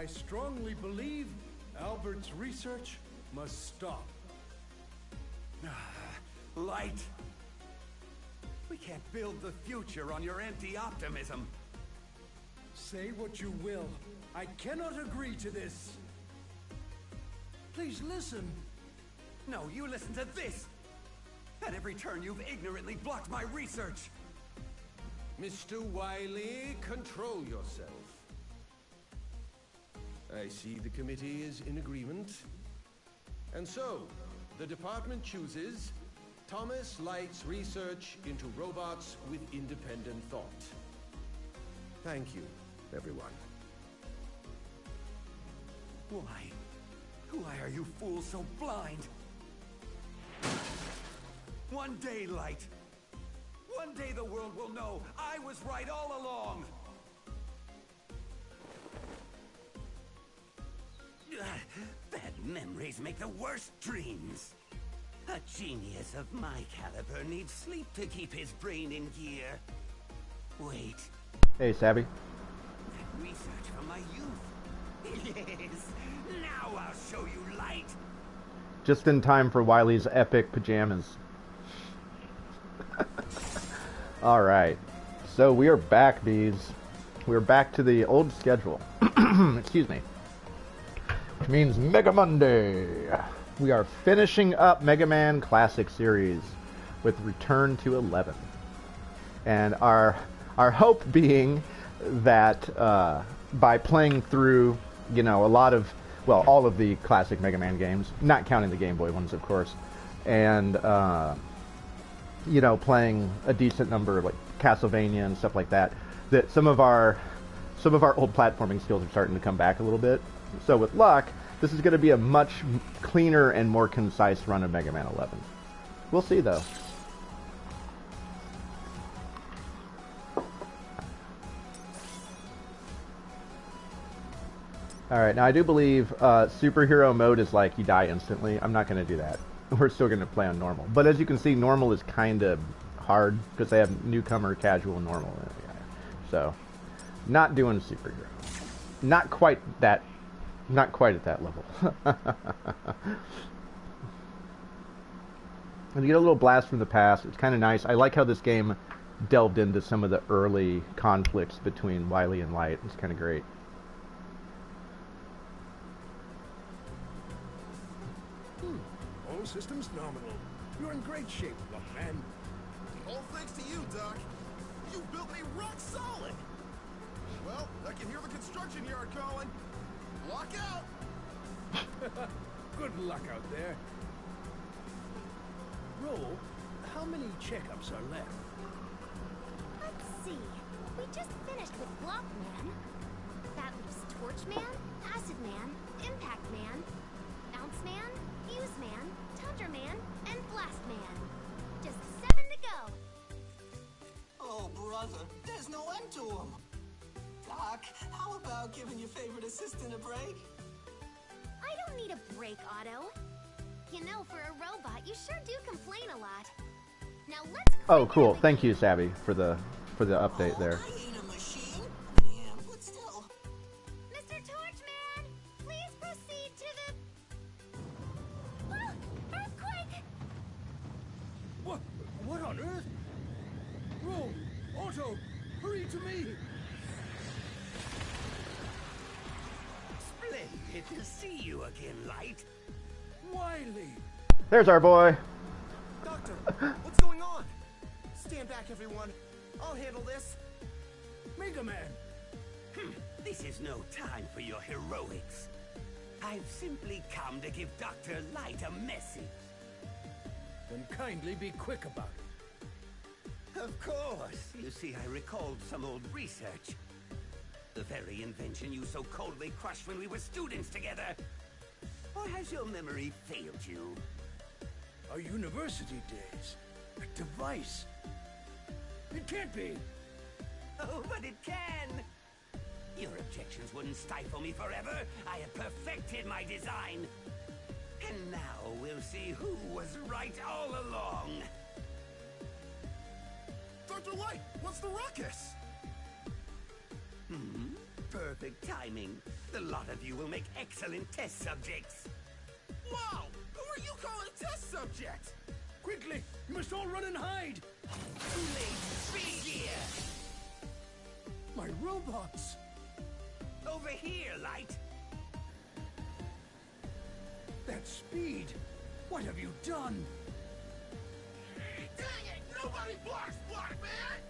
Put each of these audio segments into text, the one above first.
I strongly believe Albert's research must stop. Light. We can't build the future on your empty optimism. Say what you will. I cannot agree to this. Please listen. No, you listen to this! At every turn, you've ignorantly blocked my research! Mr. Wily, control yourself. I see the committee is in agreement. And so, the department chooses Thomas Light's research into robots with independent thought. Thank you, everyone. Why are you fools so blind? One day, Light. One day the world will know I was right all along. Bad memories make the worst dreams. A genius of my caliber needs sleep to keep his brain in gear. Wait. Hey, Savvy. That research from my youth. Yes. Now I'll show you, Light. Just in time for Wily's epic pajamas. Alright. So we are back, bees. We're back to the old schedule. Excuse me. Which means Mega Monday. We are finishing up Mega Man Classic Series with Return to 11. And our hope being that by playing through, you know, a lot of, well, all of the classic Mega Man games, not counting the Game Boy ones, of course, and, you know, playing a decent number of, like, Castlevania and stuff like that, that some of our old platforming skills are starting to come back a little bit. So with luck, this is going to be a much cleaner and more concise run of Mega Man 11. We'll see, though. Alright, now I do believe superhero mode is like you die instantly. I'm not going to do that. We're still going to play on normal. But as you can see, normal is kind of hard because they have newcomer, casual, normal. So, not doing superhero. Not quite at that level. And you get a little blast from the past. It's kind of nice. I like how this game delved into some of the early conflicts between Wily and Light. It's kind of great. All systems nominal. You're in great shape, Luckman. All thanks to you, Doc. You built me rock solid. Well, I can hear the construction yard calling. Lock out! Good luck out there. Roll, how many checkups are left? Let's see. We just finished with Blockman. That leaves Torchman, Acid Man, Impact Man, Bounce Man, Fuse Man, Tundra Man, and Blast Man. Just 7 to go. Oh, brother, there's no end to them. Doc, how about giving your favorite assistant a break? I don't need a break, Otto. You know, for a robot, you sure do complain a lot. Now let's... Oh, cool. Thank you, Savvy, for the update there. I ain't a machine. I am, but still. Mr. Torchman, please proceed to the... Oh, earthquake! What on earth? Roll, Otto, hurry to me! Splendid to see you again, Light. Wily! There's our boy. Doctor, what's going on? Stand back, everyone. I'll handle this. Mega Man! This is no time for your heroics. I've simply come to give Dr. Light a message. Then kindly be quick about it. Of course. You see, I recalled some old research. The very invention you so coldly crushed when we were students together. Or has your memory failed you? Our university days. A device. It can't be. Oh, but it can. Your objections wouldn't stifle me forever. I have perfected my design. And now we'll see who was right all along. Dr. Light, what's the ruckus? Per perfect timing. The lot of you will make excellent test subjects. Wow! Who are you calling a test subject? Quickly, you must all run and hide. Too late. Speed gear. My robots. Over here, Light. That speed. What have you done? Dang it! Nobody blocks Block Man!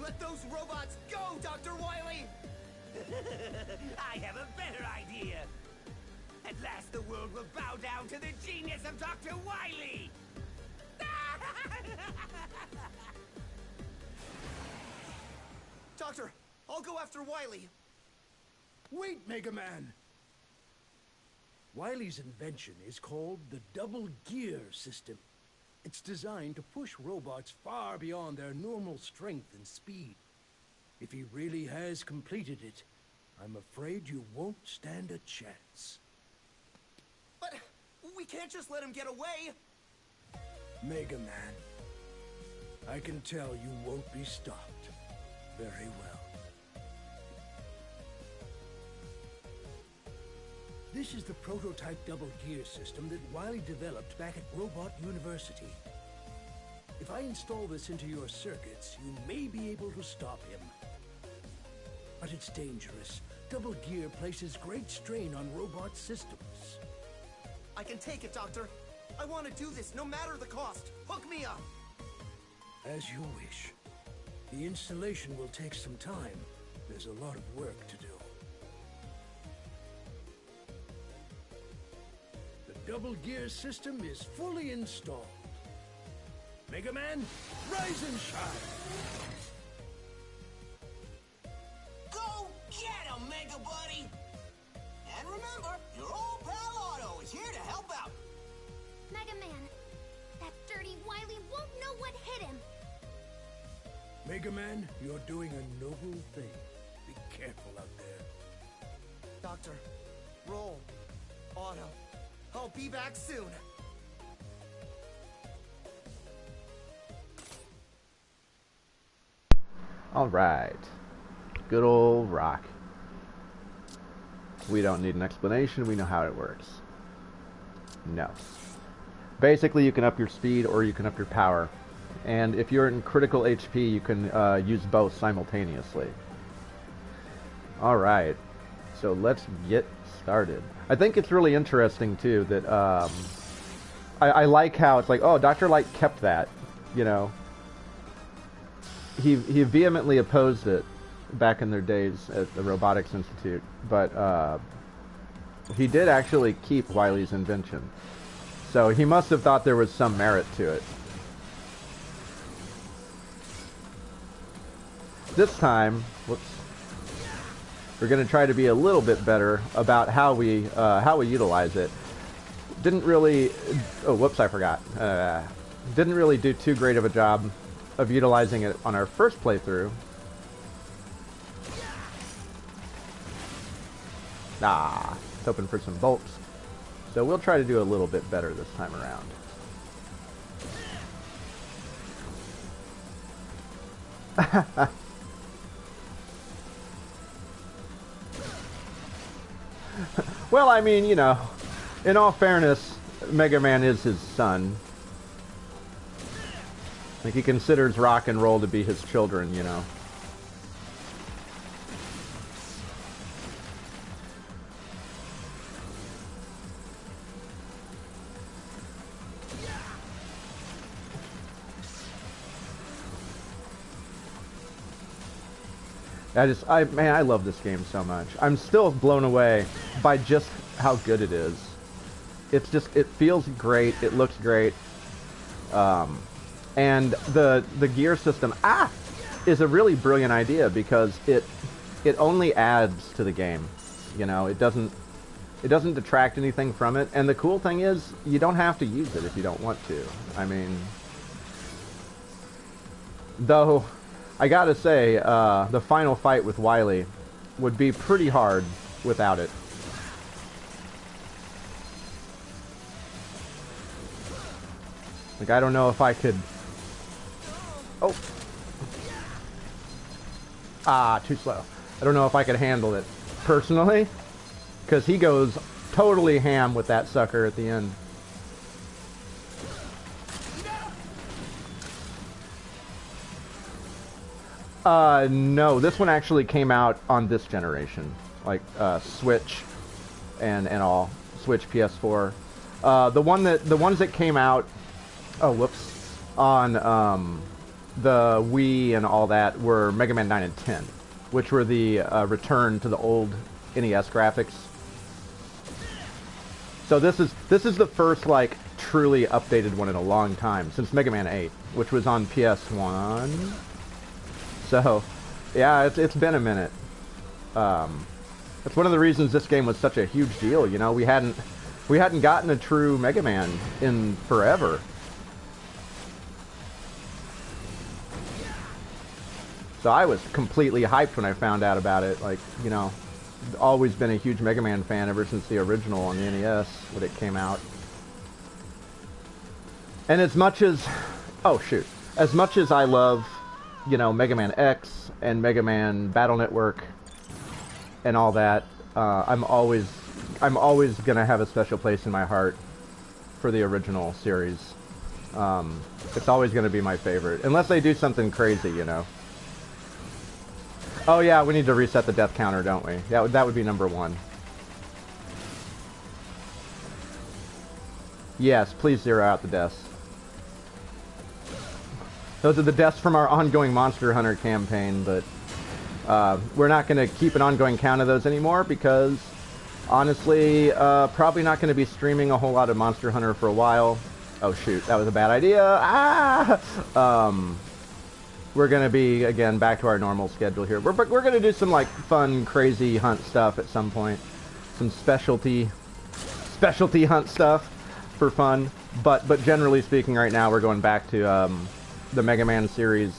Let those robots go, Dr. Wily! I have a better idea. At last the world will bow down to the genius of Dr. Wily. Doctor, I'll go after Wily. Wait, Mega Man. Wily's invention is called the Double Gear System. It's designed to push robots far beyond their normal strength and speed. If he really has completed it, I'm afraid you won't stand a chance. But we can't just let him get away. Mega Man, I can tell you won't be stopped. Very well. This is the prototype double gear system that Wily developed back at Robot University. If I install this into your circuits, you may be able to stop him. But it's dangerous. Double gear places great strain on robot systems. I can take it, Doctor. I want to do this no matter the cost. Hook me up. As you wish. The installation will take some time. There's a lot of work to do. The double gear system is fully installed. Mega Man, rise and shine! Go get him, Mega Buddy! And remember, your old pal Otto is here to help out. Mega Man, that dirty Wily won't know what hit him. Mega Man, you're doing a noble thing. Be careful out there. Doctor, roll. Otto, I'll be back soon. All right. Good old rock. We don't need an explanation. We know how it works. No. Basically, you can up your speed or you can up your power. And if you're in critical HP, you can use both simultaneously. All right. So let's get started. I think it's really interesting, too, that I like how it's like, oh, Dr. Light kept that, you know. He vehemently opposed it back in their days at the Robotics Institute, but he did actually keep Wily's invention. So he must have thought there was some merit to it. This time, whoops, we're going to try to be a little bit better about how we utilize it. Didn't really, oh whoops, I forgot. Didn't really do too great of a job of utilizing it on our first playthrough. Hoping for some bolts. So we'll try to do a little bit better this time around. Well, I mean, you know, in all fairness, Mega Man is his son. Like, he considers rock and roll to be his children, you know. Man, I love this game so much. I'm still blown away by just how good it is. It's just, it feels great, it looks great. And the gear system, is a really brilliant idea because it only adds to the game. You know, it doesn't detract anything from it. And the cool thing is, you don't have to use it if you don't want to. I mean, though, I gotta say, the final fight with Wily would be pretty hard without it. Like, I don't know if I could... Oh. Too slow. I don't know if I could handle it personally, because he goes totally ham with that sucker at the end. No, this one actually came out on this generation, like Switch and all, Switch, PS4. The ones that came out, oh whoops, on the Wii and all that were Mega Man 9 and 10, which were the return to the old NES graphics. So this is the first like truly updated one in a long time, since Mega Man 8, which was on PS1. So, yeah, it's been a minute. It's one of the reasons this game was such a huge deal. You know, we hadn't gotten a true Mega Man in forever. So I was completely hyped when I found out about it. Like, you know, always been a huge Mega Man fan ever since the original on the NES when it came out. And as much as, oh shoot, as much as I love, you know, Mega Man X and Mega Man Battle Network and all that, I'm always gonna have a special place in my heart for the original series. It's always gonna be my favorite, unless they do something crazy, you know. Oh yeah, we need to reset the death counter, don't we? Yeah, that would be number 1. Yes, please zero out the deaths. Those are the deaths from our ongoing Monster Hunter campaign, but we're not going to keep an ongoing count of those anymore because, honestly, probably not going to be streaming a whole lot of Monster Hunter for a while. Oh shoot, that was a bad idea. We're going to be, again, back to our normal schedule here. We're going to do some, like, fun, crazy hunt stuff at some point. Some specialty hunt stuff for fun. But generally speaking, right now, we're going back to the Mega Man series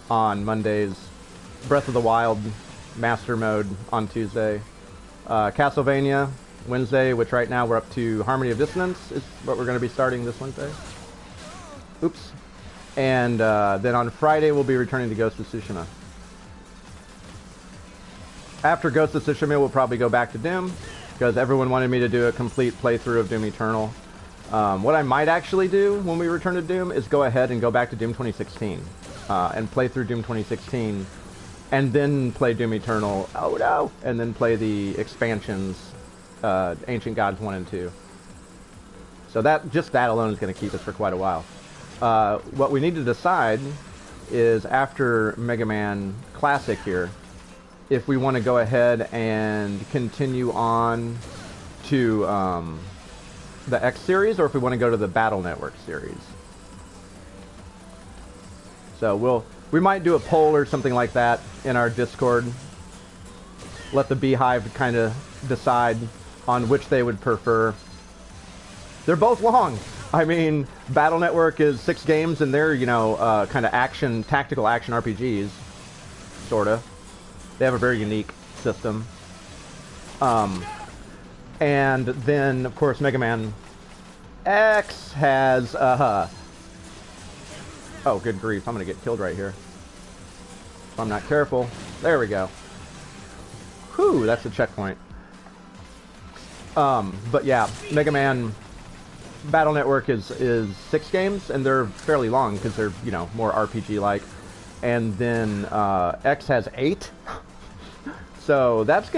on Mondays. Breath of the Wild Master Mode on Tuesday. Castlevania Wednesday, which right now we're up to Harmony of Dissonance, is what we're going to be starting this Wednesday. Oops. And then on Friday, we'll be returning to Ghost of Tsushima. After Ghost of Tsushima, we'll probably go back to Doom, because everyone wanted me to do a complete playthrough of Doom Eternal. What I might actually do when we return to Doom is go ahead and go back to Doom 2016, and play through Doom 2016, and then play Doom Eternal, oh no, and then play the expansions, Ancient Gods 1 and 2. So that alone is going to keep us for quite a while. What we need to decide is, after Mega Man Classic here, if we want to go ahead and continue on to the X series, or if we want to go to the Battle Network series. So we might do a poll or something like that in our Discord. Let the Beehive kind of decide on which they would prefer. They're both long. I mean, Battle Network is 6 games, and they're, you know, kind of tactical action RPGs, sorta. They have a very unique system. And then, of course, Mega Man X has, oh, good grief, I'm gonna get killed right here. If I'm not careful. There we go. Whew, that's a checkpoint. But yeah, Mega Man Battle Network is 6 games, and they're fairly long because they're, you know, more RPG-like. And then X has 8. So that's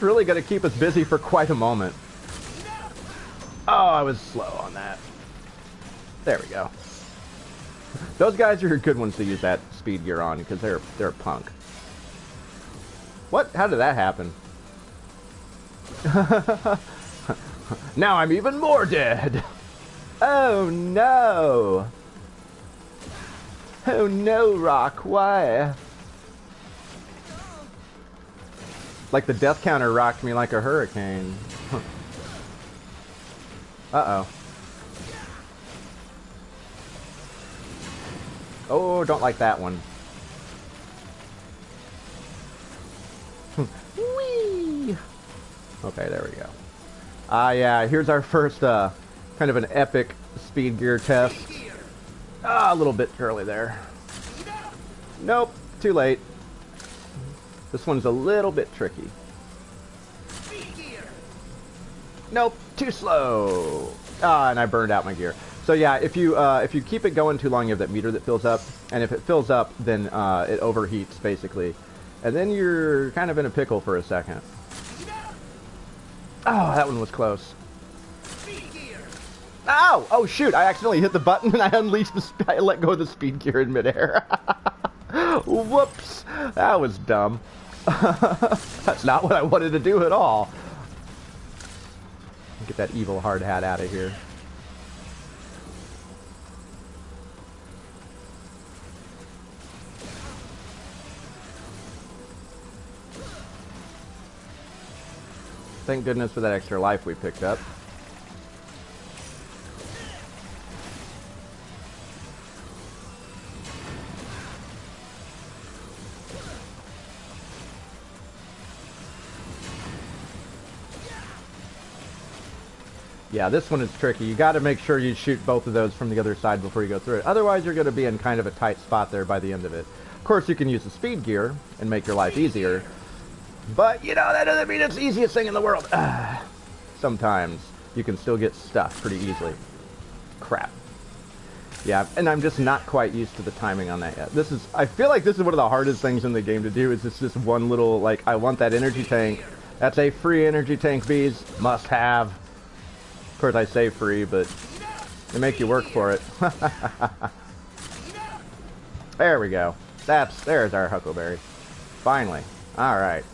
really gonna keep us busy for quite a moment. Oh, I was slow on that. There we go. Those guys are good ones to use that speed gear on because they're punk. What? How did that happen? Now I'm even more dead. Oh no! Oh no, Rock, why? Like the death counter rocked me like a hurricane. Uh-oh. Oh, don't like that one. Whee! Okay, there we go. Yeah, here's our first, kind of an epic speed gear test. A little bit early there. Nope, too late. This one's a little bit tricky. Nope, too slow. Ah, and I burned out my gear. So yeah, if you keep it going too long, you have that meter that fills up, and if it fills up, then it overheats basically, and then you're kind of in a pickle for a second. Oh, that one was close. Ow! Oh shoot! I accidentally hit the button and I unleashed the. I let go of the speed gear in midair. Whoops! That was dumb. That's not what I wanted to do at all. Get that evil hard hat out of here. Thank goodness for that extra life we picked up. Yeah, this one is tricky. You got to make sure you shoot both of those from the other side before you go through it. Otherwise, you're going to be in kind of a tight spot there by the end of it. Of course, you can use the speed gear and make your life easier. But, you know, that doesn't mean it's the easiest thing in the world. Sometimes you can still get stuff pretty easily. Crap. Yeah, and I'm just not quite used to the timing on that yet. I feel like this is one of the hardest things in the game to do, is just this one little, like, I want that energy tank. That's a free energy tank, bees. Must have. Of course, I say free, but they make you work for it. There we go. There's our Huckleberry. Finally. Alright.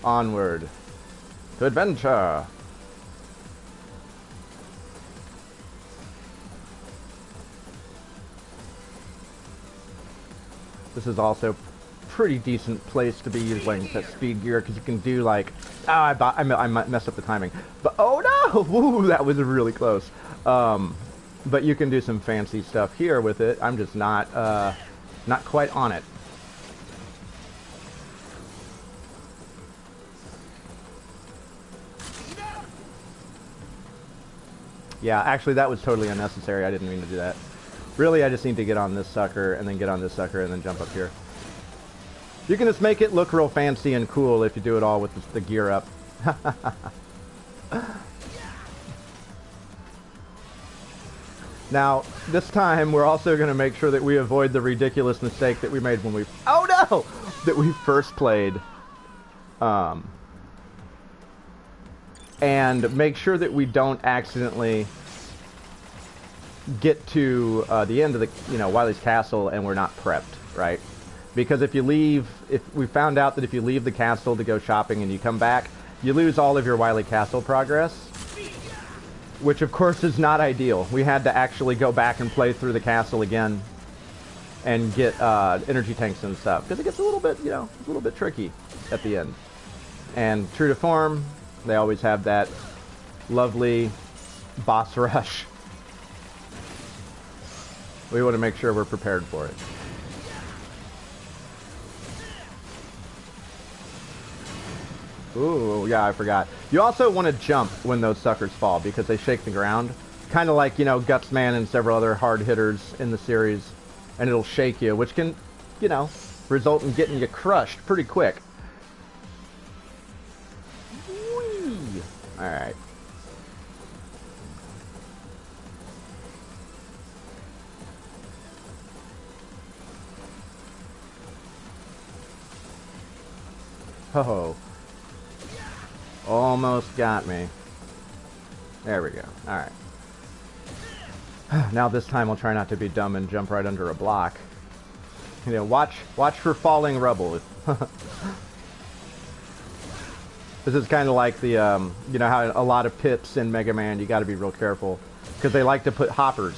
Onward. To adventure. This is also pretty decent place to be using that speed gear, because you can do like, oh, I messed up the timing, but oh no, woo, that was really close. But you can do some fancy stuff here with it. I'm just not quite on it. Yeah, actually that was totally unnecessary. I didn't mean to do that. Really, I just need to get on this sucker, and then get on this sucker, and then jump up here. You can just make it look real fancy and cool if you do it all with the gear up. Now, this time, we're also going to make sure that we avoid the ridiculous mistake that we made when we... Oh no! That we first played. And make sure that we don't accidentally get to the end of the, Wily's castle and we're not prepped, right? Because if we found out that if you leave the castle to go shopping and you come back, you lose all of your Wily Castle progress, which of course is not ideal. We had to actually go back and play through the castle again and get energy tanks and stuff, because it gets a little bit, a little bit tricky at the end. And true to form, they always have that lovely boss rush. We want to make sure we're prepared for it. Ooh, yeah, I forgot. You also want to jump when those suckers fall, because they shake the ground. Kind of like, Gutsman and several other hard hitters in the series. And it'll shake you, which can, result in getting you crushed pretty quick. Whee! Alright. Ho-ho. Almost got me. There we go. Alright. Now this time I'll try not to be dumb and jump right under a block. Watch for falling rubble. This is kind of like the, how a lot of pits in Mega Man, you got to be real careful, because they like to put hoppers.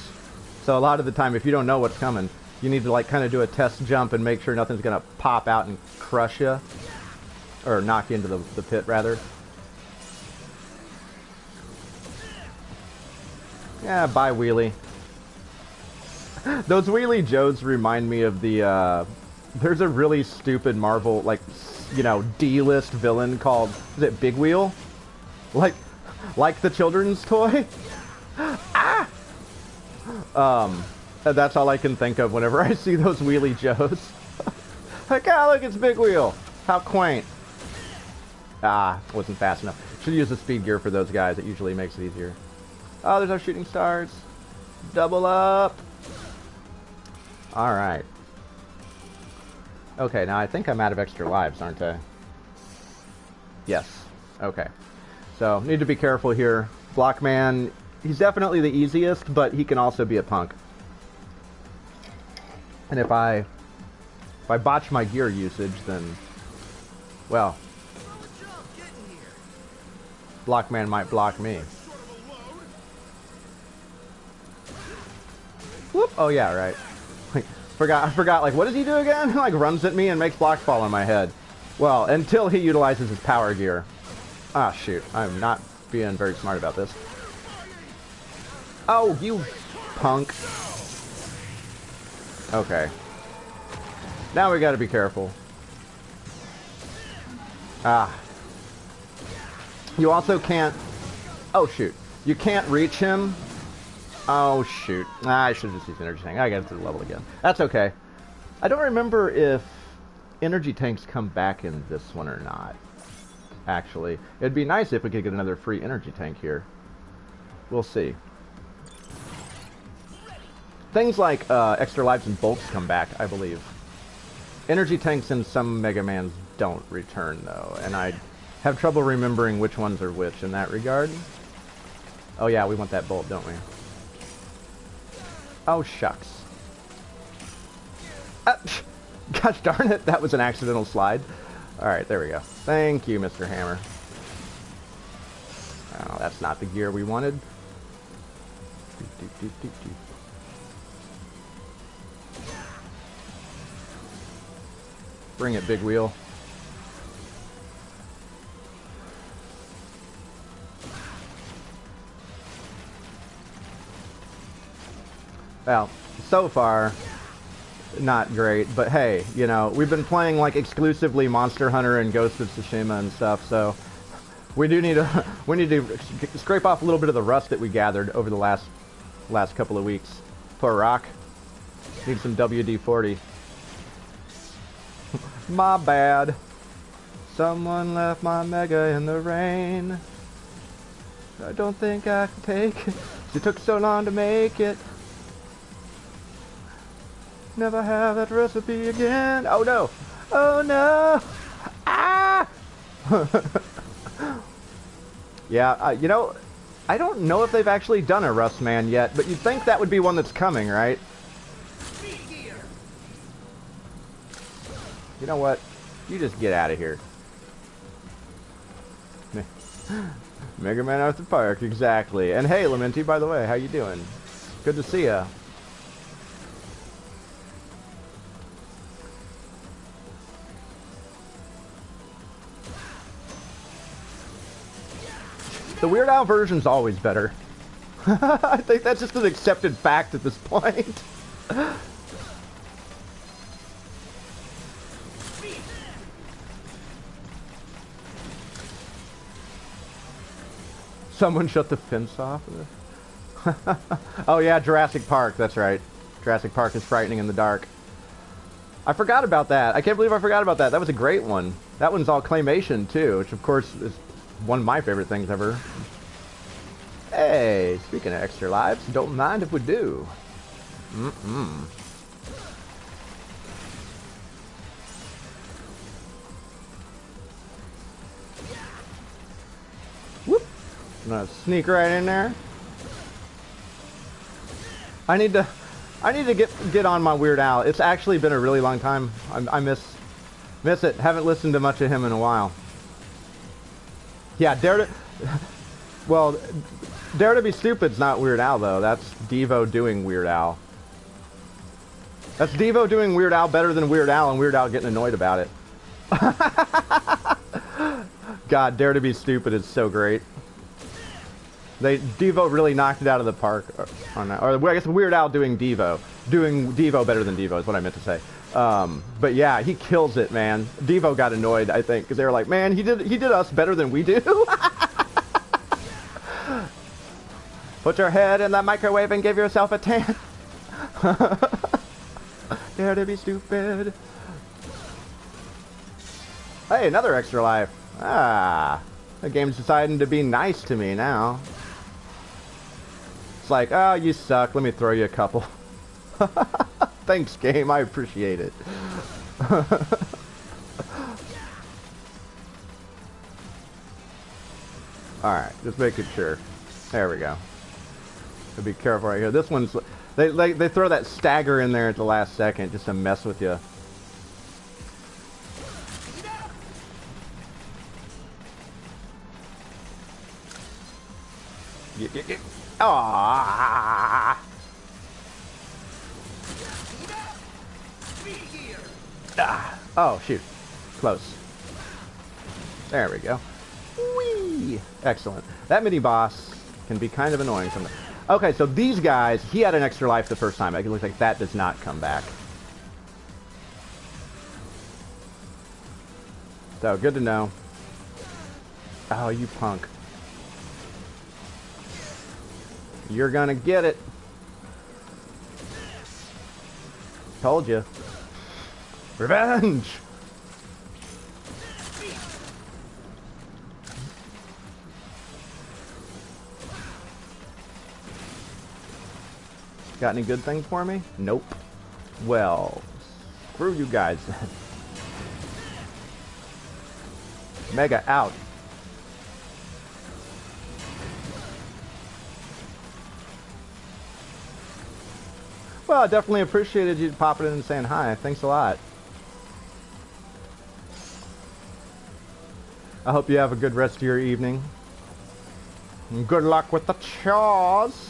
So a lot of the time, if you don't know what's coming, you need to kind of do a test jump and make sure nothing's going to pop out and crush you. Or knock you into the pit, rather. Yeah, bye, Wheelie. Those Wheelie Joes remind me of the, there's a really stupid Marvel, D-list villain called, is it Big Wheel? Like the children's toy? Ah! That's all I can think of whenever I see those Wheelie Joes. Like, look, it's Big Wheel. How quaint. Ah, wasn't fast enough. Should use the speed gear for those guys. It usually makes it easier. Oh, there's our shooting stars. Double up. Alright. Okay, now I think I'm out of extra lives, aren't I? Yes. Okay. So, need to be careful here. Blockman, he's definitely the easiest, but he can also be a punk. And if I botch my gear usage, then, well, Blockman might block me. Whoop! Oh yeah, right. I forgot, like, what does he do again? Like, runs at me and makes blocks fall on my head. Well, until he utilizes his power gear. Ah, shoot. I'm not being very smart about this. Oh, you punk. Okay. Now we gotta be careful. Ah. You also can't... Oh, shoot. You can't reach him. Oh, shoot. I should have just used energy tank. I got to the level again. That's okay. I don't remember if energy tanks come back in this one or not. Actually. It'd be nice if we could get another free energy tank here. We'll see. Things like extra lives and bolts come back, I believe. Energy tanks in some Mega Mans don't return, though. And I have trouble remembering which ones are which in that regard. Oh yeah, we want that bolt, don't we? Oh, shucks. Gosh darn it, that was an accidental slide. Alright, there we go. Thank you, Mr. Hammer. Oh, that's not the gear we wanted. Bring it, big wheel. Well, so far, not great, but hey, you know, we've been playing like exclusively Monster Hunter and Ghost of Tsushima and stuff, so we need to scrape off a little bit of the rust that we gathered over the last couple of weeks. Poor Rock. Need some WD-40. My bad. Someone left my Mega in the rain. I don't think I can take it. It took so long to make it. Never have that recipe again. Oh no! Oh no! Ah! Yeah, you know, I don't know if they've actually done a Rust Man yet, but you'd think that would be one that's coming, right? You know what? You just get out of here. Mega Man Arthur Park, exactly. And hey, Lamenti, by the way, how you doing? Good to see ya. The Weird Al version's always better. I think that's just an accepted fact at this point. Someone shut the fence off. Oh yeah, Jurassic Park, that's right. Jurassic Park is frightening in the dark. I forgot about that. I can't believe I forgot about that. That was a great one. That one's all claymation too, which of course is one of my favorite things ever. Hey, speaking of extra lives, don't mind if we do. Whoop. I'm gonna sneak right in there. I need to get on my Weird Al. It's actually been a really long time. I miss it. Haven't listened to much of him in a while. Yeah, well, Dare to Be Stupid's not Weird Al, though. That's Devo doing Weird Al. That's Devo doing Weird Al better than Weird Al, and Weird Al getting annoyed about it. God, Dare to Be Stupid is so great. Devo really knocked it out of the park on that. Or I guess Weird Al doing Devo. Doing Devo better than Devo is what I meant to say. But yeah, he kills it, man. Devo got annoyed, I think, because they were like, man, he did us better than we do. Put your head in the microwave and give yourself a tan. Dare to be stupid. Hey, another extra life. Ah, the game's deciding to be nice to me now. It's like, oh, you suck. Let me throw you a couple. Thanks, game. I appreciate it. Alright, just making sure. There we go. So be careful right here. This one's... They throw that stagger in there at the last second just to mess with you. Ah! Oh, shoot. Close. There we go. Whee! Excellent. That mini-boss can be kind of annoying sometimes. Okay, so these guys, he had an extra life the first time. It looks like that does not come back. So, good to know. Oh, you punk. You're gonna get it. Told you. Revenge! Got any good things for me? Nope. Well, screw you guys then. Mega out. Well, I definitely appreciated you popping in and saying hi. Thanks a lot. I hope you have a good rest of your evening. And good luck with the chores.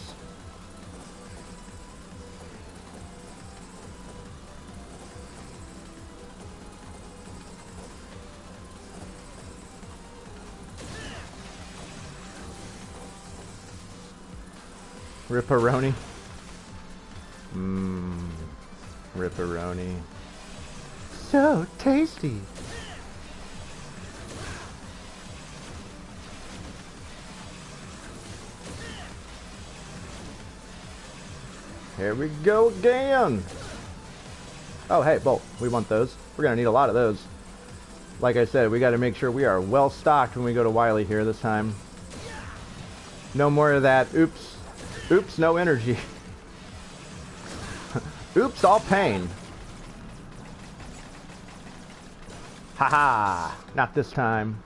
Ripperoni. Mmm. Ripperoni. So tasty. Here we go again. Oh, hey, Bolt. We want those. We're going to need a lot of those. Like I said, we got to make sure we are well stocked when we go to Wily here this time. No more of that. Oops. Oops, no energy. Oops, all pain. Haha. Not this time.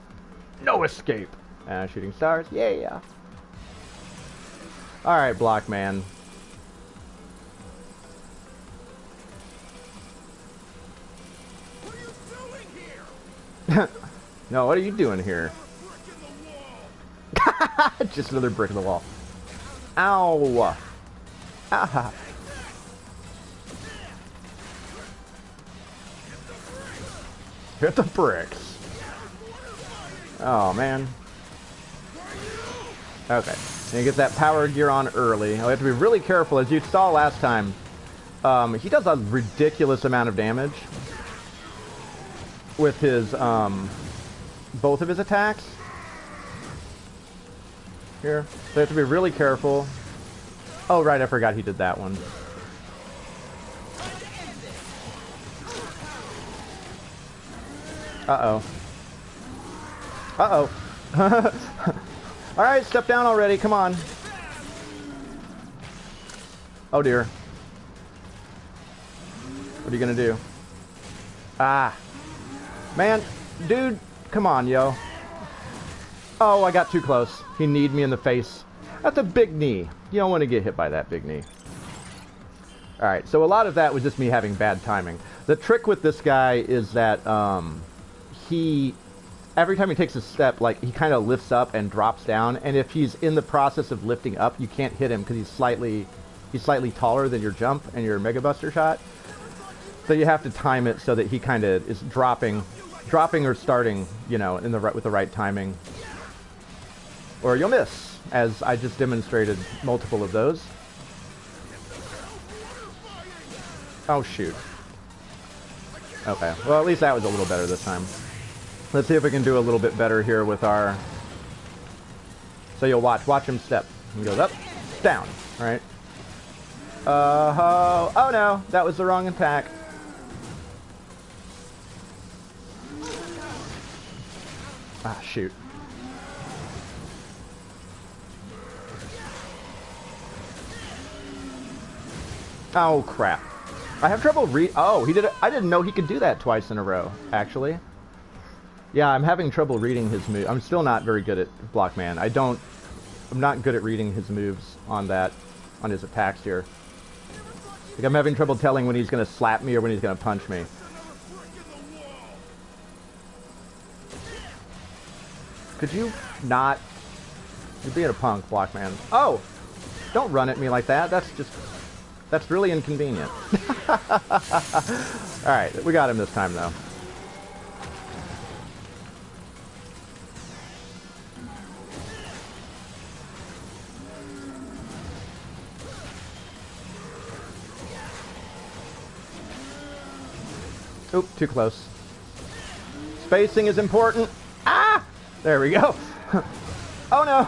No escape. Shooting stars. Yeah. Alright, Blockman. What are you doing here? No, what are you doing here? Just another brick in the wall. Ow! Ah! Hit the bricks. Oh, man. Okay. And you get that power gear on early. We have to be really careful. As you saw last time, he does a ridiculous amount of damage with his, both of his attacks. Here. So you have to be really careful. Oh, right, I forgot he did that one. Uh-oh. Uh-oh. Alright, step down already, come on. Oh dear. What are you gonna do? Ah. Man, dude, come on, yo. Oh, I got too close. He kneed me in the face. That's a big knee. You don't want to get hit by that big knee. Alright, so a lot of that was just me having bad timing. The trick with this guy is that, every time he takes a step, like, he kind of lifts up and drops down, and if he's in the process of lifting up, you can't hit him because he's slightly taller than your jump and your Mega Buster shot. So you have to time it so that he kind of is dropping or starting, you know, with the right timing. Or you'll miss, as I just demonstrated multiple of those. Oh, shoot. Okay, well, at least that was a little better this time. Let's see if we can do a little bit better here with our... So you'll watch him step. He goes up, down, right? Oh no, that was the wrong attack. Ah, shoot. Oh, crap. I have trouble oh, he did it. I didn't know he could do that twice in a row, actually. Yeah, I'm having trouble reading his move. I'm still not very good at Blockman. I'm not good at reading his moves on his attacks here. Like, I'm having trouble telling when he's going to slap me or when he's going to punch me. Could you not... You're being a punk, Blockman. Oh! Don't run at me like that. That's really inconvenient. Alright, we got him this time, though. Oop, too close. Spacing is important. Ah! There we go. Oh no!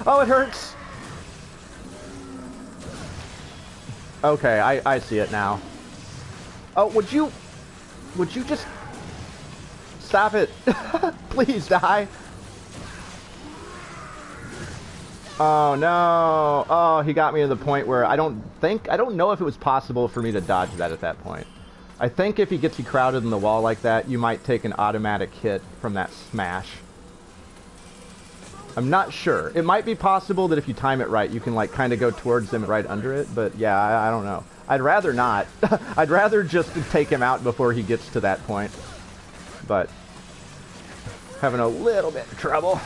Oh, it hurts! Okay, I see it now. Oh, would you just stop it? Please die. Oh no. Oh, he got me to the point where I don't know if it was possible for me to dodge that at that point. I think if he gets you crowded in the wall like that, you might take an automatic hit from that smash. I'm not sure. It might be possible that if you time it right, you can like kind of go towards them right under it, but yeah, I don't know. I'd rather not. I'd rather just take him out before he gets to that point. But having a little bit of trouble.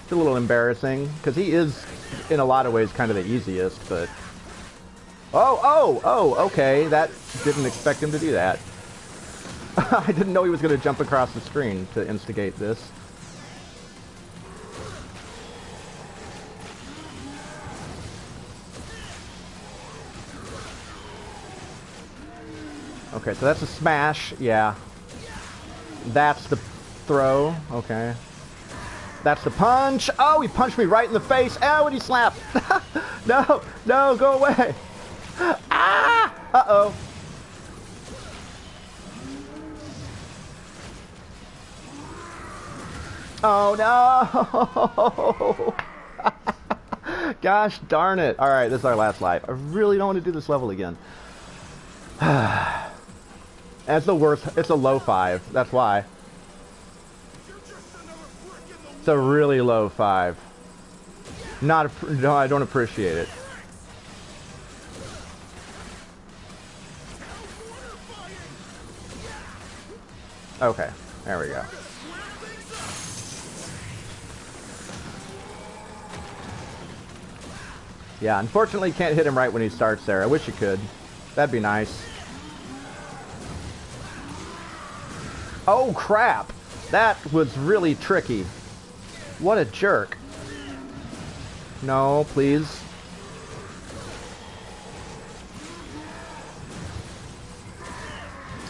It's a little embarrassing, because he is, in a lot of ways, kind of the easiest, but... Oh, okay, that didn't expect him to do that. I didn't know he was going to jump across the screen to instigate this. Okay, so that's a smash, yeah. That's the throw, okay. That's the punch. Oh, he punched me right in the face. Oh, and he slapped. No, no, go away. Ah! Uh-oh. Oh, no. Gosh darn it. All right, this is our last life. I really don't want to do this level again. And it's the worst. It's a low 5. That's why. It's a really low 5. No, I don't appreciate it. Okay, there we go. Yeah, unfortunately you can't hit him right when he starts there. I wish you could. That'd be nice. Oh, crap! That was really tricky. What a jerk. No, please.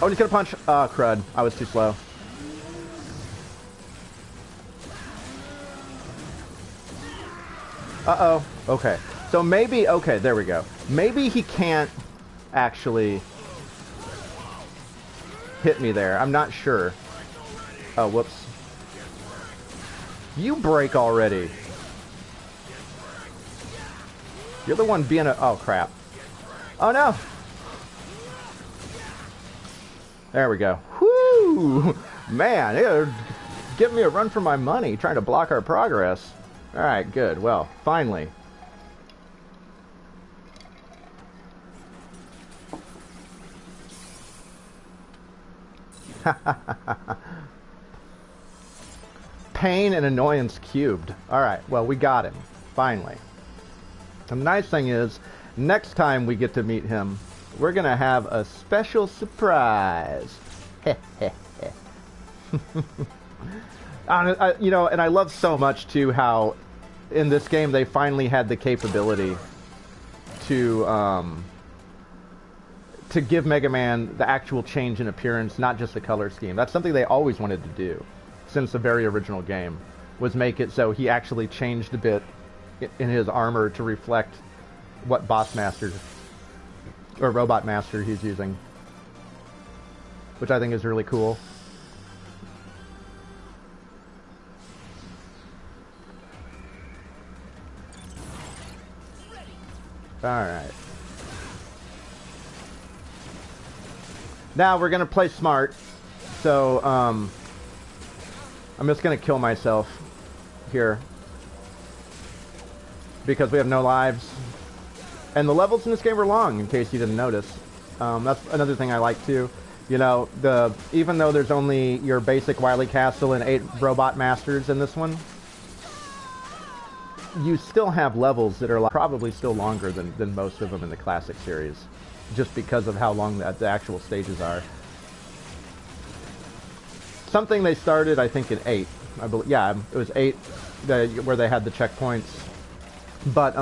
Oh, he's gonna punch. Oh, crud. I was too slow. Uh-oh. Okay. So maybe... Okay, there we go. Maybe he can't actually hit me there. I'm not sure. Oh, whoops. You break already. You're the one being a... Oh, crap. Oh, no. There we go. Whoo! Man, it'll give me a run for my money trying to block our progress. Alright, good. Well, finally. Pain and annoyance cubed. Alright, well, we got him. Finally. The nice thing is, next time we get to meet him, we're gonna have a special surprise. You know, and I love so much, too, how in this game they finally had the capability to give Mega Man the actual change in appearance, not just the color scheme. That's something they always wanted to do since the very original game, was make it so he actually changed a bit in his armor to reflect what Boss Master or Robot Master he's using, which I think is really cool. Alright. Now we're gonna play smart. So, I'm just gonna kill myself here. Because we have no lives. And the levels in this game are long, in case you didn't notice. That's another thing I like too. You know, even though there's only your basic Wily Castle and 8 robot masters in this one, you still have levels that are probably still longer than most of them in the classic series, just because of how long the actual stages are. Something they started, I think, in 8. I believe, yeah, it was 8 where they had the checkpoints. But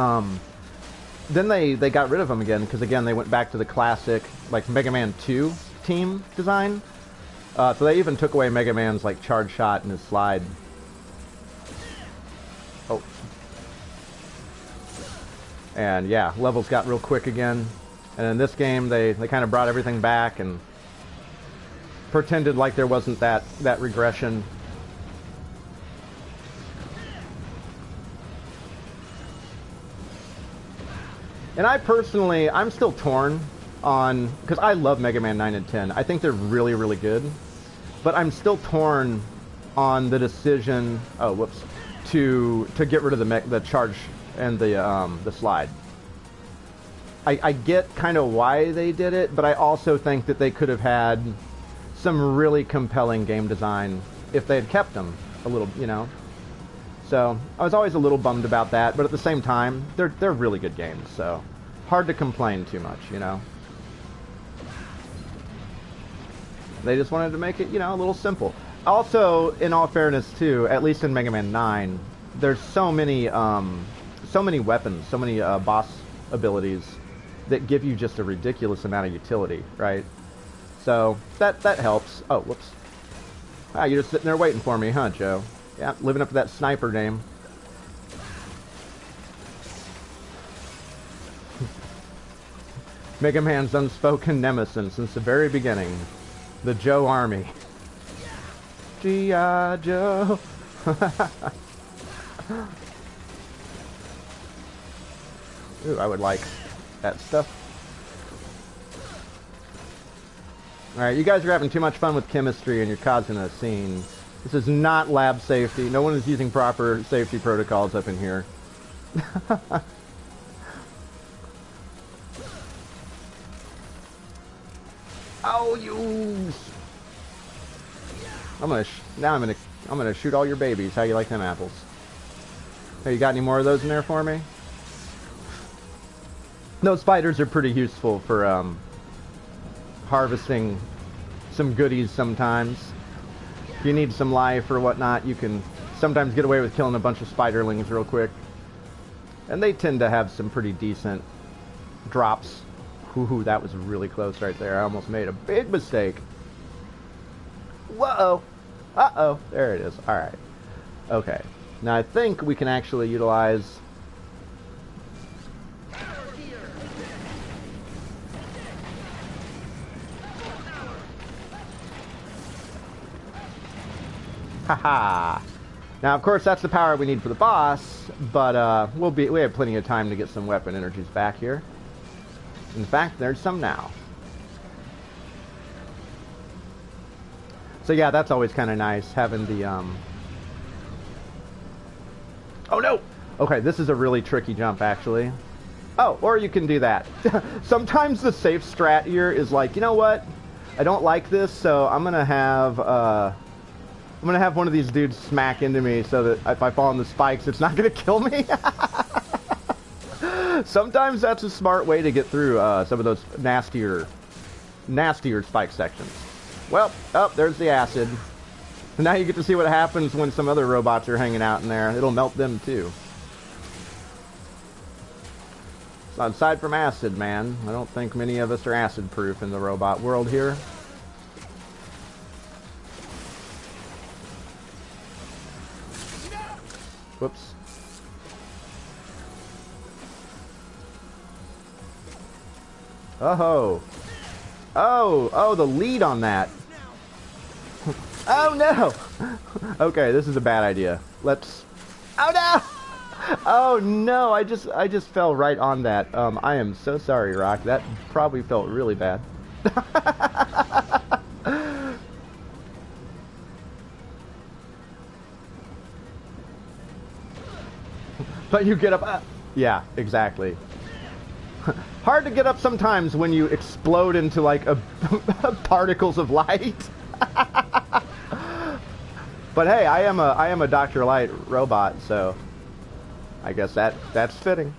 then they got rid of them again, because again they went back to the classic, like, Mega Man 2 team design. So they even took away Mega Man's, like, charge shot and his slide. Oh. And yeah, levels got real quick again. And in this game, they kind of brought everything back and pretended like there wasn't that regression. And I personally, I'm still torn on, because I love Mega Man 9 and 10. I think they're really, really good. But I'm still torn on the decision, oh, whoops, to get rid of the charge and the slide. I get kind of why they did it, but I also think that they could have had some really compelling game design if they had kept them a little, you know. So I was always a little bummed about that, but at the same time, they're really good games, so hard to complain too much, you know. They just wanted to make it, you know, a little simple. Also, in all fairness too, at least in Mega Man 9, there's so many weapons, so many boss abilities that give you just a ridiculous amount of utility, right? So that helps. Oh, whoops. Ah, you're just sitting there waiting for me, huh, Joe? Yeah, living up to that sniper name. Mega Man's unspoken nemesis since the very beginning. The Joe Army. G.I. Joe. Ooh, I would like that stuff. Alright, you guys are having too much fun with chemistry and you're causing a scene. This is not lab safety. No one is using proper safety protocols up in here. Oh, you! I'm gonna shoot all your babies. How you like them apples? Hey, you got any more of those in there for me? Those spiders are pretty useful for harvesting some goodies sometimes. If you need some life or whatnot, you can sometimes get away with killing a bunch of spiderlings real quick. And they tend to have some pretty decent drops. Ooh, that was really close right there. I almost made a big mistake. Whoa! Uh-oh. There it is. Alright. Okay. Now I think we can actually utilize... Haha! Now, of course, that's the power we need for the boss, but we have plenty of time to get some weapon energies back here. In fact, there's some now. So yeah, that's always kind of nice, having the, Oh no! Okay, this is a really tricky jump, actually. Oh, or you can do that. Sometimes the safe strat here is like, you know what? I don't like this, so I'm gonna have one of these dudes smack into me so that if I fall on the spikes, it's not gonna kill me. Sometimes that's a smart way to get through some of those nastier spike sections. Well, oh, there's the acid. Now you get to see what happens when some other robots are hanging out in there. It'll melt them too. So aside from acid, man, I don't think many of us are acid-proof in the robot world here. Whoops. Oh. Oh, the lead on that. Oh no! Okay, this is a bad idea. Let's... Oh no! Oh no, I just fell right on that. I am so sorry, Rock. That probably felt really bad. But you get up. Yeah, exactly. Hard to get up sometimes when you explode into like particles of light. But hey, I am a Dr. Light robot, so I guess that's fitting.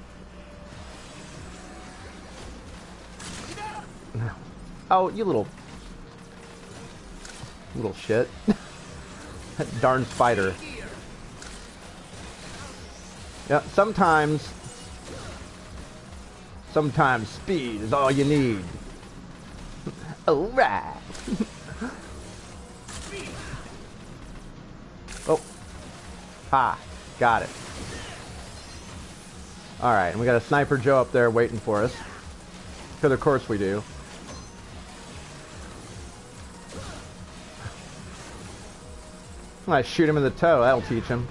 Oh, you little shit. That darn spider. Yeah, sometimes speed is all you need. Alright. Oh. Ha. Got it. Alright, and we got a Sniper Joe up there waiting for us. Because of course we do. I shoot him in the toe, that'll teach him.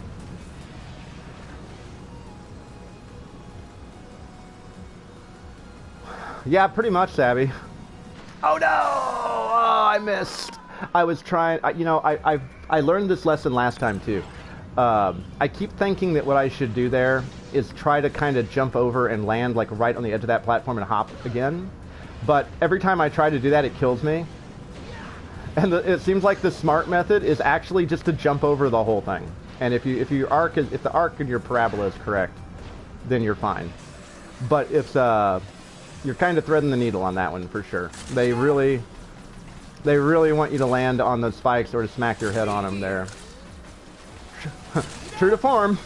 Yeah, pretty much, Savvy. Oh no! Oh, I missed. I was trying. You know, I learned this lesson last time too. I keep thinking that what I should do there is try to kind of jump over and land like right on the edge of that platform and hop again. But every time I try to do that, it kills me. And it seems like the smart method is actually just to jump over the whole thing. And if the arc in your parabola is correct, then you're fine. But if you're kind of threading the needle on that one for sure. They really want you to land on those spikes or to smack your head on them there. True to form.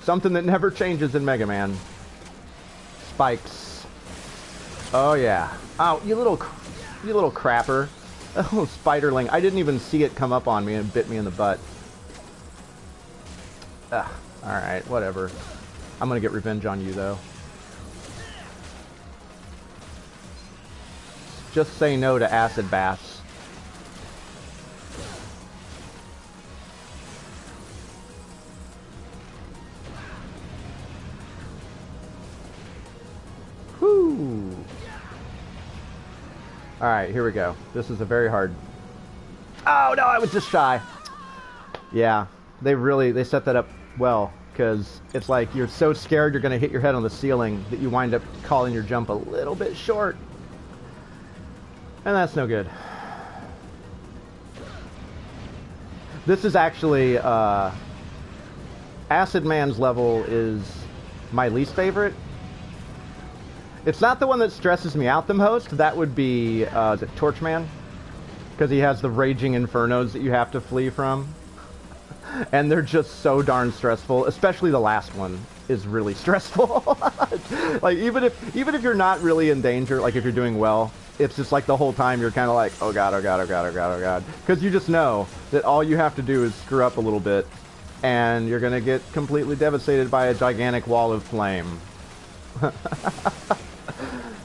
Something that never changes in Mega Man. Spikes. Oh yeah. Oh, you little crapper. Oh, spiderling. I didn't even see it come up on me and bit me in the butt. Alright, whatever. I'm gonna get revenge on you though. Just say no to acid baths. Whoo! Alright, here we go. This is a very hard... Oh no, I was just shy. Yeah, they set that up well, because it's like you're so scared you're going to hit your head on the ceiling that you wind up calling your jump a little bit short. And that's no good. This is actually, Acid Man's level is my least favorite. It's not the one that stresses me out the most. That would be, is it Torchman? Because he has the raging infernos that you have to flee from. And they're just so darn stressful. Especially the last one is really stressful. Like, even if you're not really in danger, like if you're doing well, it's just like the whole time you're kind of like, oh god, oh god, oh god, oh god, oh god. Because you just know that all you have to do is screw up a little bit, and you're going to get completely devastated by a gigantic wall of flame.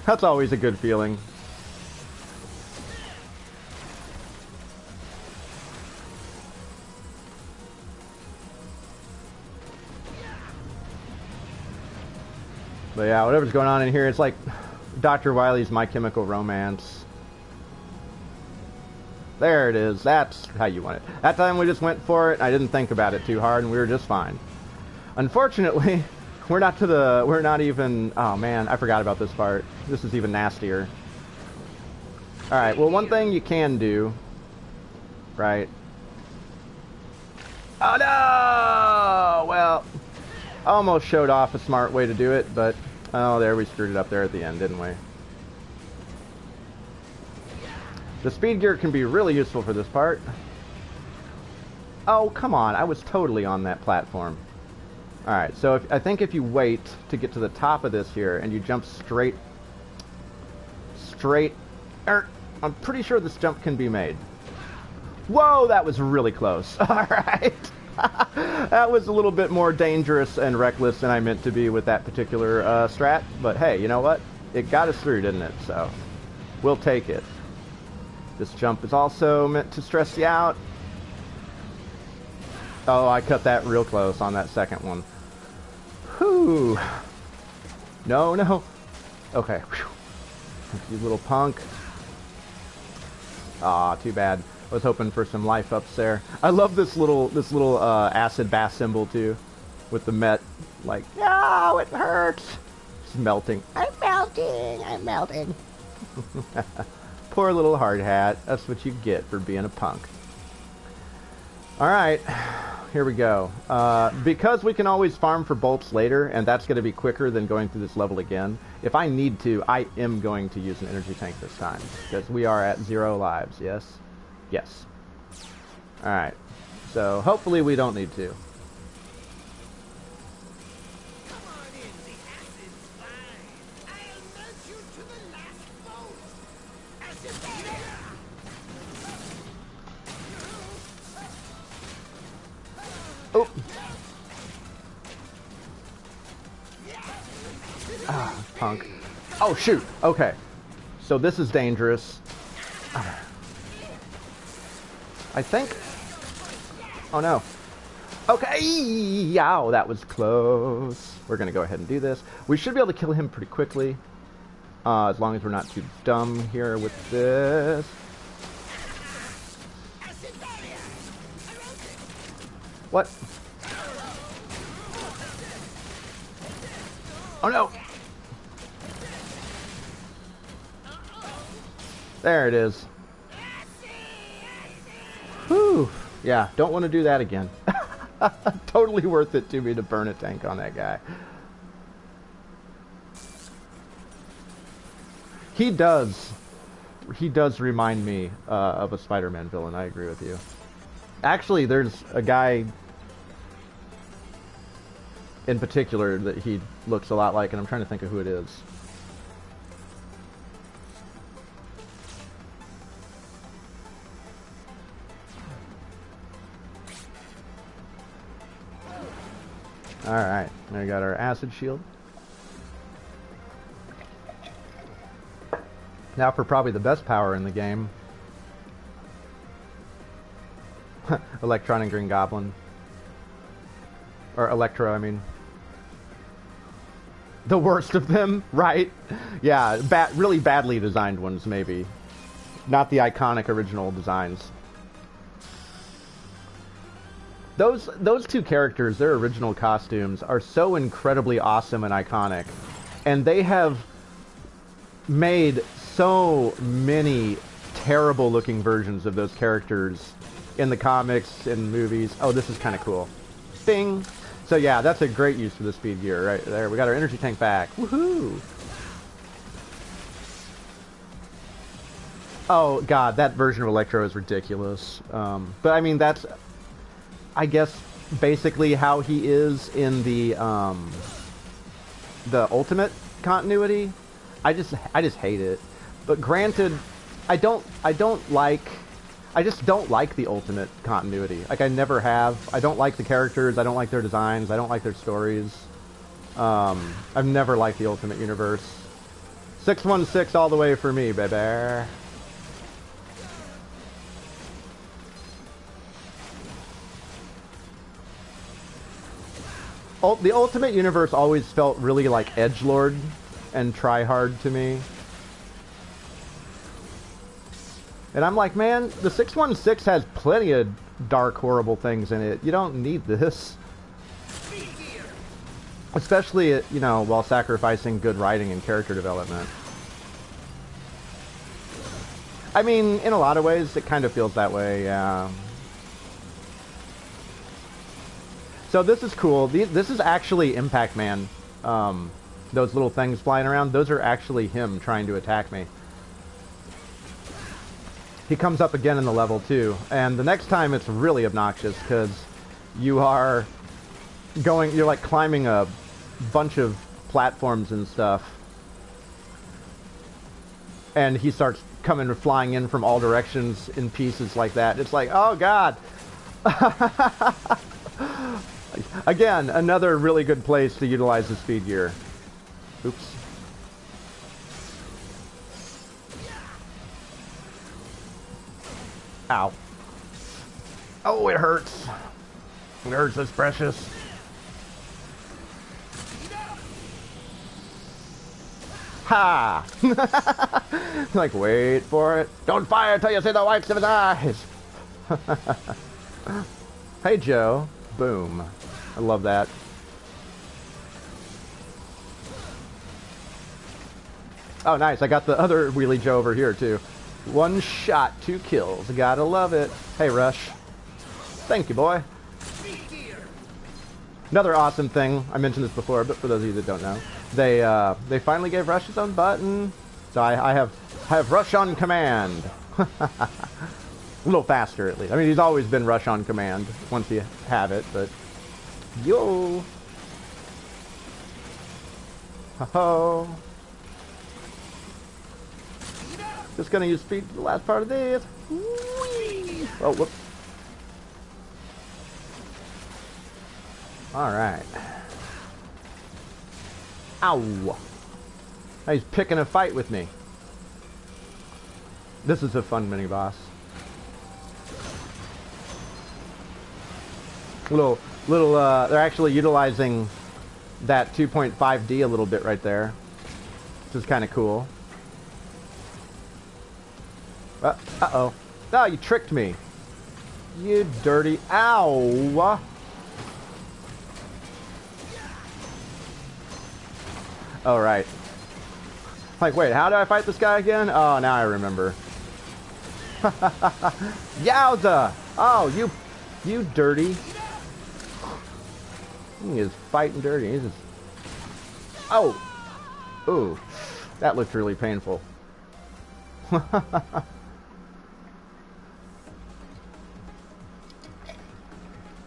That's always a good feeling. But yeah, whatever's going on in here, it's like Dr. Wily's My Chemical Romance. There it is. That's how you want it. That time we just went for it. I didn't think about it too hard, and we were just fine. Unfortunately, we're not even... Oh man, I forgot about this part. This is even nastier. Alright, well, one thing you can do... Right. Oh no! Well... Almost showed off a smart way to do it, but... Oh, there, we screwed it up there at the end, didn't we? The speed gear can be really useful for this part. Oh, come on. I was totally on that platform. Alright, so I think if you wait to get to the top of this here, and you jump straight... I'm pretty sure this jump can be made. Whoa, that was really close. Alright. That was a little bit more dangerous and reckless than I meant to be with that particular strat. But hey, you know what? It got us through, didn't it? So, we'll take it. This jump is also meant to stress you out. Oh, I cut that real close on that second one. Woo! No, no. Okay. Whew. You little punk. Ah, too bad. I was hoping for some life ups there. I love this little acid bath symbol too, with the Met. Like, no, it hurts. It's melting. I'm melting. I'm melting. Poor little hard hat. That's what you get for being a punk. All right, here we go. Because we can always farm for bolts later, and that's going to be quicker than going through this level again. If I need to, I am going to use an energy tank this time, because we are at 0 lives, yes? Yes. All right, so hopefully we don't need to. Come on in, the acid's fine. I'll melt you to the last bolt. Acid Oh. Ah, punk. Oh, shoot. Okay. So this is dangerous. I think. Oh, no. Okay. Ow, that was close. We're going to go ahead and do this. We should be able to kill him pretty quickly. As long as we're not too dumb here with this. What? Oh no! There it is. Whew. Yeah, don't want to do that again. Totally worth it to me to burn a tank on that guy. He does remind me of a Spider-Man villain, I agree with you. Actually, there's a guy in particular that he looks a lot like, and I'm trying to think of who it is. Alright, now we got our acid shield. Now for probably the best power in the game. Electron and Green Goblin. Or Electro, I mean. The worst of them, right? Yeah, really badly designed ones, maybe. Not the iconic original designs. Those two characters, their original costumes, are so incredibly awesome and iconic. And they have made so many terrible looking versions of those characters in the comics, in movies. Oh, this is kind of cool. Bing! So yeah, that's a great use for the speed gear right there. We got our energy tank back. Woohoo! Oh god, that version of Electro is ridiculous. But I mean, that's, I guess, basically how he is in the Ultimate continuity. I just hate it. But granted, I just don't like the Ultimate continuity. Like, I never have. I don't like the characters. I don't like their designs. I don't like their stories. I've never liked the Ultimate Universe. 616 all the way for me, baby. The Ultimate Universe always felt really like edgelord and tryhard to me. And I'm like, man, the 616 has plenty of dark, horrible things in it. You don't need this. Especially, you know, while sacrificing good writing and character development. I mean, in a lot of ways, it kind of feels that way, yeah. So this is cool. This is actually Impact Man. Those little things flying around, those are actually him trying to attack me. He comes up again in the level too, and the next time it's really obnoxious because you're like climbing a bunch of platforms and stuff, and he starts coming flying in from all directions in pieces like that. It's like, oh god. Again, another really good place to utilize the speed gear. Oops. Ow. Oh, it hurts. It hurts, that's precious. Ha! Like, wait for it. Don't fire till you see the whites of his eyes. Hey, Joe. Boom. I love that. Oh, nice. I got the other Wheelie Joe over here, too. 1 shot, 2 kills. Gotta love it. Hey, Rush. Thank you, boy. Another awesome thing, I mentioned this before, but for those of you that don't know, they finally gave Rush his own button. So I have Rush on command. A little faster, at least. I mean, he's always been Rush on command once you have it, but... Yo! Ho-ho! Just gonna use speed for the last part of this. Whee! Oh, whoops. Alright. Ow! Now he's picking a fight with me. This is a fun mini-boss. They're actually utilizing that 2.5D a little bit right there. Which is kind of cool. Uh-oh. Oh, you tricked me. You dirty... Ow! Oh, right. Like, wait, how do I fight this guy again? Oh, now I remember. Yowza! Oh, you dirty. He is fighting dirty. He's just... Oh! Ooh. That looked really painful.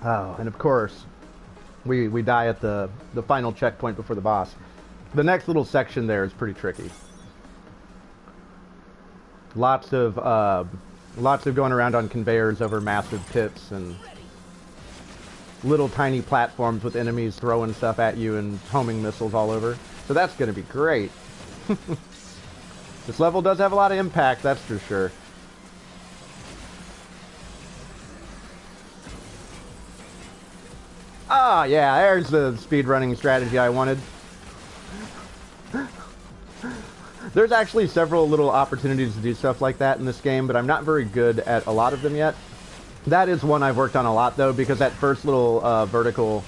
Oh, and of course, we die at the final checkpoint before the boss. The next little section there is pretty tricky. Lots of going around on conveyors over massive pits and little tiny platforms with enemies throwing stuff at you and homing missiles all over. So that's going to be great. This level does have a lot of impact, that's for sure. Ah, yeah, there's the speedrunning strategy I wanted. There's actually several little opportunities to do stuff like that in this game, but I'm not very good at a lot of them yet. That is one I've worked on a lot, though, because that first little vertical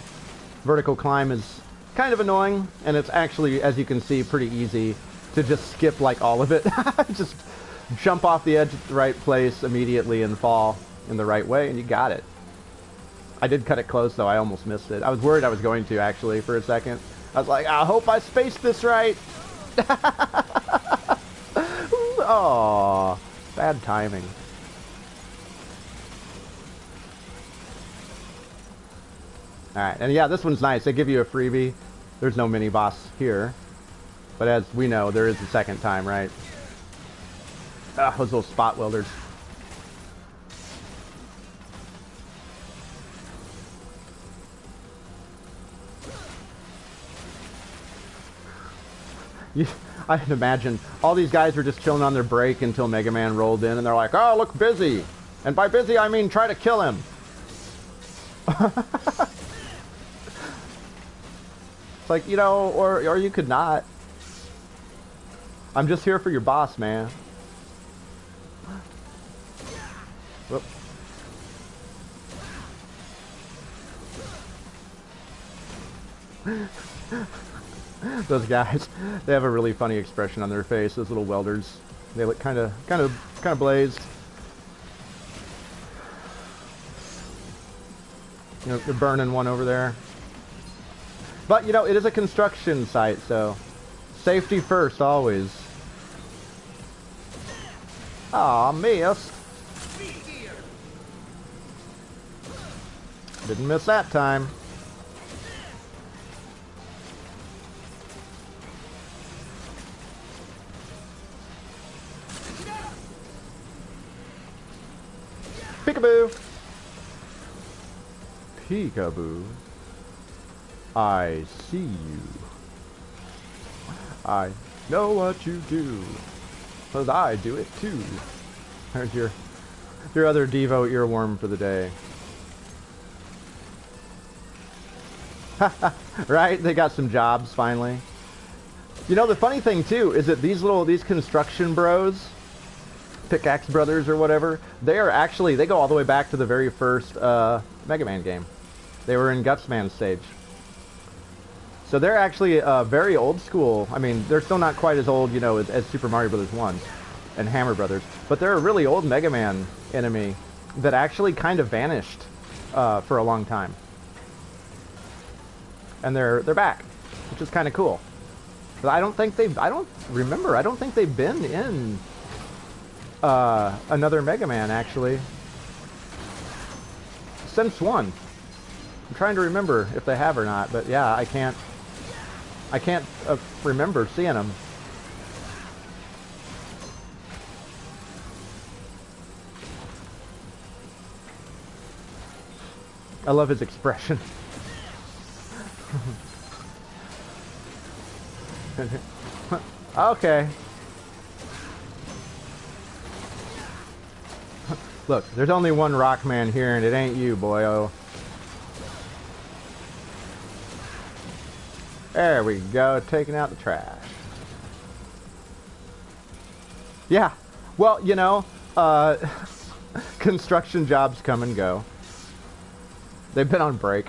climb is kind of annoying, and it's actually, as you can see, pretty easy to just skip, like, all of it. Just jump off the edge at the right place immediately and fall in the right way, and you got it. I did cut it close, though. I almost missed it. I was worried I was going to, actually, for a second. I was like, I hope I spaced this right. Oh, bad timing. Alright, and yeah, this one's nice. They give you a freebie. There's no mini-boss here. But as we know, there is a second time, right? Ah, those little spot welders. I can imagine all these guys were just chilling on their break until Mega Man rolled in, and they're like, "Oh, look busy," and by busy I mean try to kill him. It's like, you know, or you could not. I'm just here for your boss, man. Whoop. Those guys, they have a really funny expression on their face. Those little welders, they look kind of blazed. You know, they're burning one over there. But you know, it is a construction site, so safety first always. Aw, missed. Didn't miss that time. Peekaboo! Peekaboo. I see you. I know what you do. 'Cause I do it too. There's your other Devo earworm for the day. Right? They got some jobs finally. You know, the funny thing too is that these construction bros, Pickaxe Brothers or whatever, they go all the way back to the very first Mega Man game. They were in Gutsman stage. So they're actually very old school. I mean, they're still not quite as old, you know, as Super Mario Brothers 1 and Hammer Brothers, but they're a really old Mega Man enemy that actually kind of vanished for a long time. And they're back, which is kind of cool. But I don't think they've been in another Mega Man actually since 1. I'm trying to remember if they have or not, but yeah, I can't remember seeing them. I love his expression. Okay. Look, there's only one Rockman here, and it ain't you, boyo. There we go, taking out the trash. Yeah, well, you know, construction jobs come and go. They've been on break.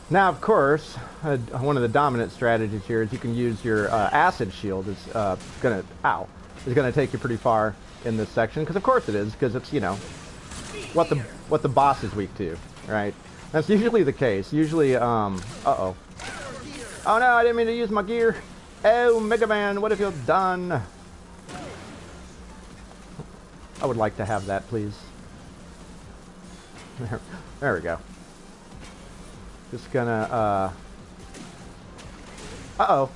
Now, of course, one of the dominant strategies here is you can use your acid shield. Is gonna take you pretty far in this section, because of course it is, because it's, you know, what the boss is weak to, right? That's usually the case. Usually, uh-oh. Oh no, I didn't mean to use my gear. Oh, Mega Man, what have you done? I would like to have that, please. There we go. Just gonna, uh-oh.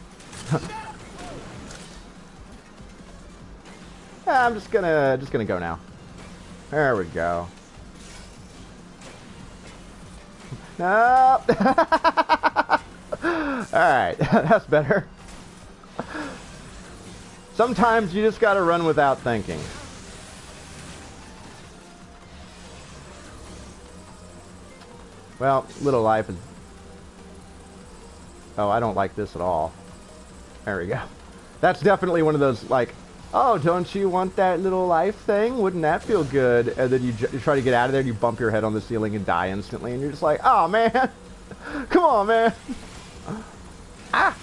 Yeah, I'm just gonna go now. There we go. No. Alright, that's better. Sometimes you just gotta run without thinking. Well, little life is... Oh, I don't like this at all. There we go. That's definitely one of those, like, oh, don't you want that little life thing? Wouldn't that feel good? And then you try to get out of there and you bump your head on the ceiling and die instantly. And you're just like, oh, man. Come on, man. Ah.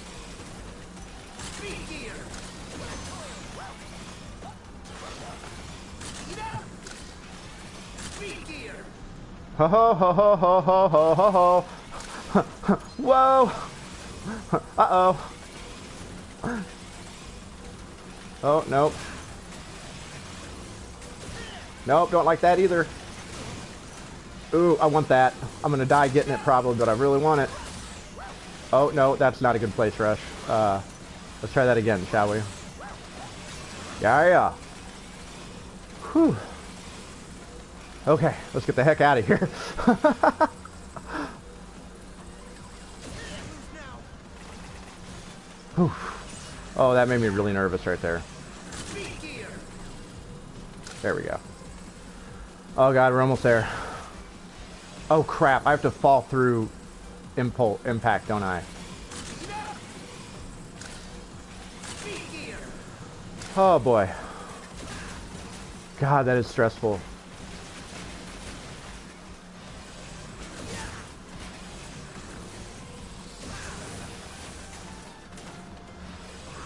Ho ho ho ho ho ho ho ho ho. Whoa. Uh-oh. Oh, nope. Nope, don't like that either. Ooh, I want that. I'm gonna die getting it probably, but I really want it. Oh, no, that's not a good place rush. Let's try that again, shall we? Yeah. Whew. Okay, let's get the heck out of here. Oh, that made me really nervous right there. There we go. Oh god, we're almost there. Oh crap, I have to fall through impact, don't I? Oh boy. God, that is stressful.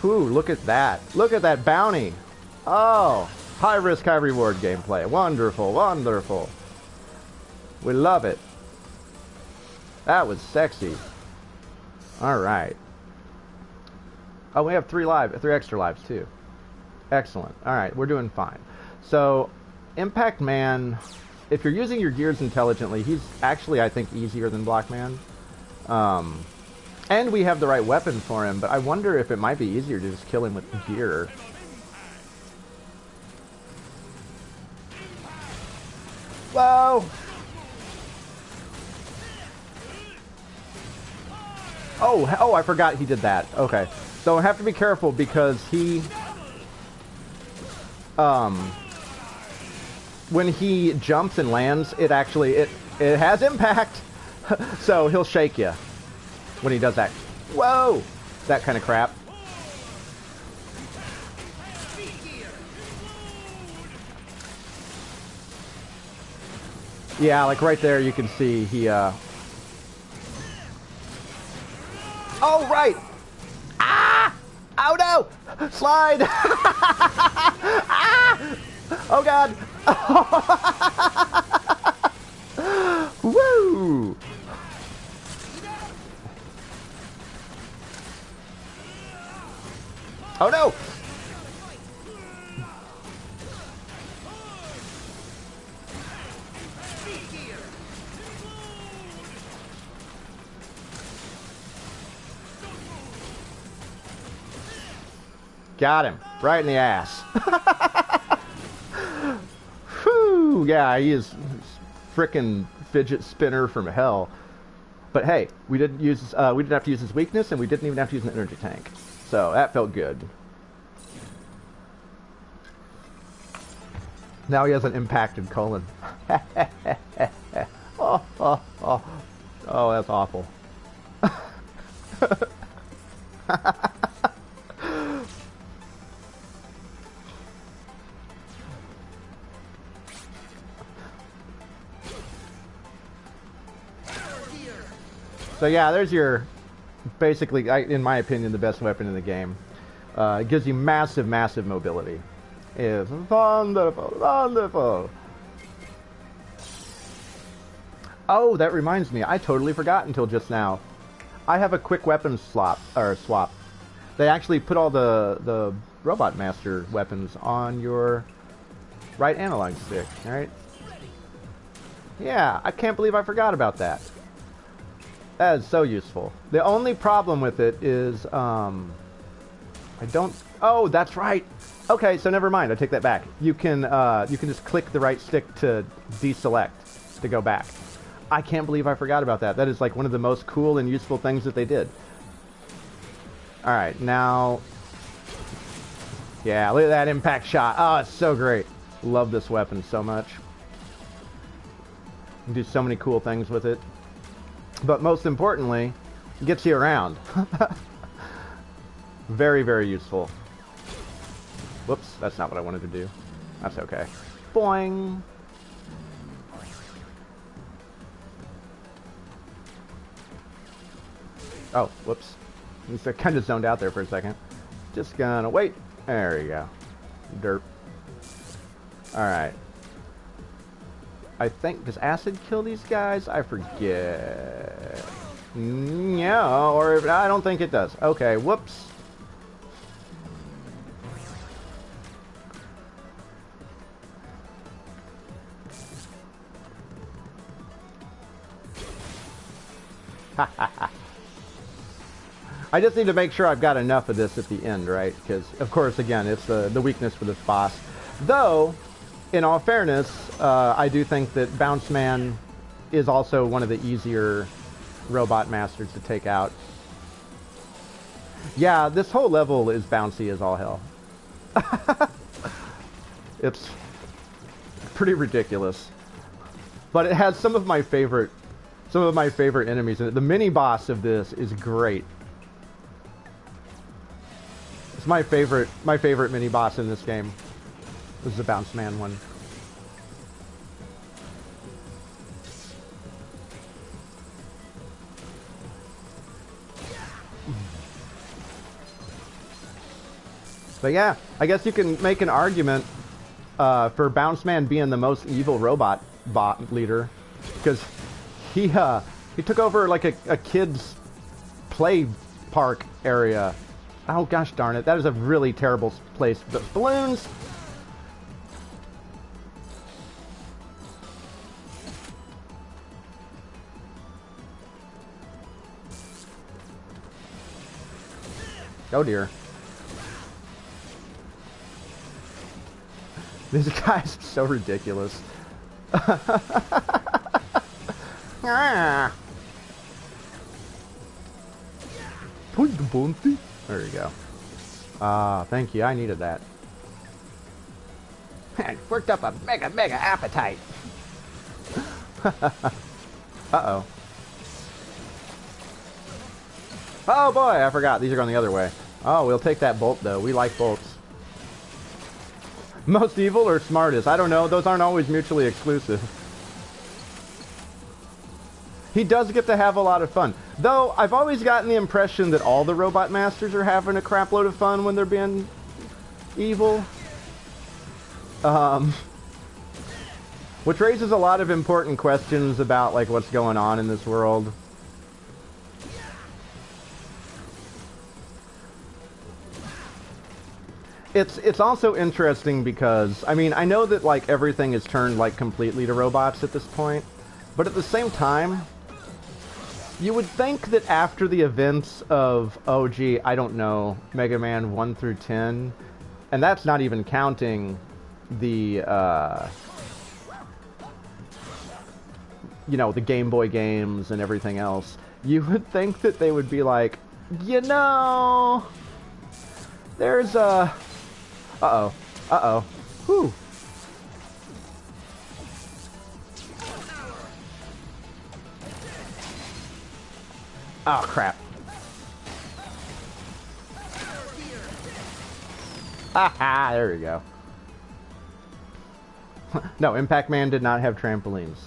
Ooh, look at that. Look at that bounty. Oh, high risk, high reward gameplay. Wonderful, wonderful. We love it. That was sexy. Alright. Oh, we have 3 extra lives too. Excellent. Alright, we're doing fine. So, Impact Man, if you're using your gears intelligently, he's actually, I think, easier than Blockman. And we have the right weapon for him, but I wonder if it might be easier to just kill him with gear. Whoa! Oh, I forgot he did that. Okay. So I have to be careful because he when he jumps and lands, it actually it has impact. So he'll shake you when he does that. Whoa! That kind of crap. Yeah, like right there you can see he Oh right! Ah! Oh no! Slide! Ah! Oh god! Woo! Oh no! Got him. Right in the ass. Whew, yeah, he is frickin' fidget spinner from hell. But hey, we didn't have to use his weakness, and we didn't even have to use an energy tank. So that felt good. Now he has an impacted colon. Oh, that's awful. So yeah, there's your, basically, in my opinion, the best weapon in the game. It gives you massive, massive mobility. It's wonderful, wonderful. Oh, that reminds me, I totally forgot until just now. I have a quick weapon swap. They actually put all the Robot Master weapons on your right analog stick, alright? Yeah, I can't believe I forgot about that. That is so useful. The only problem with it is, I don't... Oh, that's right! Okay, so never mind, I take that back. You can just click the right stick to deselect, to go back. I can't believe I forgot about that. That is like one of the most cool and useful things that they did. Alright, now... Yeah, look at that impact shot. Oh, it's so great. Love this weapon so much. You can do so many cool things with it. But most importantly, it gets you around. Very, very useful. Whoops, that's not what I wanted to do. That's okay. Boing! Oh, whoops. I kind of zoned out there for a second. Just gonna wait. There you go. Derp. Alright. I think, does acid kill these guys? I forget. Yeah, or I don't think it does. Okay, whoops. I just need to make sure I've got enough of this at the end, right? Because, of course, again, it's the weakness for this boss. Though, in all fairness, I do think that Bounce Man is also one of the easier Robot Masters to take out. Yeah, this whole level is bouncy as all hell. It's pretty ridiculous. But it has some of my favorite enemies in it. The mini-boss of this is great. It's my favorite mini-boss in this game. This is the Bounce Man one. But yeah, I guess you can make an argument for Bounce Man being the most evil robot bot leader, because he took over like a kid's play park area. Oh gosh darn it, that is a really terrible place. But balloons. Oh dear. This guy's so ridiculous. Ah. There you go. Ah, thank you. I needed that. Worked up a mega appetite. Uh-oh. Oh boy, I forgot. These are going the other way. Oh, we'll take that bolt though. We like bolts. Most evil or smartest? I don't know. Those aren't always mutually exclusive. He does get to have a lot of fun. Though, I've always gotten the impression that all the Robot Masters are having a crap load of fun when they're being evil. Which raises a lot of important questions about, like, what's going on in this world. It's also interesting because, I mean, I know that, like, everything is turned, like, completely to robots at this point. But at the same time, you would think that after the events of, oh gee, I don't know, Mega Man 1 through 10, and that's not even counting the, you know, the Game Boy games and everything else, you would think that they would be like, you know, there's a... Uh-oh. Uh-oh. Whew. Oh, crap. Haha, there we go. No, Impact Man did not have trampolines.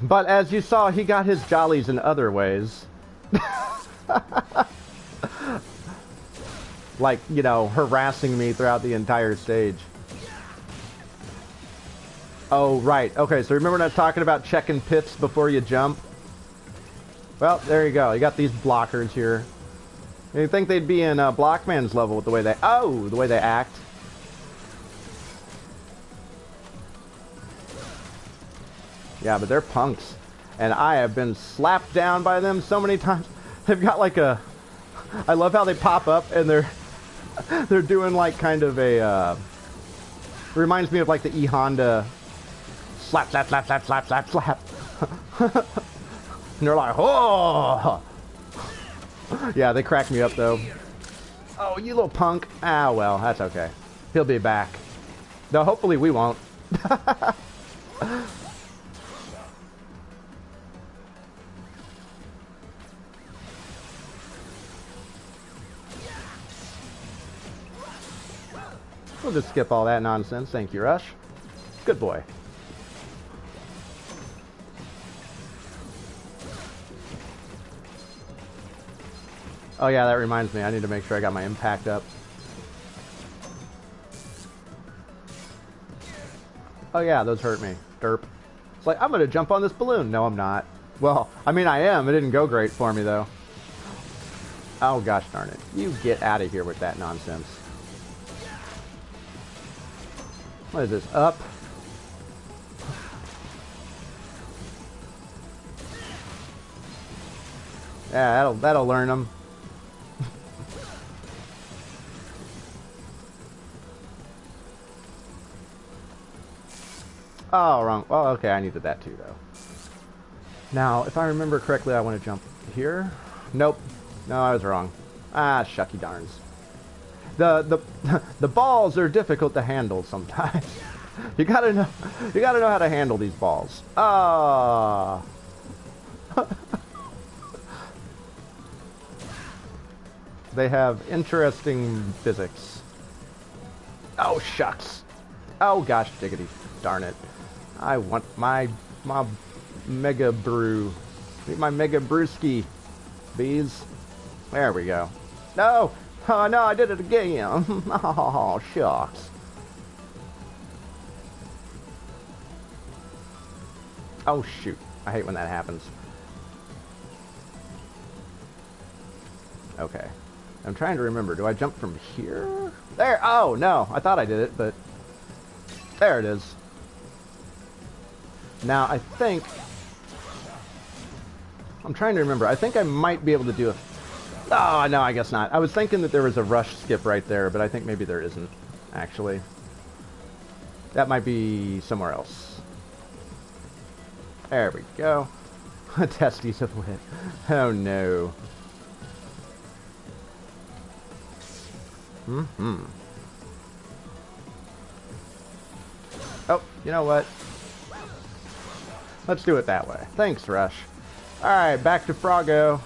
But as you saw, he got his jollies in other ways. Like, you know, harassing me throughout the entire stage. Oh, right. Okay, so remember when I was talking about checking pits before you jump? Well, there you go. You got these blockers here. You'd think they'd be in Blockman's level with the way they... Oh, the way they act. Yeah, but they're punks. And I have been slapped down by them so many times. They've got like a... I love how they pop up and they're doing like kind of a... reminds me of like the E-Honda slap, slap, slap, slap, slap, slap, slap. And they're like, oh! Yeah, they crack me up though. Oh, you little punk. Ah, well, that's okay. He'll be back. No, hopefully we won't. We'll just skip all that nonsense. Thank you, Rush. Good boy. Oh yeah, that reminds me. I need to make sure I got my impact up. Oh yeah, those hurt me. Derp. It's like, I'm gonna jump on this balloon. No, I'm not. Well, I mean, I am. It didn't go great for me, though. Oh gosh darn it. You get out of here with that nonsense. What is this? Up? Yeah, that'll learn them. Oh, wrong. Well, okay, I needed that too, though. Now, if I remember correctly, I want to jump here. Nope. No, I was wrong. Ah, shucky darns. The balls are difficult to handle sometimes. You gotta know how to handle these balls. Ah. They have interesting physics. Oh shucks. Oh gosh diggity darn it. I want my mega brew. Need my mega brewski. Bees. There we go. No! Oh no, I did it again. Oh, shucks. Oh shoot. I hate when that happens. Okay. I'm trying to remember. Do I jump from here? There! Oh, no. I thought I did it, but... There it is. Now, I think... I'm trying to remember. I think I might be able to do a... Oh, no, I guess not. I was thinking that there was a rush skip right there, but I think maybe there isn't, actually. That might be somewhere else. There we go. Testes of wit. Oh, no. Oh, you know what? Let's do it that way. Thanks, Rush. Alright, back to Froggo.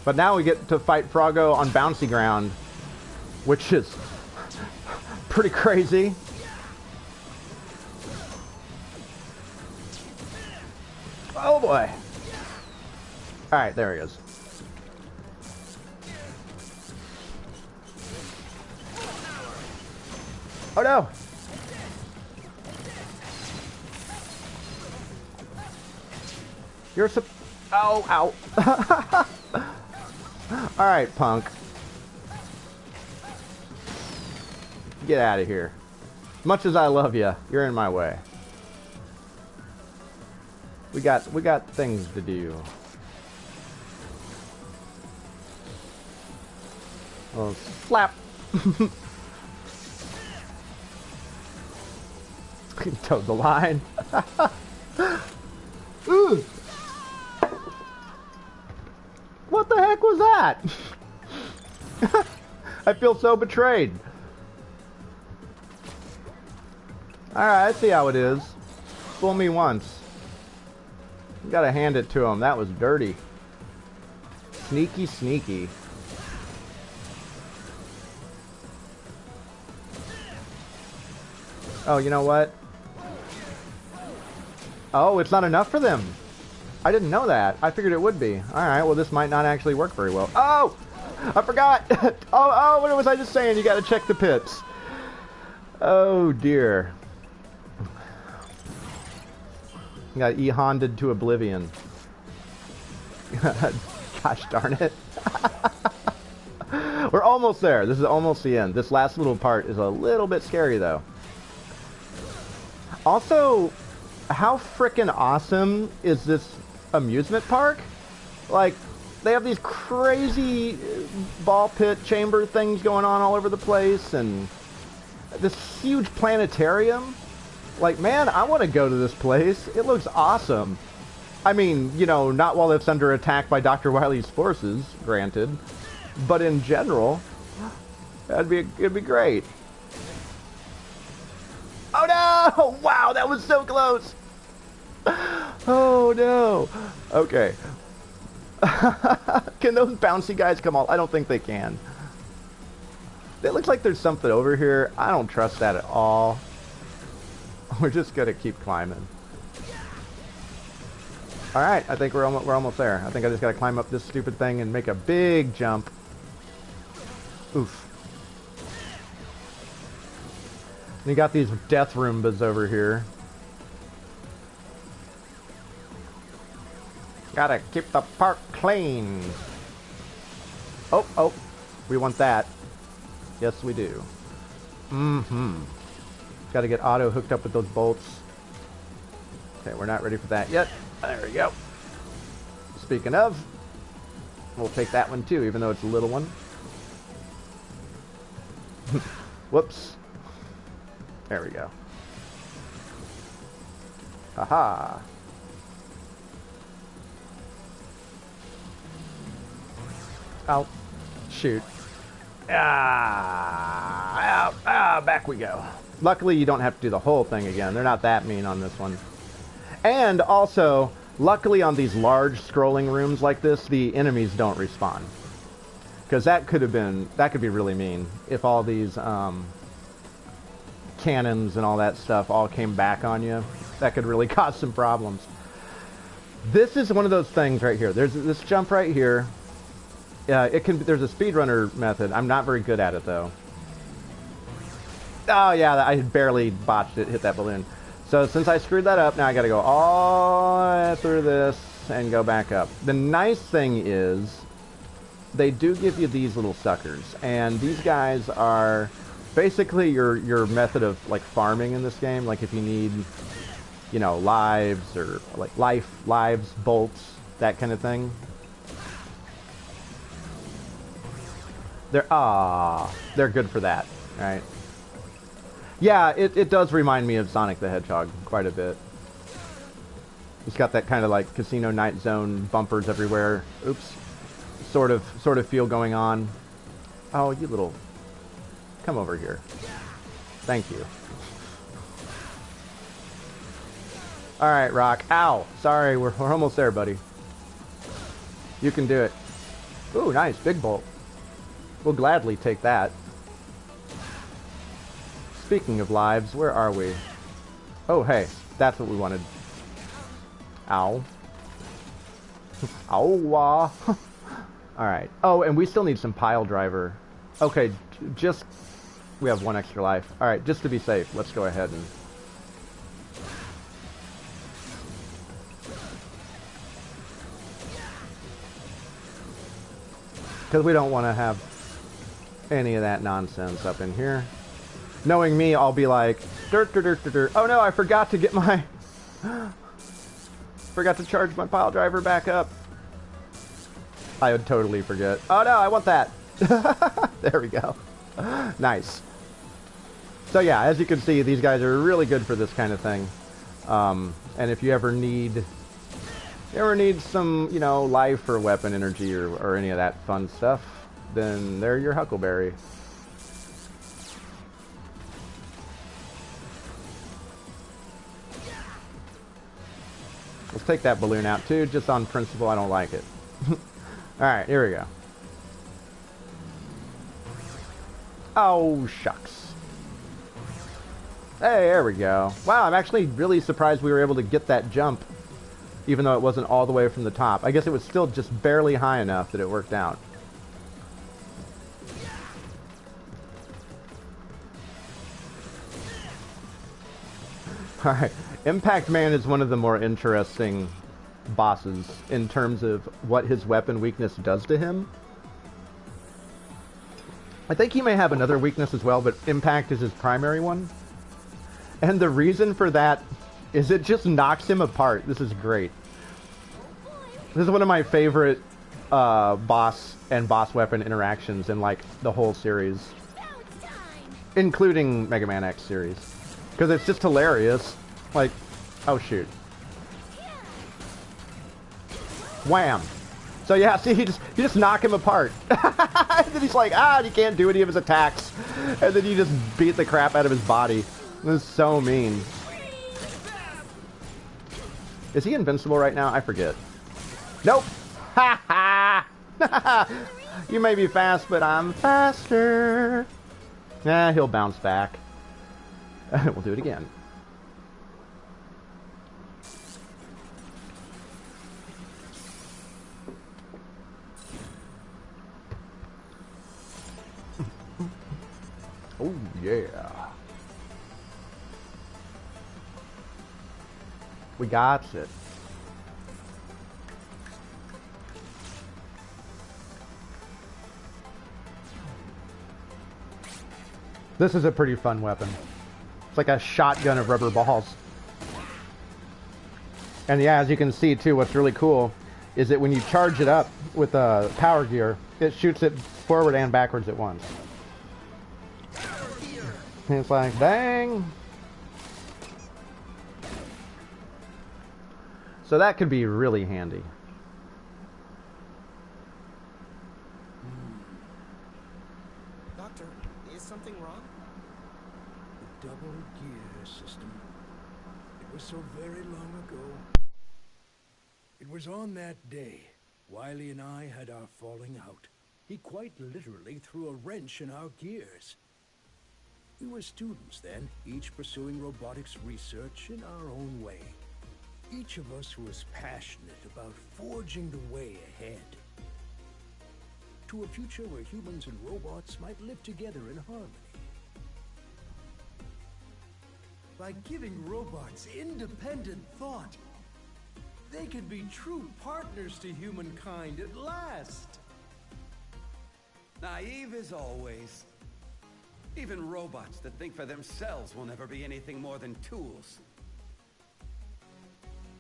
But now we get to fight Froggo on bouncy ground, which is pretty crazy. Oh boy. Alright, there he is. Oh no! You're ow, ow. Alright, punk. Get out of here. Much as I love you, you're in my way. We got things to do. Oh, slap. Towed the line. Ooh. What the heck was that? I feel so betrayed. Alright, I see how it is. Fool me once. You gotta hand it to him. That was dirty. Sneaky, sneaky. Oh, you know what? Oh, it's not enough for them. I didn't know that. I figured it would be. Alright, well this might not actually work very well. Oh! I forgot! oh, what was I just saying? You gotta check the pits. Oh dear. Got E-Honda'd to oblivion. Gosh darn it. We're almost there. This is almost the end. This last little part is a little bit scary though. Also, how frickin' awesome is this amusement park? Like, they have these crazy ball pit chamber things going on all over the place, and this huge planetarium. Like, man, I want to go to this place. It looks awesome. I mean, you know, not while it's under attack by Dr. Wily's forces, granted, but in general, it'd be great. Oh no! Wow, that was so close! Oh no! Okay. Can those bouncy guys come off? I don't think they can. It looks like there's something over here. I don't trust that at all. We're just gonna keep climbing. Alright, I think we're almost there. I think I just gotta climb up this stupid thing and make a big jump. Oof. And you got these death Roombas over here. Gotta keep the park clean. Oh, oh. We want that. Yes, we do. Mm-hmm. Gotta get Otto hooked up with those bolts. Okay, we're not ready for that yet. There we go. Speaking of, we'll take that one too, even though it's a little one. Whoops. There we go. Haha. Oh, shoot. Back we go. Luckily, you don't have to do the whole thing again. They're not that mean on this one. And also, luckily on these large scrolling rooms like this, the enemies don't respawn. Because that could be really mean if all these cannons and all that stuff all came back on you. That could really cause some problems. This is one of those things right here. There's this jump right here. There's a speedrunner method. I'm not very good at it though. Oh yeah, I barely botched it, hit that balloon. So since I screwed that up, now I gotta go all the way through this and go back up. The nice thing is, they do give you these little suckers, and these guys are basically your method of like farming in this game. Like if you need, you know, lives or like lives, bolts, that kind of thing. They're good for that, right? Yeah, it does remind me of Sonic the Hedgehog quite a bit. It's got that kind of like Casino Night Zone bumpers everywhere. Oops. Sort of feel going on. Oh, you little... Come over here. Thank you. Alright, Rock. Ow! Sorry, we're almost there, buddy. You can do it. Ooh, nice. Big bolt. We'll gladly take that. Speaking of lives, where are we? Oh, hey. That's what we wanted. Ow. Ow. Alright. Oh, and we still need some pile driver. Okay, just... We have one extra life. Alright, just to be safe, let's go ahead and... Because we don't want to have any of that nonsense up in here. Knowing me, I'll be like, dirt, dirt, dirt, dirt, dirt. Oh no, I forgot to get my... Forgot to charge my pile driver back up. I would totally forget. Oh no, I want that. There we go. Nice. So yeah, as you can see, these guys are really good for this kind of thing. And if you ever need some, you know, life or weapon energy or any of that fun stuff, then they're your Huckleberry. Let's take that balloon out too, just on principle. I don't like it. Alright, here we go. Oh, shucks. Hey, there we go. Wow, I'm actually really surprised we were able to get that jump, even though it wasn't all the way from the top. I guess it was still just barely high enough that it worked out. Alright, Impact Man is one of the more interesting bosses in terms of what his weapon weakness does to him. I think he may have another weakness as well, but Impact is his primary one. And the reason for that is it just knocks him apart. This is great. This is one of my favorite boss and boss weapon interactions in like the whole series. Including Mega Man X series. Because it's just hilarious. Like, oh shoot. Wham! So yeah, see, you just knock him apart. And then he's like, he can't do any of his attacks. And then you just beat the crap out of his body. This is so mean. Is he invincible right now? I forget. Nope! Ha ha! You may be fast, but I'm faster. Nah, he'll bounce back. We'll do it again. Oh, yeah. We got it. This is a pretty fun weapon. It's like a shotgun of rubber balls. And yeah, as you can see too, what's really cool is that when you charge it up with a power gear, it shoots it forward and backwards at once. And it's like, dang. So that could be really handy. Doctor, is something wrong? The double gear system. It was so very long ago. It was on that day, Wily and I had our falling out. He quite literally threw a wrench in our gears. We were students then, each pursuing robotics research in our own way. Each of us was passionate about forging the way ahead. To a future where humans and robots might live together in harmony. By giving robots independent thought, they could be true partners to humankind at last. Naive as always. Even robots that think for themselves will never be anything more than tools.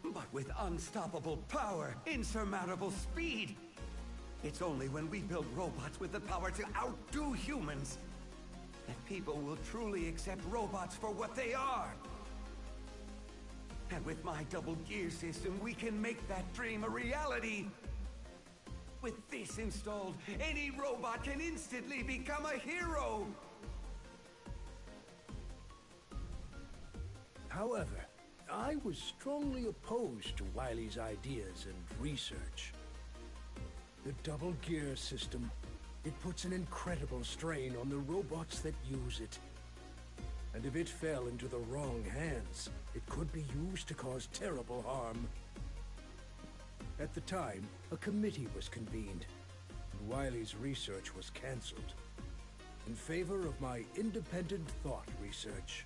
But with unstoppable power, insurmountable speed, it's only when we build robots with the power to outdo humans that people will truly accept robots for what they are. And with my double gear system, we can make that dream a reality. With this installed, any robot can instantly become a hero. However, I was strongly opposed to Wily's ideas and research. The double gear system, it puts an incredible strain on the robots that use it. And if it fell into the wrong hands, it could be used to cause terrible harm. At the time, a committee was convened, and Wily's research was cancelled in favor of my independent thought research.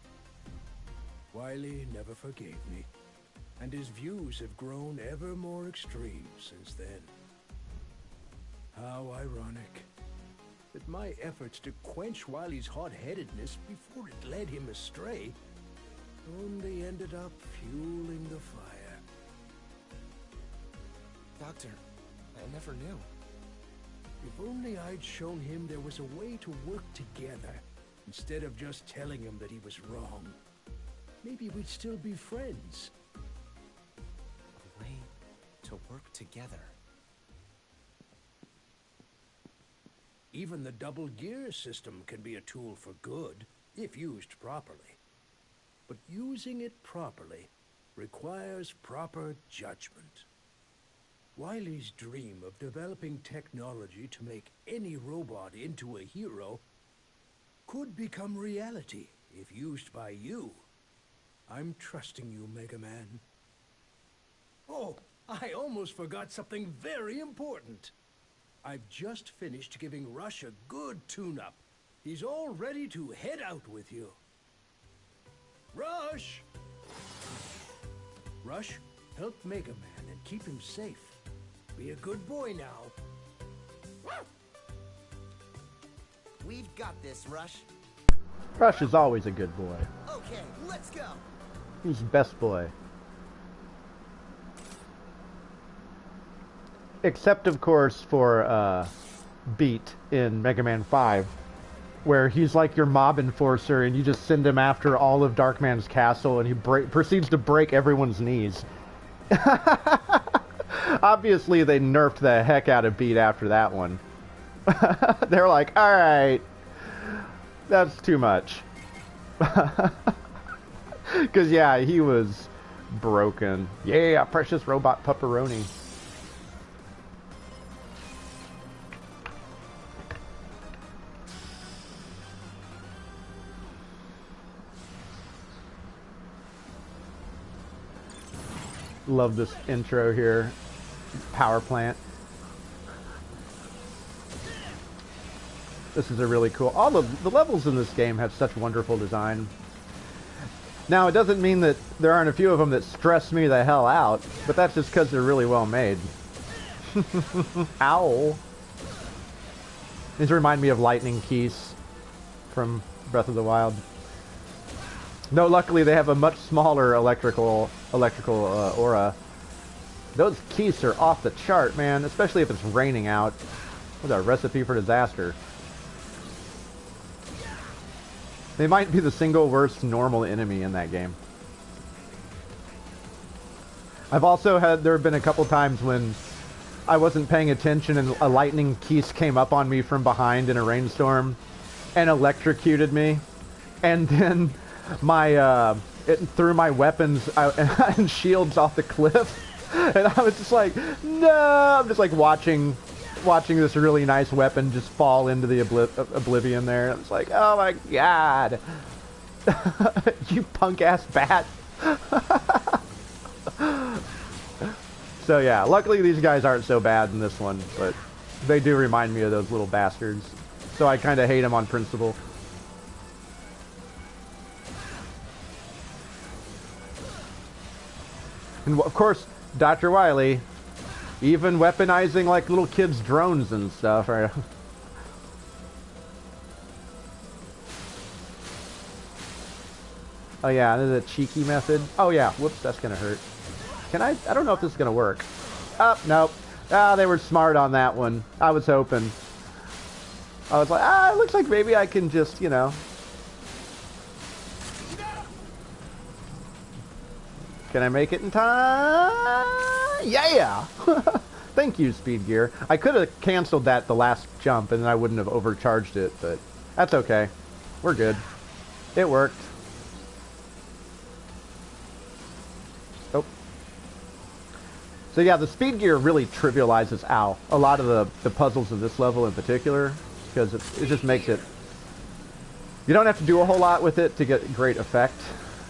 Wily never forgave me, and his views have grown ever more extreme since then. How ironic that my efforts to quench Wily's hot-headedness before it led him astray only ended up fueling the fire. Doctor, I never knew. If only I'd shown him there was a way to work together, instead of just telling him that he was wrong. Maybe we'd still be friends. A way to work together. Even the double gear system can be a tool for good, if used properly. But using it properly requires proper judgment. Wily's dream of developing technology to make any robot into a hero could become reality if used by you. I'm trusting you, Mega Man. Oh, I almost forgot something very important. I've just finished giving Rush a good tune-up. He's all ready to head out with you. Rush! Rush, help Mega Man and keep him safe. Be a good boy now. We've got this, Rush. Rush is always a good boy. Okay, let's go. He's the best boy. Except, of course, for Beat in Mega Man 5, where he's like your mob enforcer and you just send him after all of Darkman's castle and he proceeds to break everyone's knees. Obviously, they nerfed the heck out of Beat after that one. They're like, alright, that's too much. Because, yeah, he was broken. Yeah, precious robot pepperoni. Love this intro here. Power plant. This is a really cool... All the levels in this game have such wonderful design. Now, it doesn't mean that there aren't a few of them that stress me the hell out, but that's just because they're really well made. Ow. These remind me of Lightning Keys from Breath of the Wild. No, luckily they have a much smaller electrical aura. Those keys are off the chart, man, especially if it's raining out. What a recipe for disaster. They might be the single worst normal enemy in that game. I've also had, there have been a couple times when I wasn't paying attention and a lightning keys came up on me from behind in a rainstorm and electrocuted me. And then it threw my weapons and shields off the cliff. And I was just like, no! I'm just like watching this really nice weapon just fall into the oblivion there. I was like, oh my god! You punk-ass bat! So yeah, luckily these guys aren't so bad in this one, but they do remind me of those little bastards. So I kind of hate them on principle. And of course, Dr. Wily, even weaponizing like little kids' drones and stuff, right? Oh yeah, this is a cheeky method. Oh yeah, whoops, that's gonna hurt. Can I don't know if this is gonna work. Oh, nope. Ah, they were smart on that one. I was hoping. I was like, it looks like maybe I can just, you know. Can I make it in time? Yeah! Thank you, Speed Gear. I could have canceled that the last jump and then I wouldn't have overcharged it, but that's okay. We're good. It worked. So yeah, the speed gear really trivializes a lot of the puzzles of this level in particular, because it just makes it... You don't have to do a whole lot with it to get great effect,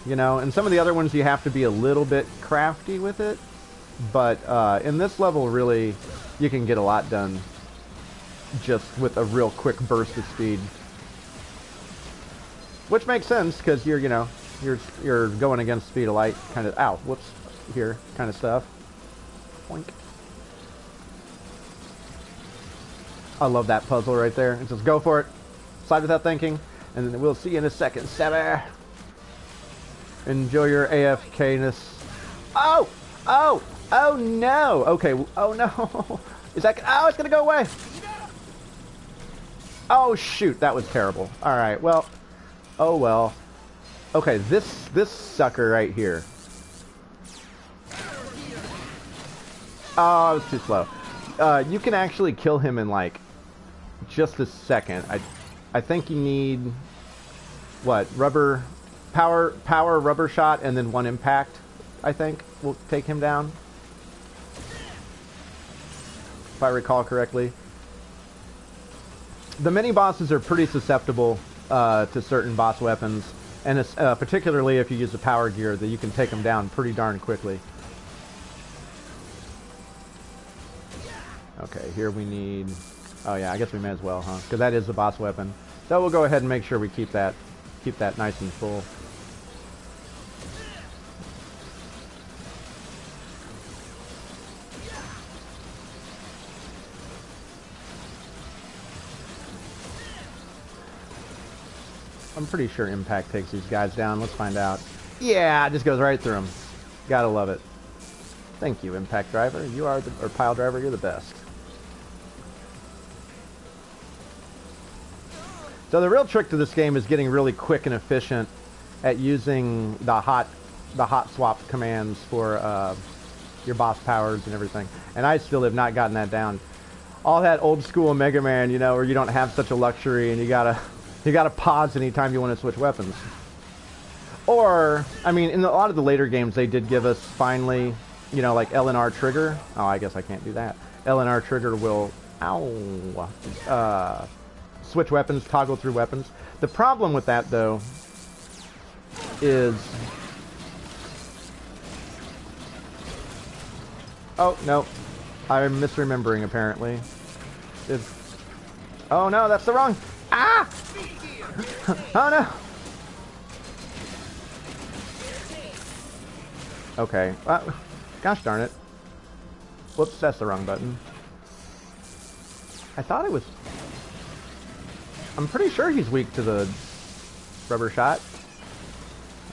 you know? And some of the other ones you have to be a little bit crafty with it, but in this level, really, you can get a lot done just with a real quick burst of speed. Which makes sense, because you're, you know, you're going against speed of light, kind of, ow, whoops, here, kind of stuff. Boink. I love that puzzle right there. It says, go for it. Slide without thinking. And then we'll see you in a second, Sebby. Enjoy your AFK-ness. Oh! Oh! Oh, no! Okay, oh, no. Is that... Oh, it's gonna go away! Oh, shoot. That was terrible. Alright, well... Oh, well. Okay, this sucker right here. Oh, I was too slow. You can actually kill him in, like, just a second. I think you need... What? Rubber... Power rubber shot and then one impact, I think, will take him down. If I recall correctly. The mini-bosses are pretty susceptible to certain boss weapons. And it's, particularly if you use the power gear, that you can take them down pretty darn quickly. Okay, here we need... Oh yeah, I guess we may as well, huh? Because that is the boss weapon. So we'll go ahead and make sure we keep that nice and full. I'm pretty sure impact takes these guys down. Let's find out. Yeah, it just goes right through them. Gotta love it. Thank you, Impact Driver. You are the... Or Pile Driver, you're the best. So the real trick to this game is getting really quick and efficient at using the hot swap commands for your boss powers and everything. And I still have not gotten that down. All that old school Mega Man, you know, where you don't have such a luxury and you gotta pause anytime you want to switch weapons. Or, I mean, in a lot of the later games, they did give us finally, you know, like LNR trigger. Oh, I guess I can't do that. LNR trigger will, switch weapons, toggle through weapons. The problem with that, though, is... Oh, no. I'm misremembering, apparently. Oh, no, that's the wrong... Ah! Oh, no! Okay. Gosh darn it. Whoops, that's the wrong button. I thought it was... I'm pretty sure he's weak to the rubber shot.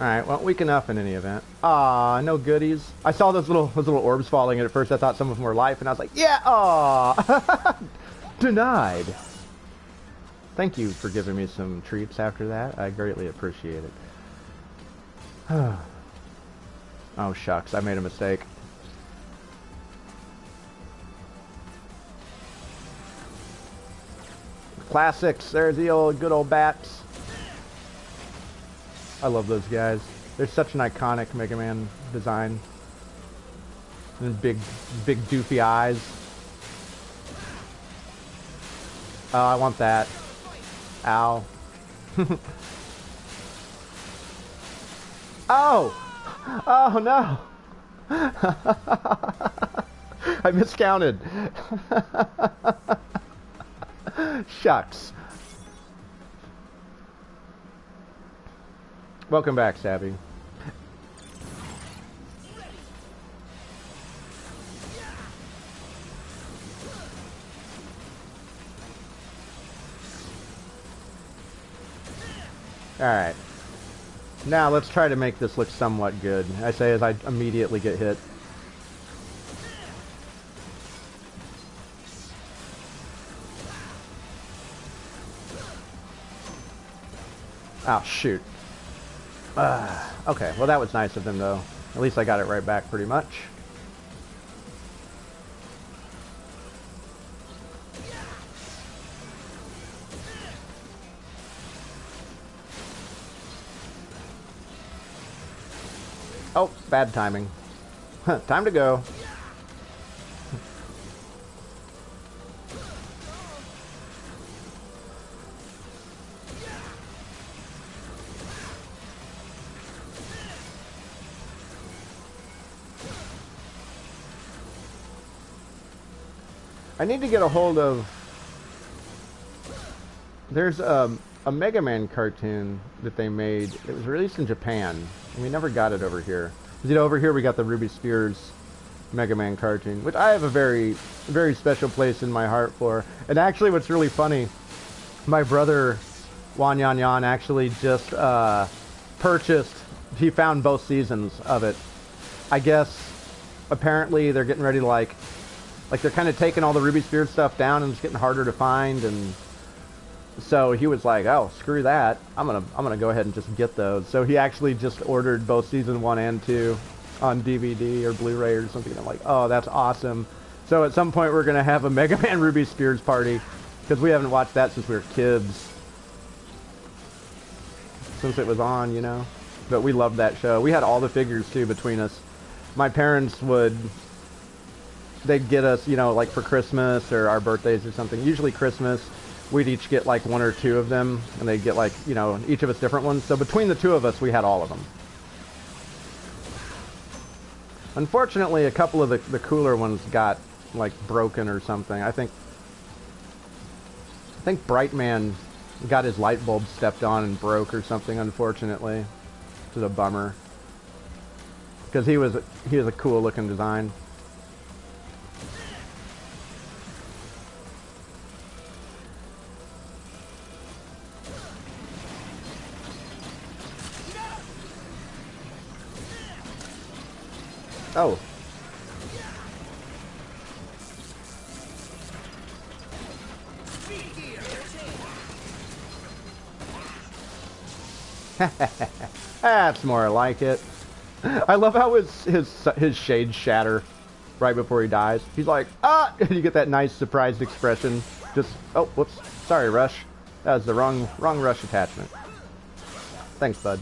Alright, well, weak enough in any event. Ah, no goodies. I saw those little orbs falling, and at first I thought some of them were life, and I was like, yeah, aw! Denied. Thank you for giving me some treats after that. I greatly appreciate it. Oh, shucks, I made a mistake. Classics, there's the good old bats. I love those guys. They're such an iconic Mega Man design. And big doofy eyes. Oh, I want that. Ow. Oh! Oh no! I miscounted. Shucks. Welcome back, Savvy. Alright. Now let's try to make this look somewhat good. I say as I immediately get hit. Oh, shoot. Okay, well that was nice of them though. At least I got it right back pretty much. Oh, bad timing. Time to go. I need to get a hold of... There's a Mega Man cartoon that they made. It was released in Japan, and we never got it over here. You know, over here we got the Ruby Spears Mega Man cartoon, which I have a very, very special place in my heart for. And actually, what's really funny, my brother, Wan Yan Yan, actually just purchased, he found both seasons of it. I guess, apparently, they're getting ready to, like they're kind of taking all the Ruby Spears stuff down, and it's getting harder to find, and so he was like, oh, screw that. I'm gonna go ahead and just get those. So he actually just ordered both season 1 and 2 on DVD or Blu-ray or something. I'm like, oh, that's awesome. So at some point we're gonna have a Mega Man Ruby Spears party, because we haven't watched that since we were kids. Since it was on, you know. But we loved that show. We had all the figures too between us. My parents they'd get us, you know, like for Christmas or our birthdays or something. Usually Christmas, we'd each get like 1 or 2 of them, and they'd get like, you know, each of us different ones. So between the 2 of us, we had all of them. Unfortunately, a couple of the cooler ones got like broken or something. I think Brightman got his light bulb stepped on and broke or something, unfortunately. Which is a bummer. Because he was a cool looking design. Oh. That's more like it. I love how his shades shatter right before he dies. He's like, ah! You get that nice surprised expression. Just, oh, whoops. Sorry, Rush. That was the wrong Rush attachment. Thanks, bud.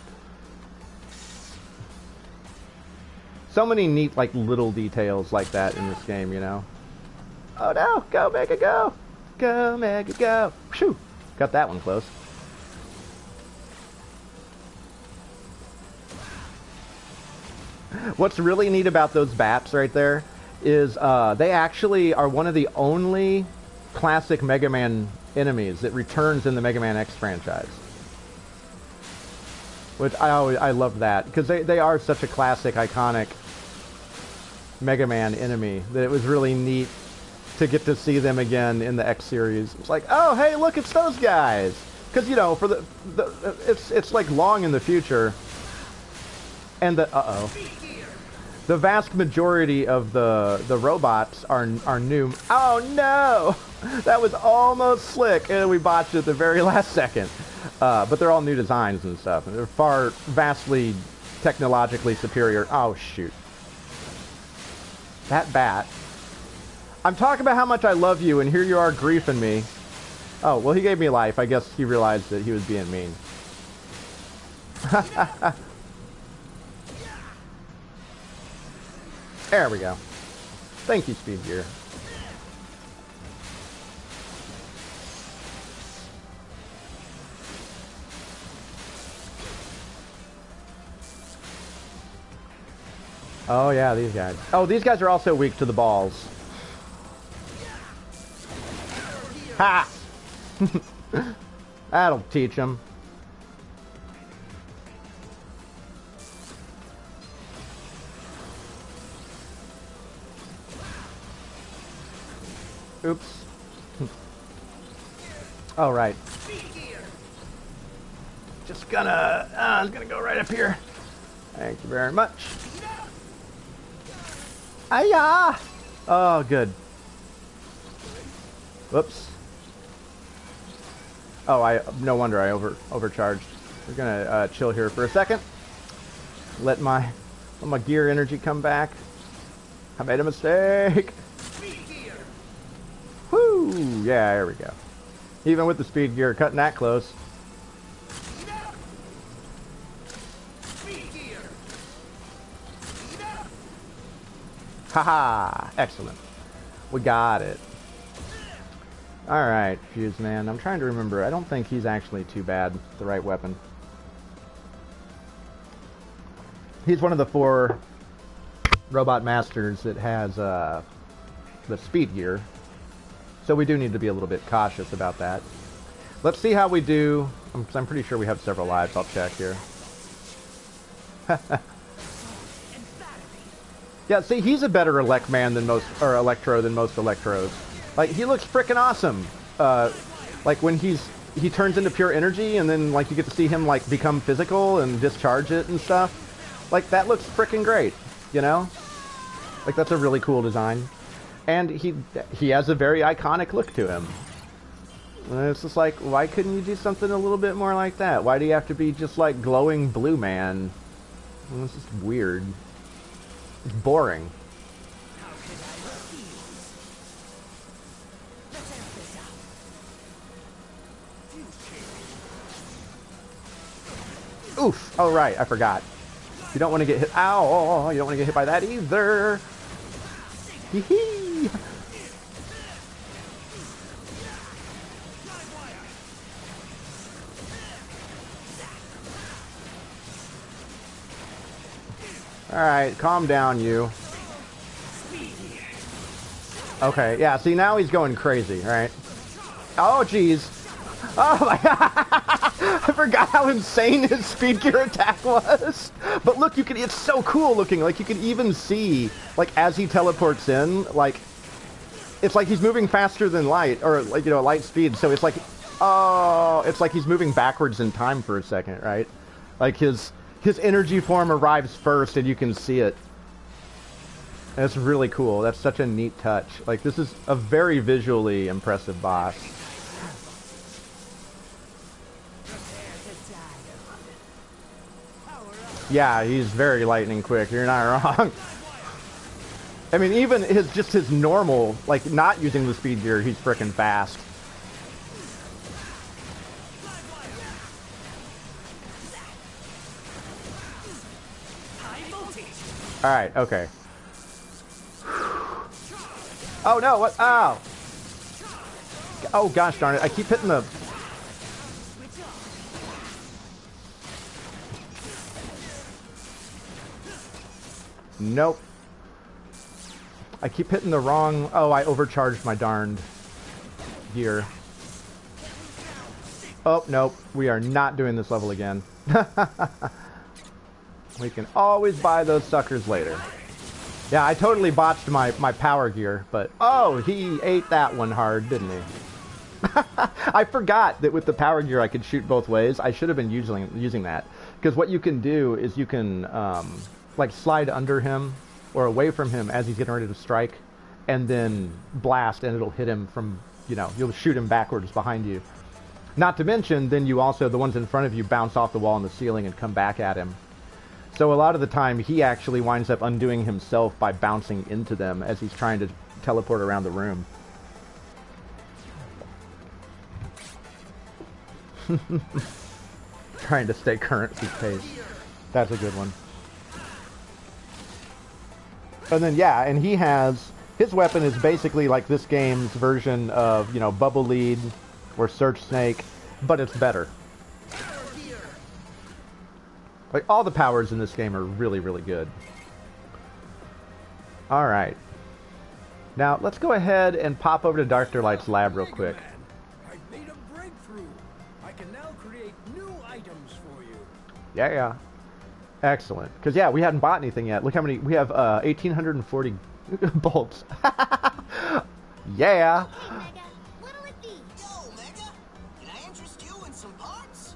So many neat, like, little details like that in this game, you know? Oh no! Go, Mega, go! Go, Mega, go! Phew! Got that one close. What's really neat about those bats right there is they actually are one of the only classic Mega Man enemies that returns in the Mega Man X franchise. Which I love that, because they are such a classic, iconic Mega Man enemy that it was really neat to get to see them again in the X series. It's like, oh hey, look, it's those guys, because you know, for it's like long in the future, and the vast majority of the robots are new. Oh no, that was almost slick, and we botched it at the very last second. But they're all new designs and stuff, and they're vastly technologically superior. Oh shoot. That bat. I'm talking about how much I love you, and here you are griefing me. Oh, well, he gave me life. I guess he realized that he was being mean. There we go. Thank you, Speed Gear. Oh yeah, these guys. Oh, these guys are also weak to the balls. Ha! That'll teach them. Oops. All right. Just gonna, I'm gonna go right up here. Thank you very much. Hiya! Oh, good. Whoops. Oh, no wonder I overcharged. We're gonna chill here for a second. Let my gear energy come back. I made a mistake. Woo! Yeah, there we go. Even with the speed gear, cutting that close. Haha! Excellent. We got it. Alright, Fuse Man. I'm trying to remember. I don't think he's actually too bad. The right weapon. He's one of the 4 robot masters that has the speed gear. So we do need to be a little bit cautious about that. Let's see how we do. I'm pretty sure we have several lives. I'll check here. Yeah, see, he's a better Electro than most Electros. Like, he looks freaking awesome. Like when he turns into pure energy, and then like you get to see him like become physical and discharge it and stuff. Like, that looks freaking great, you know? Like, that's a really cool design. And he has a very iconic look to him. And it's just like, why couldn't you do something a little bit more like that? Why do you have to be just like glowing blue man? Well, it's just weird. It's boring. Oof! Oh right, I forgot. You don't want to get hit. Ow! You don't want to get hit by that either. Hee hee! Alright, calm down, you. Okay, yeah, see, now he's going crazy, right? Oh, jeez. Oh, my God. I forgot how insane his speed gear attack was. But look, you can, it's so cool looking. Like, you can even see, like, as he teleports in, like, it's like he's moving faster than light, or, like, you know, light speed. So it's like, oh, it's like he's moving backwards in time for a second, right? Like, his energy form arrives first, and you can see it. And it's really cool. That's such a neat touch. Like, this is a very visually impressive boss. Yeah, he's very lightning quick. You're not wrong. I mean, even his normal, like, not using the speed gear, he's frickin' fast. Alright, okay. Oh no, what? Ow! Oh gosh darn it, I keep hitting the... Nope. I keep hitting the wrong... Oh, I overcharged my darned gear. Oh, nope. We are not doing this level again. We can always buy those suckers later. Yeah, I totally botched my power gear, but... Oh, he ate that one hard, didn't he? I forgot that with the power gear I could shoot both ways. I should have been using that. Because what you can do is you can, like, slide under him or away from him as he's getting ready to strike, and then blast, and it'll hit him from, you know, you'll shoot him backwards behind you. Not to mention, then you also, the ones in front of you bounce off the wall and the ceiling and come back at him. So a lot of the time, he actually winds up undoing himself by bouncing into them as he's trying to teleport around the room. Trying to stay current with pace. That's a good one. And then, yeah, and he has... His weapon is basically like this game's version of, you know, Bubble Lead or Search Snake, but it's better. Like, all the powers in this game are really, really good. Alright. Now, let's go ahead and pop over to Dr. Light's lab real quick. I've made a breakthrough. I can now create new items for you. Yeah. Excellent. Because, yeah, we hadn't bought anything yet. Look how many... We have 1,840 bolts. Yeah. Hey, Mega, what'll it be? Yo, Mega, can I interest you in some parts?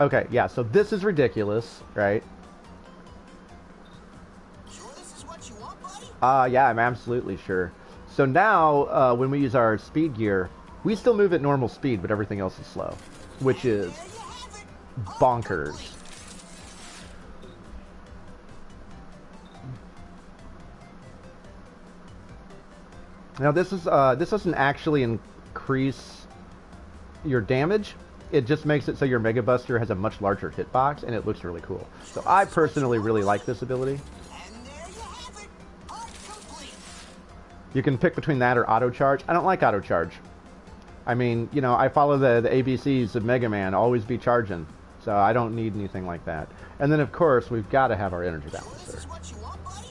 Okay, yeah, so this is ridiculous, right? Sure this is what you want, buddy? Yeah, I'm absolutely sure. So now, when we use our speed gear, we still move at normal speed, but everything else is slow. Which is There you have it. bonkers. Now this doesn't actually increase your damage. It just makes it so your Mega Buster has a much larger hitbox, and it looks really cool. So I personally really like this ability. And there you have it. Part complete. You can pick between that or auto charge. I don't like auto charge. I mean, you know, I follow the ABCs of Mega Man, always be charging. So I don't need anything like that. And then of course we've got to have our energy Sure balancer. this is what you want, buddy?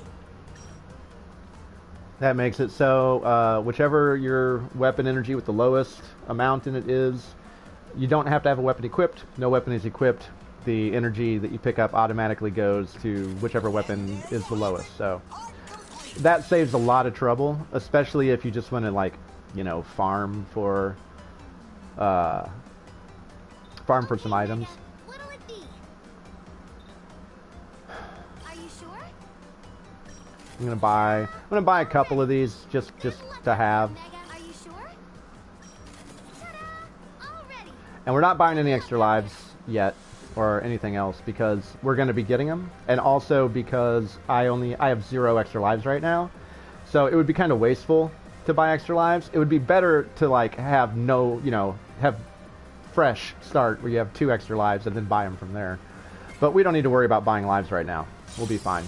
That makes it so whichever your weapon energy with the lowest amount in it is, you don't have to have a weapon equipped. No weapon is equipped. The energy that you pick up automatically goes to whichever weapon is the lowest. So that saves a lot of trouble, especially if you just want to, like, you know, farm for some items. What'll it be? Are you sure? I'm gonna buy a couple of these just to have. Are you sure? Ta-da! All ready. And we're not buying any extra lives yet or anything else because we're going to be getting them, and also because I have 0 extra lives right now, so it would be kind of wasteful to buy extra lives. It would be better to, like, have have fresh start where you have 2 extra lives and then buy them from there. But we don't need to worry about buying lives right now. We'll be fine.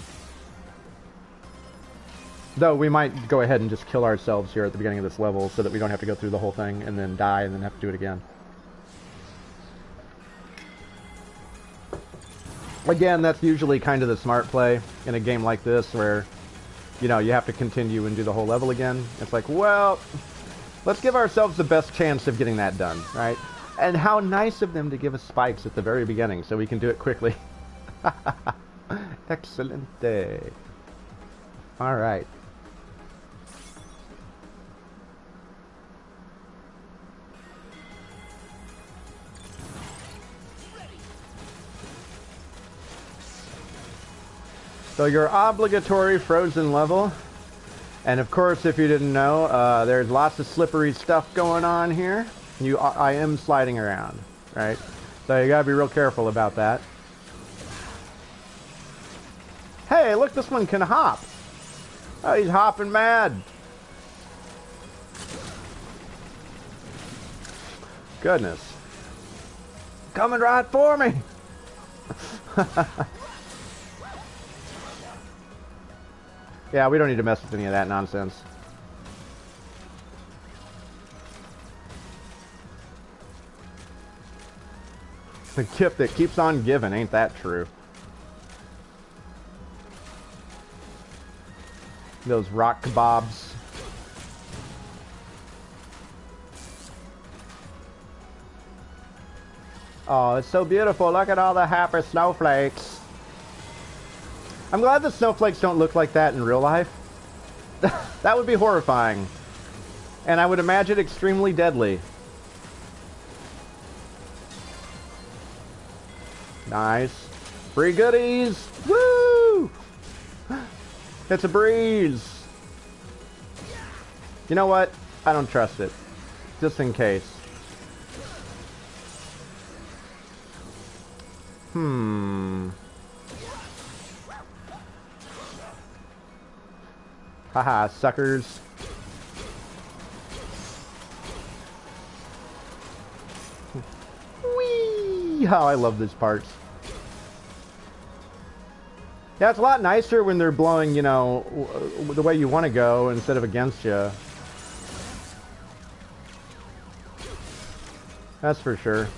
Though we might go ahead and just kill ourselves here at the beginning of this level so that we don't have to go through the whole thing and then die and then have to do it again. Again, that's usually kind of the smart play in a game like this where, you know, you have to continue and do the whole level again. It's like, well, let's give ourselves the best chance of getting that done, right? And how nice of them to give us spikes at the very beginning so we can do it quickly. Excelente. All right. So your obligatory frozen level, and of course, if you didn't know, there's lots of slippery stuff going on here. I am sliding around, right? So you gotta be real careful about that. Hey, look, this one can hop. Oh, he's hopping mad. Goodness. Coming right for me. Yeah, we don't need to mess with any of that nonsense. The gift that keeps on giving, ain't that true? Those rock kebabs. Oh, it's so beautiful. Look at all the happy snowflakes. I'm glad the snowflakes don't look like that in real life. That would be horrifying. And I would imagine extremely deadly. Nice. Free goodies! Woo! It's a breeze! You know what? I don't trust it. Just in case. Haha, suckers. Whee! Oh, I love this part. Yeah, it's a lot nicer when they're blowing, you know, the way you want to go instead of against you. That's for sure.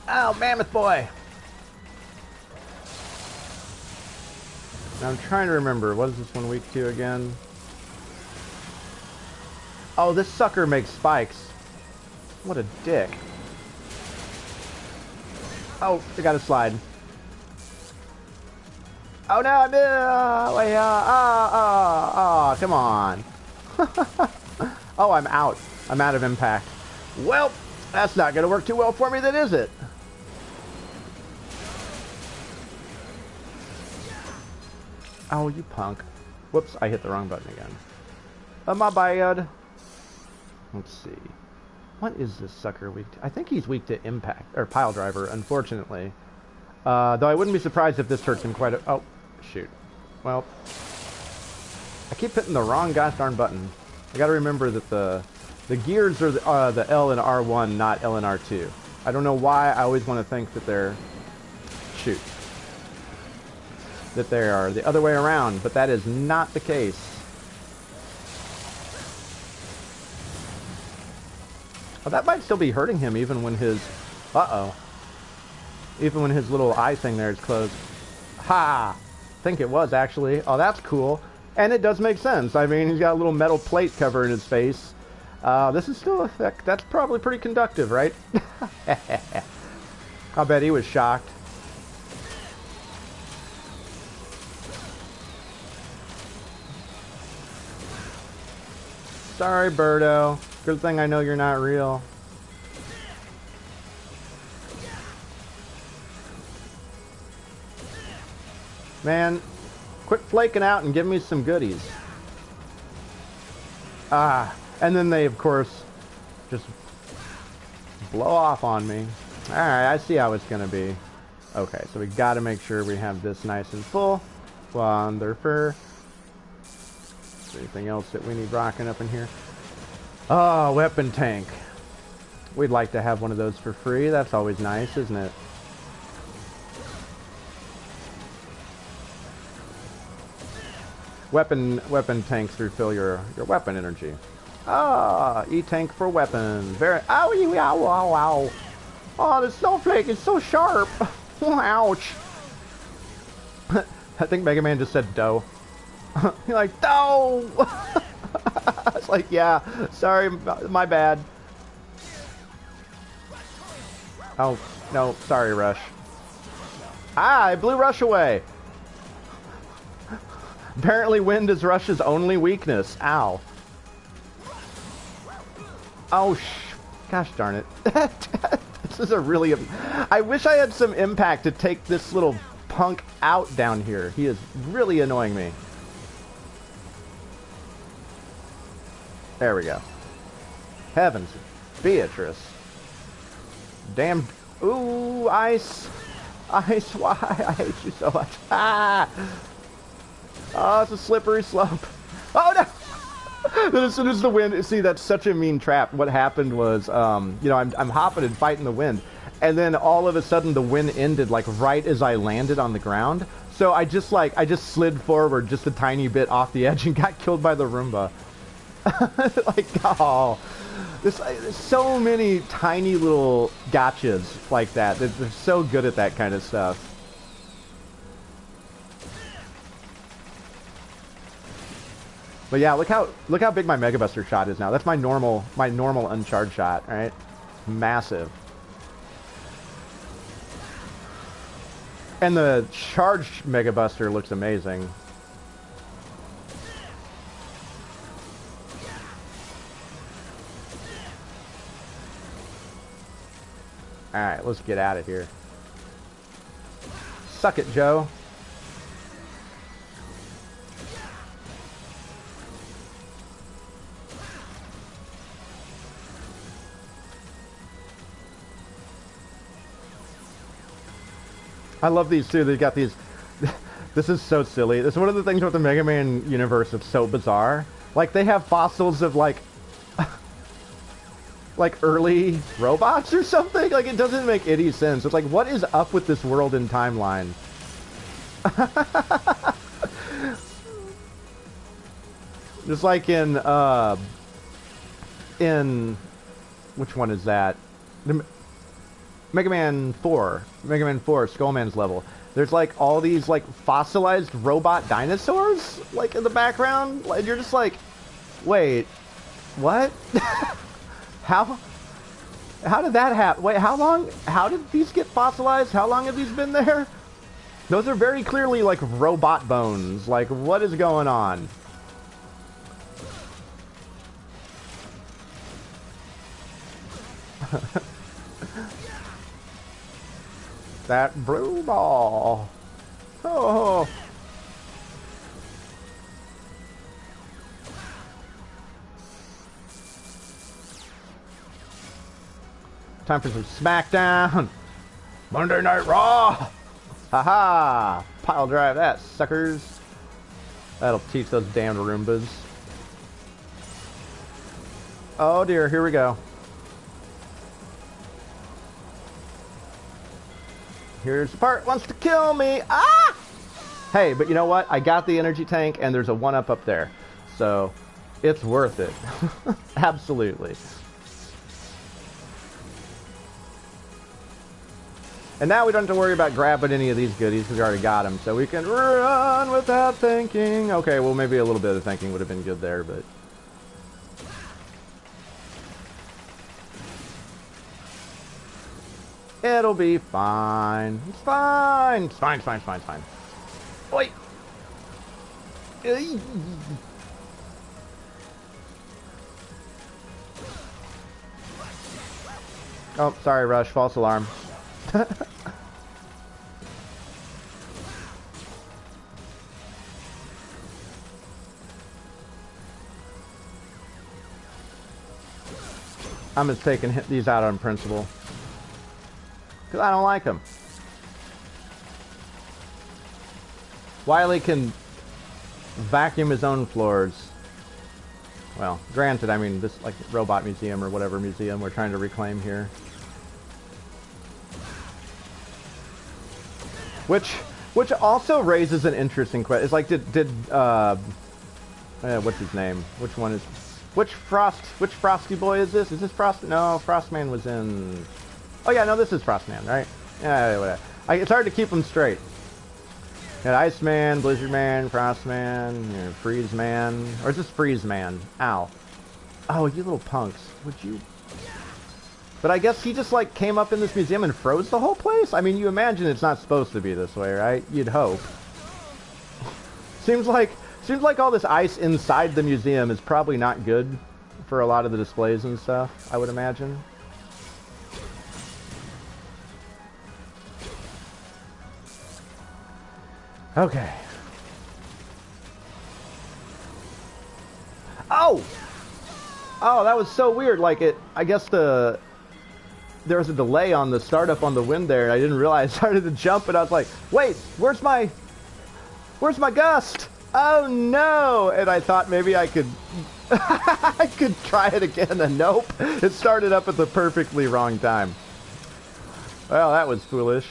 Oh, Mammoth Boy! Now I'm trying to remember, what is this one weak to again? Oh, this sucker makes spikes. What a dick. Oh, I got a slide. Oh no, no! Wait, come on. Oh, I'm out. I'm out of impact. Well, that's not gonna work too well for me then, is it? Oh, you punk. Whoops, I hit the wrong button again. My bad. Let's see. What is this sucker weak to? I think he's weak to impact, or pile driver, unfortunately. Though I wouldn't be surprised if this hurts him quite a... Oh, shoot. Well, I keep hitting the wrong gosh darn button. I gotta remember that the gears are the L and R1, not L and R2. I don't know why I always want to think that they're... Shoot. That they are the other way around, but that is not the case. Oh, that might still be hurting him even when his... Uh-oh. Even when his little eye thing there is closed. Ha! I think it was, actually. Oh, that's cool. And it does make sense. I mean, he's got a little metal plate covering his face. This is still... That's probably pretty conductive, right? I bet he was shocked. Sorry, Birdo. Good thing I know you're not real. Man, quit flaking out and give me some goodies. Ah, and then they, of course, just blow off on me. Alright, I see how it's gonna be. Okay, so we gotta make sure we have this nice and full. Wonderful. Is there anything else that we need rocking up in here? Oh, weapon tank. We'd like to have one of those for free. That's always nice, isn't it? Weapon tanks refill your weapon energy. Ah, E-tank for weapon. Very. Ow, ow, ow, ow. Oh, the snowflake is so sharp. Ouch. I think Mega Man just said dough. You're like, dough. It's like, yeah, sorry, my bad. Oh, no, sorry, Rush. Ah, I blew Rush away. Apparently wind is Rush's only weakness. Ow. Oh, gosh darn it. This is a really... I wish I had some impact to take this little punk out down here. He is really annoying me. There we go. Heavens. Beatrice. Damn. Ooh, ice. Ice, why? I hate you so much. Ah! Oh, it's a slippery slope. Oh, no! Then as soon as the wind... See, that's such a mean trap. What happened was, you know, I'm hopping and fighting the wind. And then all of a sudden the wind ended, like, right as I landed on the ground. So I just slid forward just a tiny bit off the edge and got killed by the Roomba. Like, oh... There's so many tiny little gotchas like that. They're so good at that kind of stuff. But yeah, look how big my Mega Buster shot is now. That's my normal uncharged shot, right? Massive. And the charged Mega Buster looks amazing. Alright, let's get out of here. Suck it, Joe. I love these too. They got these... This is so silly. This is one of the things with the Mega Man universe that's so bizarre. Like, they have fossils of, like... like early robots or something? Like, it doesn't make any sense. It's like, what is up with this world and timeline? Just like in which one is that? Mega Man 4, Skullman's level. There's like all these like fossilized robot dinosaurs like in the background, and you're just like, wait, what? How did that happen? Wait, how did these get fossilized? How long have these been there? Those are very clearly like robot bones. Like, what is going on? That blue ball. Oh. Time for some SmackDown. Monday Night Raw. Haha. Pile drive that, suckers. That'll teach those damned Roombas. Oh dear, here we go. Here's the part wants to kill me. Ah! Hey, but you know what? I got the energy tank and there's a 1-up up there. So, it's worth it. Absolutely. And now we don't have to worry about grabbing any of these goodies because we already got them. So we can run without thinking. Okay, well maybe a little bit of thinking would have been good there, but... It'll be fine. It's fine. It's fine, it's fine, it's fine, it's fine. Oi! Oh, sorry, Rush. False alarm. I'm just taking these out on principle. Because I don't like them. Wily can vacuum his own floors. Well, granted, I mean, this like robot museum or whatever museum we're trying to reclaim here. Which also raises an interesting question. It's like, what's his name? Which Frosty boy is this? Is this Frost? No, Frostman was in... Oh yeah, no, this is Frostman, right? Yeah, whatever. It's hard to keep them straight. Got Iceman, Blizzardman, Frostman, Freezeman. Or is this Freezeman? Ow. Oh, you little punks. Would you... But I guess he just, like, came up in this museum and froze the whole place? I mean, you imagine it's not supposed to be this way, right? You'd hope. Seems like all this ice inside the museum is probably not good for a lot of the displays and stuff, I would imagine. Okay. Oh! Oh, that was so weird. Like, I guess there was a delay on the startup on the wind there, and I didn't realize I started to jump, and I was like, wait, where's my gust? Oh no! And I thought maybe I could I could try it again, and nope. It started up at the perfectly wrong time. Well, that was foolish.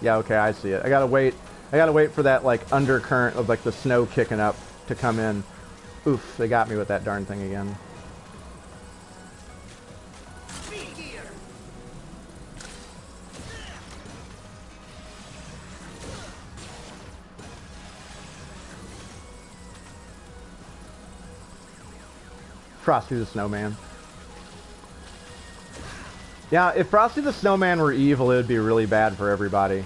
Yeah, okay, I see it. I gotta wait for that, like, undercurrent of, like, the snow kicking up to come in. Oof, they got me with that darn thing again. Frosty the Snowman. Yeah, if Frosty the Snowman were evil, it would be really bad for everybody.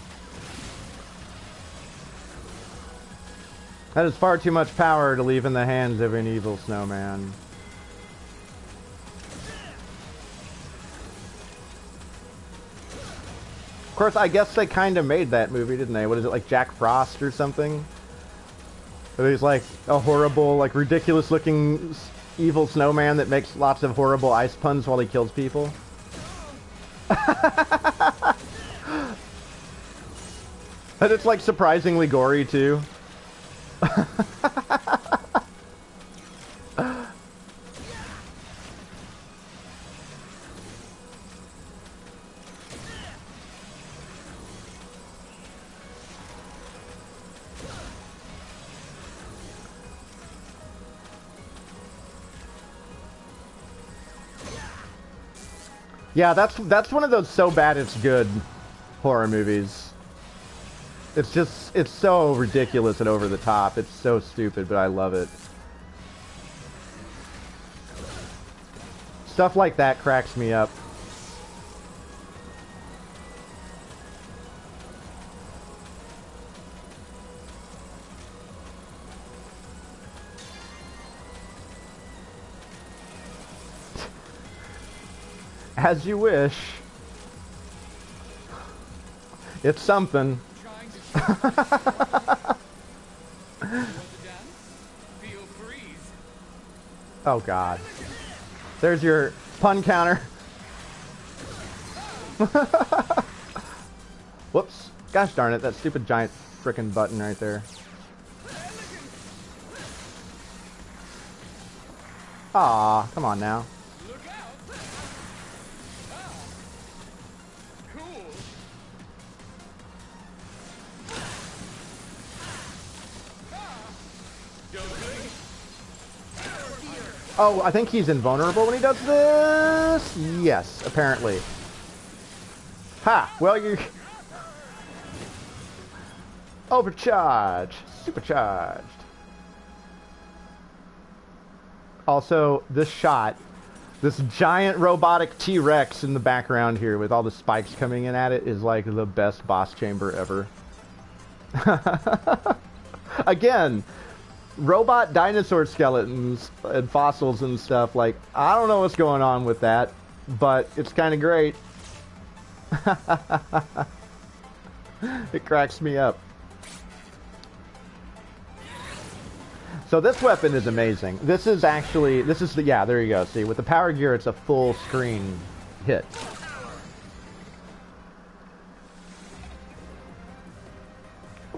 That is far too much power to leave in the hands of an evil snowman. Of course, I guess they kind of made that movie, didn't they? What is it, like Jack Frost or something? But he's like a horrible, like ridiculous-looking evil snowman that makes lots of horrible ice puns while he kills people. And it's like surprisingly gory too. Yeah, that's one of those so bad it's good horror movies. It's just, it's so ridiculous and over the top. It's so stupid, but I love it. Stuff like that cracks me up. As you wish. It's something. Oh god. There's your pun counter. Whoops. Gosh darn it, that stupid giant frickin' button right there. Aw, come on now. Oh, I think he's invulnerable when he does this? Yes, apparently. Ha! Well, you... Overcharge! Supercharged! Also, this shot, this giant robotic T-Rex in the background here with all the spikes coming in at it is like the best boss chamber ever. Again, robot dinosaur skeletons and fossils and stuff, like, I don't know what's going on with that, but it's kind of great. It cracks me up. So this weapon is amazing. This is the, yeah, there you go. See, with the power gear, it's a full screen hit.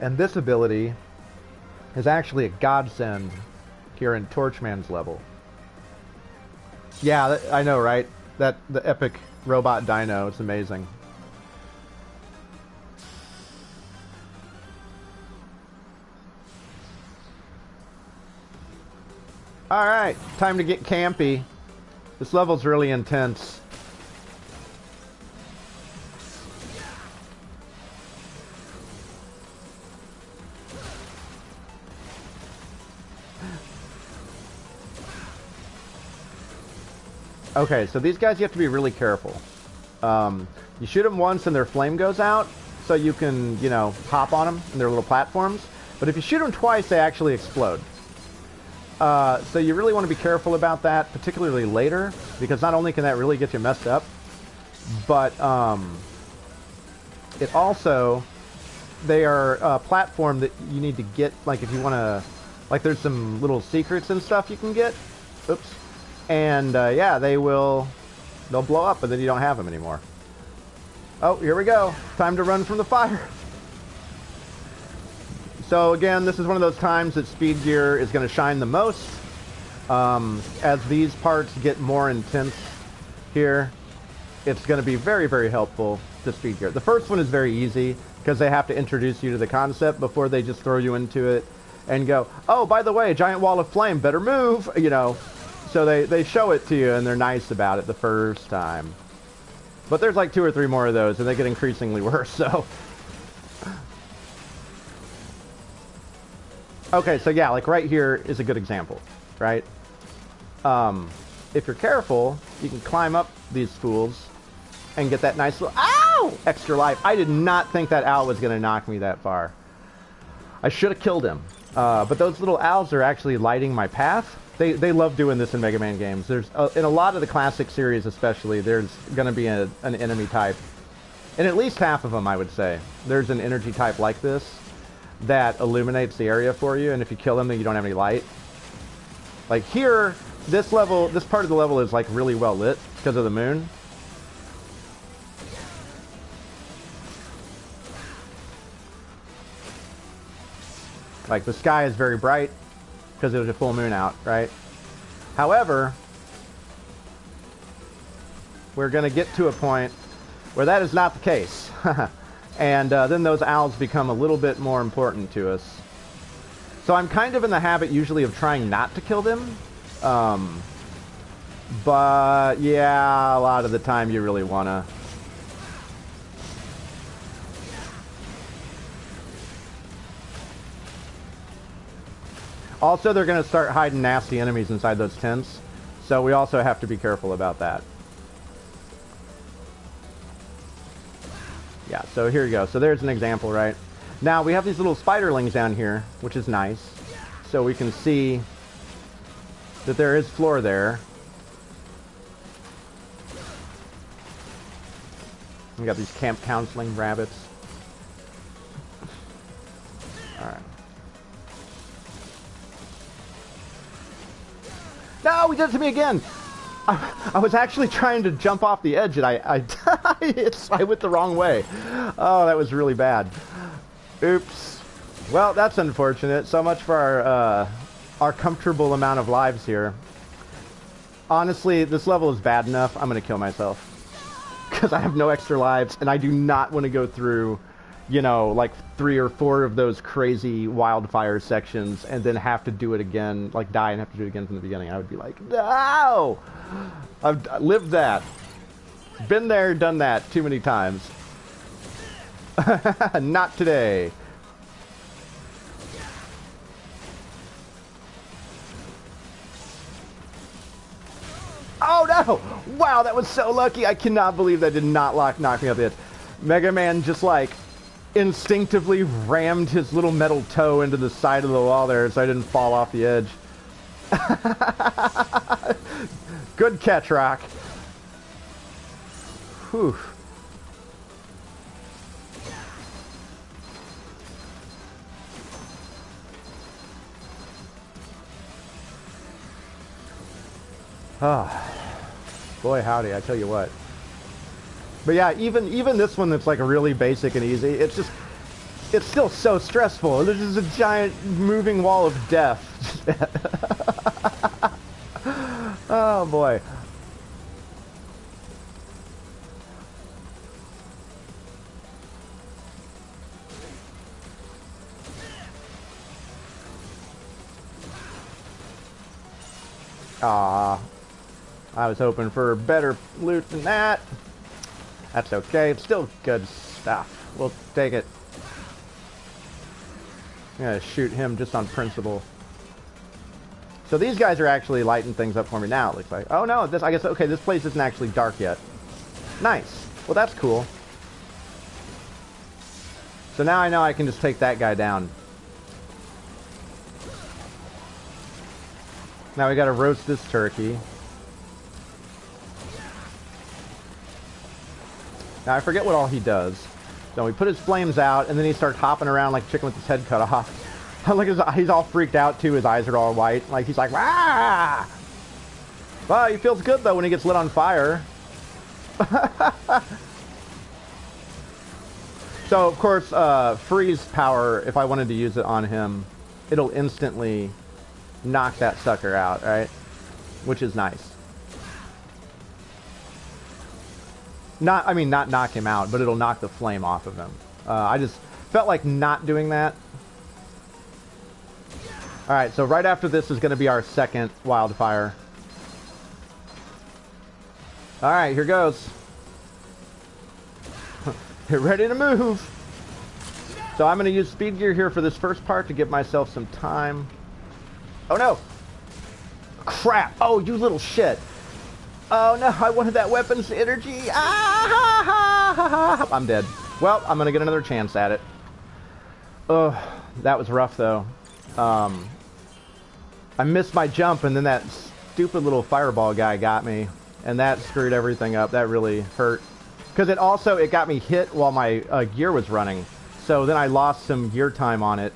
And this ability is actually a godsend here in Torchman's level. Yeah, I know, right? The epic robot dino, it's amazing. Alright, time to get campy. This level's really intense. Okay, so these guys you have to be really careful. You shoot them once and their flame goes out, so you can, you know, hop on them and their little platforms. But if you shoot them twice, they actually explode. So you really want to be careful about that, particularly later, because not only can that really get you messed up, but it also, they are a platform that you need to get, like if you want to, like there's some little secrets and stuff you can get. Oops. And yeah, they'll blow up, and then you don't have them anymore. Oh, here we go. Time to run from the fire. So again, this is one of those times that Speed Gear is going to shine the most. As these parts get more intense here, it's going to be very, very helpful to Speed Gear. The first one is very easy, because they have to introduce you to the concept before they just throw you into it and go, oh, by the way, giant wall of flame, better move, you know. So they show it to you, and they're nice about it the first time. But there's like 2 or 3 more of those, and they get increasingly worse, so... Okay, so yeah, like right here is a good example, right? If you're careful, you can climb up these fools and get that nice little, ow! Extra life. I did not think that owl was going to knock me that far. I should have killed him. But those little owls are actually lighting my path. They love doing this in Mega Man games. There's in a lot of the classic series especially, there's going to be an enemy type. In at least half of them, I would say. There's an energy type like this that illuminates the area for you, and if you kill them, then you don't have any light. Like here, this part of the level is like really well lit because of the moon. Like the sky is very bright because there's a full moon out, right? However, we're going to get to a point where that is not the case. And then those owls become a little bit more important to us. So I'm kind of in the habit usually of trying not to kill them. But yeah, a lot of the time you really want to. Also, they're going to start hiding nasty enemies inside those tents. So we also have to be careful about that. Yeah, so here you go. So there's an example, right? Now, we have these little spiderlings down here, which is nice. So we can see that there is floor there. We got these camp counseling rabbits. Alright. No, he did it to me again! I was actually trying to jump off the edge, and I went the wrong way. Oh, that was really bad. Oops. Well, that's unfortunate. So much for our comfortable amount of lives here. Honestly, this level is bad enough. I'm going to kill myself. Because I have no extra lives, and I do not want to go through, you know, like 3 or 4 of those crazy wildfire sections and then have to do it again, like die and have to do it again from the beginning, I would be like, no! I've lived that. Been there, done that too many times. Not today. Oh no! Wow, that was so lucky. I cannot believe that did not knock me off the edge. Mega Man just like instinctively rammed his little metal toe into the side of the wall there so I didn't fall off the edge. Good catch, Rock. Whew. Ah, boy howdy, I tell you what. But yeah, even this one that's like really basic and easy, it's still so stressful. This is a giant moving wall of death. Oh boy. Ah, I was hoping for better loot than that. That's okay. It's still good stuff. We'll take it. I'm gonna shoot him just on principle. So these guys are actually lighting things up for me now, it looks like. Oh no, I guess, okay, this place isn't actually dark yet. Nice. Well, that's cool. So now I know I can just take that guy down. Now we gotta roast this turkey. Now I forget what all he does. So we put his flames out, and then he starts hopping around like a chicken with his head cut off. Look, he's all freaked out too. His eyes are all white. Like he's like, "Wah!" Well, he feels good though when he gets lit on fire. So of course, freeze power. If I wanted to use it on him, it'll instantly knock that sucker out, right? Which is nice. I mean, not knock him out, but it'll knock the flame off of him. I just felt like not doing that. Alright, so right after this is going to be our second wildfire. Alright, here goes. Get ready to move. So I'm going to use speed gear here for this first part to give myself some time. Oh no! Crap! Oh, you little shit! Oh no, I wanted that weapon's energy! Ah! I'm dead. Well, I'm gonna get another chance at it. Ugh, that was rough though. I missed my jump and then that stupid little fireball guy got me. And that screwed everything up. That really hurt. Because it got me hit while my gear was running. So then I lost some gear time on it.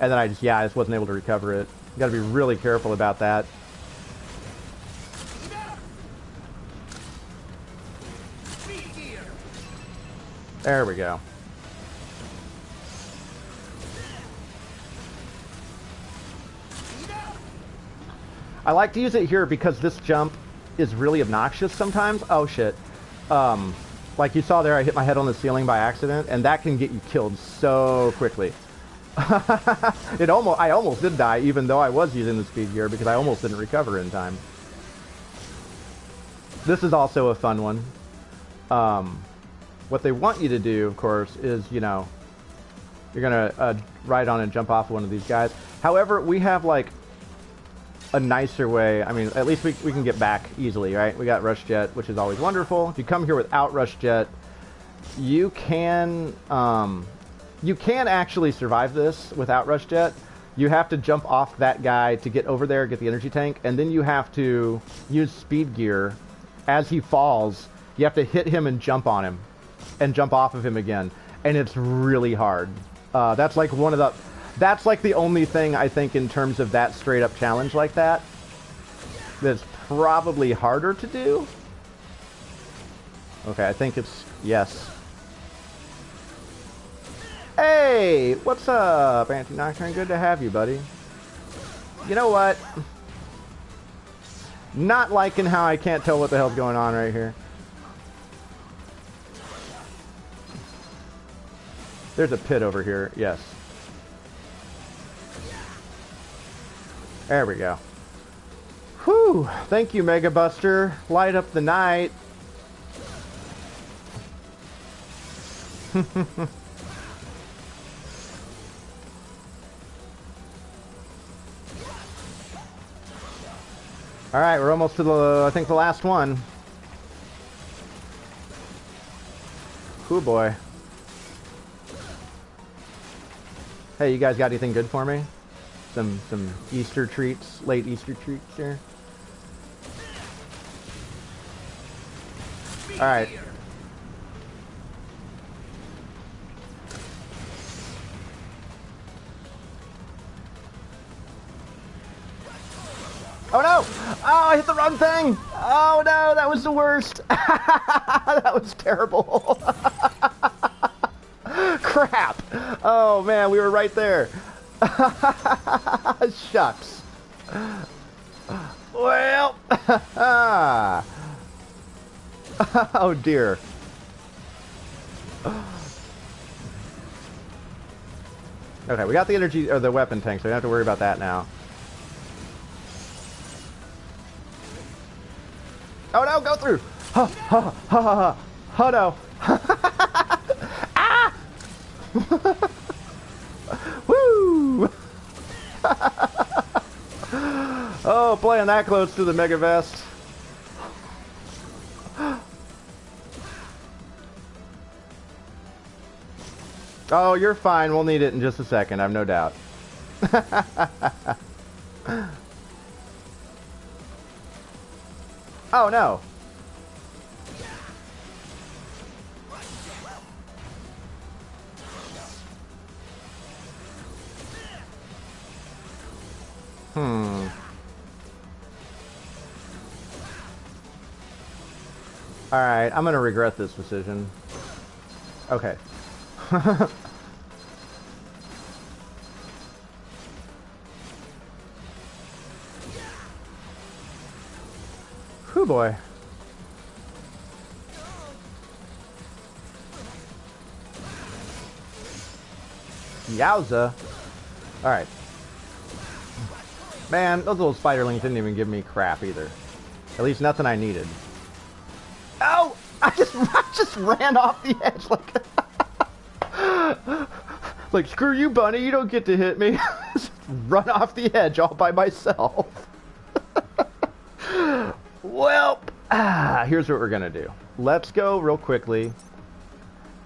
And then I just wasn't able to recover it. You gotta be really careful about that. There we go. I like to use it here because this jump is really obnoxious sometimes. Oh shit. Like you saw there, I hit my head on the ceiling by accident, and that can get you killed so quickly. I almost did die, even though I was using the speed gear, because I almost didn't recover in time. This is also a fun one. What they want you to do, of course, is, you know, you're gonna ride on and jump off one of these guys. However, we have like a nicer way. I mean, at least we can get back easily, right? We got Rush Jet, which is always wonderful. If you come here without Rush Jet, you can actually survive this without Rush Jet. You have to jump off that guy to get over there, get the energy tank, and then you have to use speed gear. As he falls, you have to hit him and jump on him, and jump off of him again, and it's really hard. That's like that's like the only thing I think in terms of that straight up challenge like that that's probably harder to do. Okay, I think it's yes. Hey, what's up, Anti-Nocturne? Good to have you, buddy. You know what? Not liking how I can't tell what the hell's going on right here. There's a pit over here. Yes. There we go. Whew. Thank you, Mega Buster. Light up the night. Alright, we're almost to the, I think, the last one. Ooh, boy. Hey, you guys got anything good for me? Some Easter treats, late Easter treats here? Alright. Oh no! Oh, I hit the wrong thing! Oh no, that was the worst! That was terrible! Crap! Oh man, we were right there. Shucks. Well, oh dear. Okay, we got the energy or the weapon tank, so we don't have to worry about that now. Oh no, go through! Ha ha ha ha! Oh no! Ah! Woo! Oh, playing that close to the Mega Vest. Oh, you're fine. We'll need it in just a second. I've no doubt. Oh no! Alright, I'm gonna regret this decision. Okay. Whew, boy. Yowza. Alright. Man, those little spiderlings didn't even give me crap either. At least nothing I needed. Oh! I just ran off the edge like... like, screw you, bunny, you don't get to hit me. Just run off the edge all by myself. Well, here's what we're gonna do. Let's go real quickly,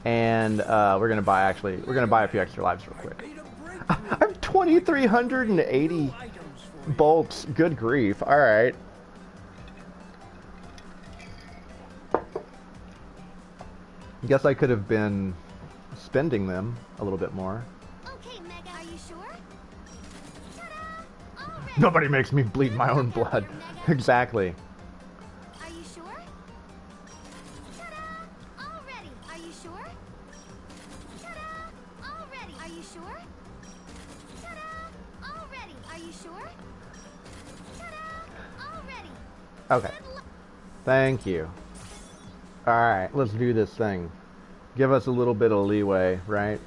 and we're gonna buy a few extra lives real quick. I'm 2,380 bolts. Good grief! All right. Guess I could have been spending them a little bit more. Okay, Mega, are you sure? Ta-da! Nobody makes me bleed my own blood. Exactly. Are you sure? Ta-da! All ready. Are you sure? Ta-da! All ready. Are you sure? Ta-da! All ready. Are you sure? Ta-da! All ready. Okay. Thank you. Alright, let's do this thing. Give us a little bit of leeway, right?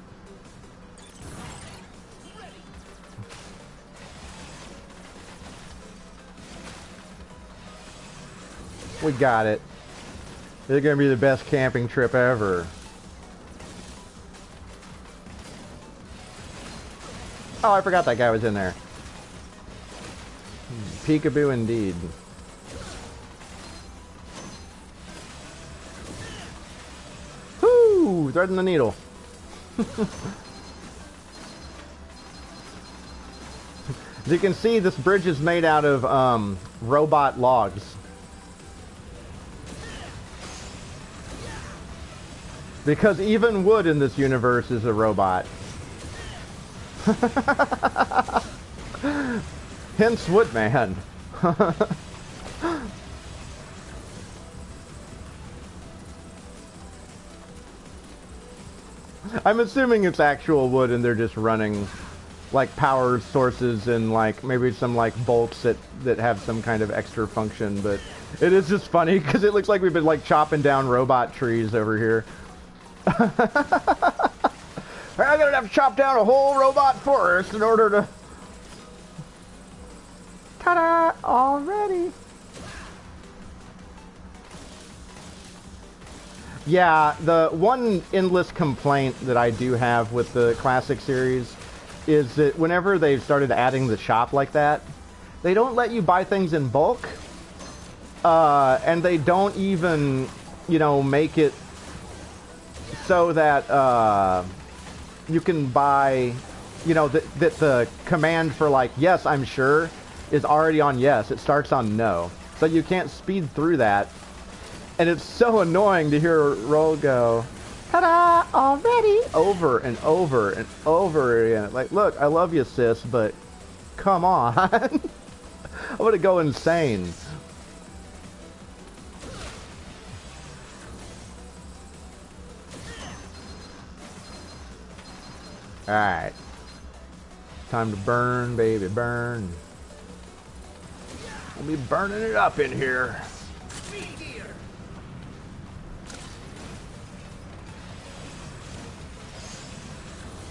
We got it. This is gonna be the best camping trip ever. Oh, I forgot that guy was in there. Peekaboo indeed. Whoo! Threading the needle. As you can see, this bridge is made out of robot logs. Because even wood in this universe is a robot. Hence Woodman. I'm assuming it's actual wood and they're just running like power sources and like maybe some like bolts that have some kind of extra function, but it is just funny because it looks like we've been like chopping down robot trees over here. I'm gonna have to chop down a whole robot forest in order to... Ta-da! Already! Yeah, the one endless complaint that I do have with the classic series is that whenever they've started adding the shop like that, they don't let you buy things in bulk, and they don't even, you know, make it so that you can buy, you know, that the command for, like, yes, I'm sure, is already on yes. It starts on no. So you can't speed through that. And it's so annoying to hear Roll go, ta-da, already, over and over and over again. Like, look, I love you, sis, but come on. I'm gonna go insane. Alright. Time to burn, baby, burn. We'll be burning it up in here.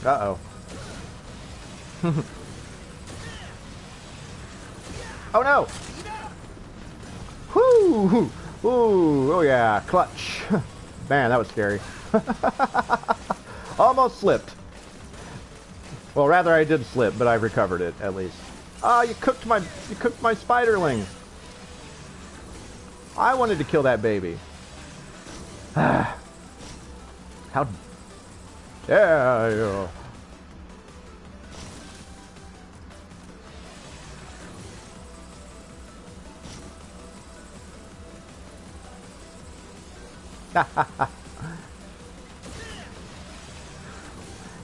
Uh-oh. Oh no! Whoo! Ooh, oh yeah, clutch. Man, that was scary. Almost slipped. Well, rather I did slip, but I recovered it at least. Ah, you cooked my spiderling. I wanted to kill that baby. How dare you?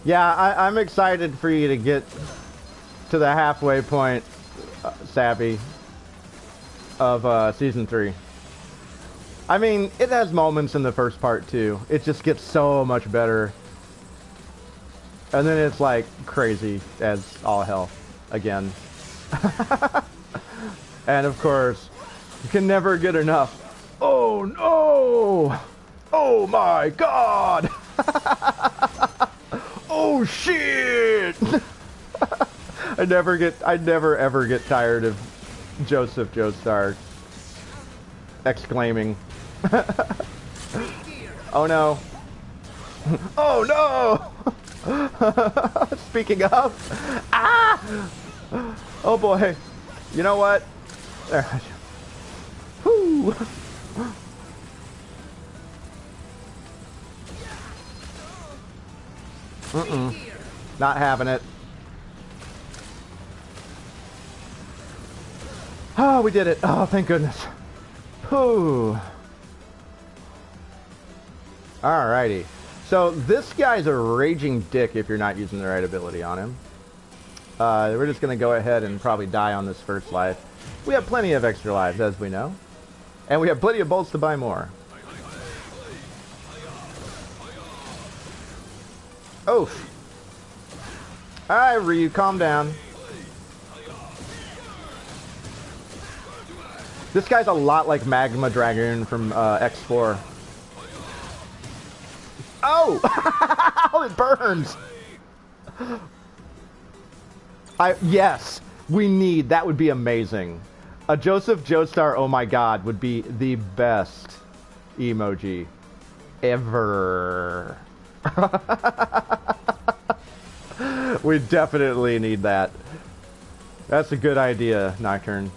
Yeah, I'm excited for you to get to the halfway point, Sabby, of Season 3. I mean, it has moments in the first part, too. It just gets so much better. And then it's, like, crazy as all hell again. And, of course, you can never get enough. Oh, no! Oh, my God! Oh, shit! I never ever get tired of Joseph Joestar exclaiming. Oh no. Oh no! Speaking of. Ah! Oh boy. You know what? There. Whoo! Not having it. Oh, we did it. Oh, thank goodness. Whew. Alrighty. So, this guy's a raging dick if you're not using the right ability on him. We're just going to go ahead and probably die on this first life. We have plenty of extra lives, as we know. And we have plenty of bolts to buy more. Oof. Alright, Ryu, calm down. This guy's a lot like Magma Dragoon from X4. Oh! Oh, it burns! Yes, we need, that would be amazing. A Joseph Joestar, oh my god, would be the best emoji ever. We definitely need that. That's a good idea, Nocturne.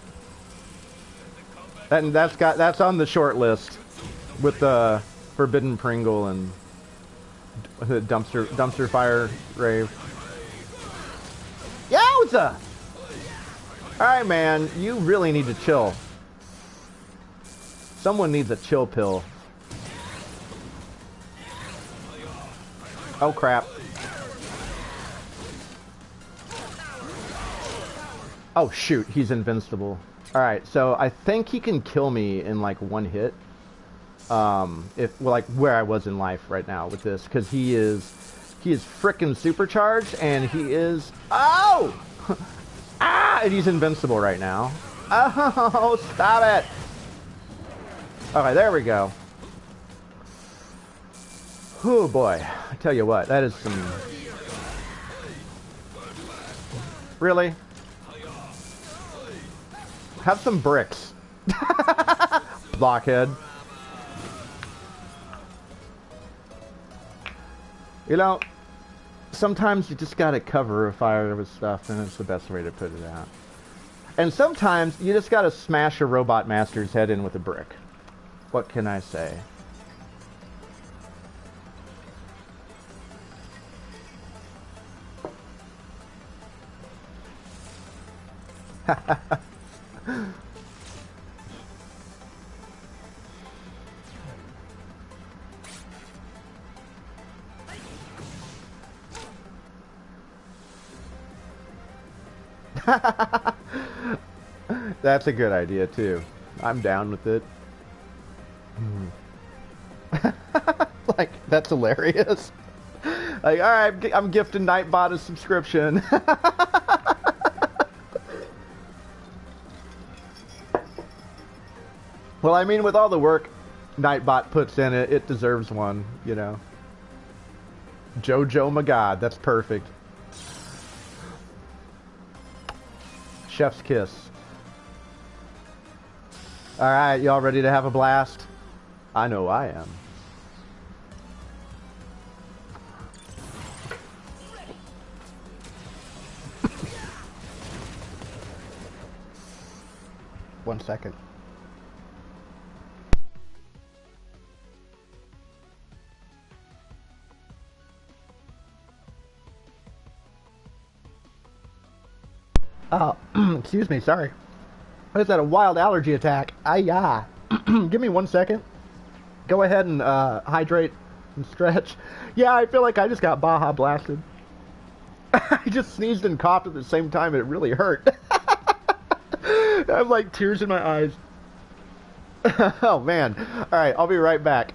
And that's on the short list with the Forbidden Pringle and the dumpster fire rave. Yowza! Alright, man, you really need to chill. Someone needs a chill pill. Oh crap. Oh shoot, he's invincible. Alright, so I think he can kill me in like one hit. If, well, like where I was in life right now with this, because he is frickin' supercharged and he is, oh! Ah, and he's invincible right now. Oh, stop it! Okay, there we go. Oh boy, I tell you what, that is some Really? Have some bricks. Blockhead. You know, sometimes you just gotta cover a fire with stuff, and it's the best way to put it out. And sometimes you just gotta smash a robot master's head in with a brick. What can I say? That's a good idea too. I'm down with it. Like, that's hilarious. Like, alright, I'm gifting Nightbot a subscription. Well, I mean, with all the work Nightbot puts in it, it deserves one, you know. Jojo Magod, that's perfect. Chef's kiss. Alright, y'all ready to have a blast? I know I am. One second. Excuse me, sorry. I just had a wild allergy attack. Ay-ya. Give me 1 second. Go ahead and hydrate and stretch. Yeah, I feel like I just got Baja blasted. I just sneezed and coughed at the same time, and it really hurt. I have like tears in my eyes. Oh man. Alright, I'll be right back.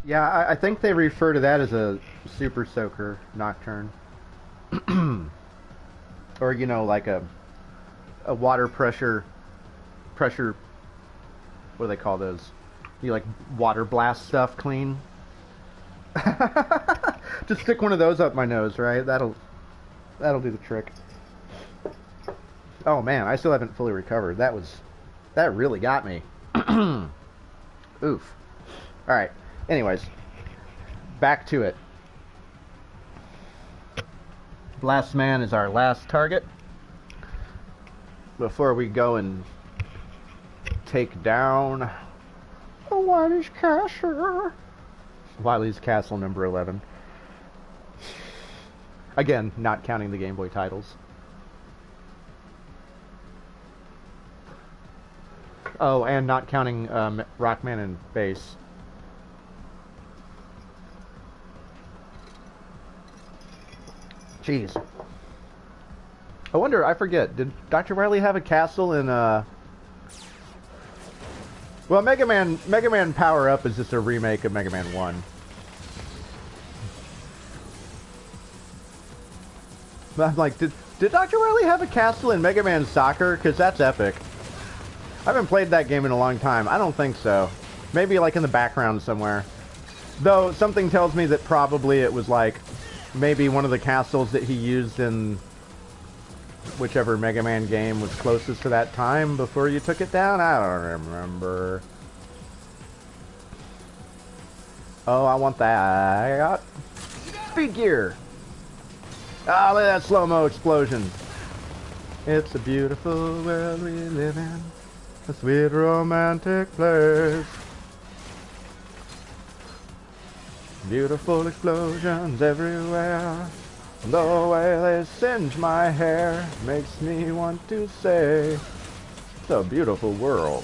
Yeah, I think they refer to that as a Super Soaker Nocturne. Or, you know, like a water pressure, what do they call those? You like water blast stuff clean? Just stick one of those up my nose, right? That'll do the trick. Oh man, I still haven't fully recovered. That really got me. Oof. Alright. Anyways, back to it. Blast Man is our last target. Before we go and take down Wily's Castle. Wily's Castle number 11. Again, not counting the Game Boy titles. Oh, and not counting Rockman and Bass. Jeez. I wonder, I forget, did Dr. Wily have a castle in, Well, Mega Man Power Up is just a remake of Mega Man 1. I'm like, did Dr. Wily have a castle in Mega Man Soccer? Because that's epic. I haven't played that game in a long time. I don't think so. Maybe like in the background somewhere. Though, something tells me that probably it was like, maybe one of the castles that he used in whichever Mega Man game was closest to that time before you took it down. I don't remember. Oh, I want that. Speed gear. Ah, look at that slow-mo explosion. It's a beautiful world we live in. A sweet romantic place. Beautiful explosions everywhere. The way they singe my hair makes me want to say, it's a beautiful world.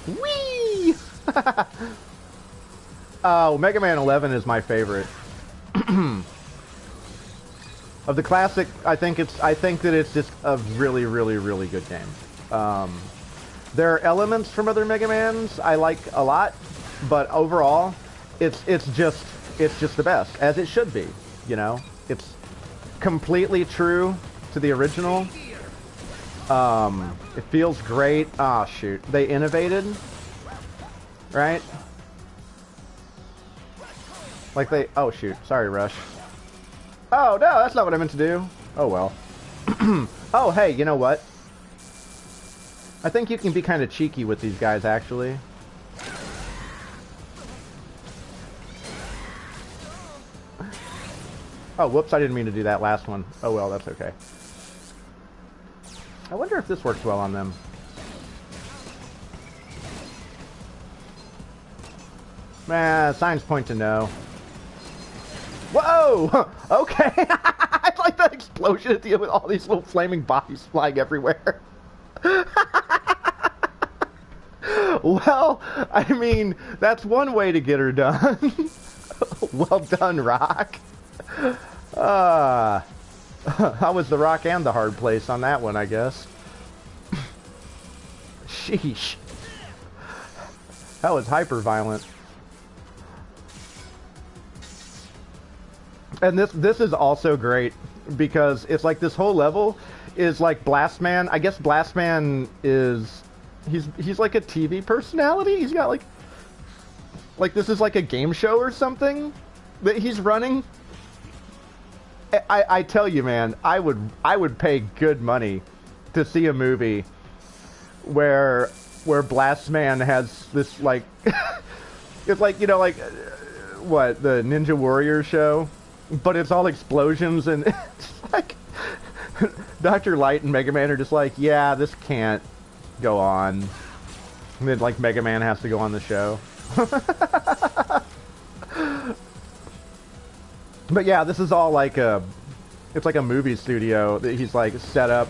Whee! Oh, Mega Man 11 is my favorite. Of the classic, I think that it's just a really, really, really good game. There are elements from other Mega Mans I like a lot, but overall, it's just the best, as it should be. You know, it's completely true to the original. It feels great. Ah, oh, shoot, they innovated, right? Like they. Oh shoot, sorry, Rush. Oh no, that's not what I meant to do. Oh well. Oh hey, you know what? I think you can be kind of cheeky with these guys, actually. Oh, whoops, I didn't mean to do that last one. Oh well, that's okay. I wonder if this works well on them. Signs point to no. Whoa! Okay! I like that explosion at the end with all these little flaming bodies flying everywhere. Well, I mean, that's one way to get her done. Well done, Rock. I was the rock and the hard place on that one, I guess. Sheesh. That was hyper violent. And this is also great because it's like this whole level is like Blastman. I guess Blastman is he's like a TV personality. He's got like this is like a game show or something that he's running. I tell you, man, I would pay good money to see a movie where Blastman has this like it's like, you know, like what, the Ninja Warrior show, but it's all explosions and it's like Dr. Light and Mega Man are just like, yeah, this can't go on. And then like Mega Man has to go on the show. But yeah, this is all like it's like a movie studio that he's like set up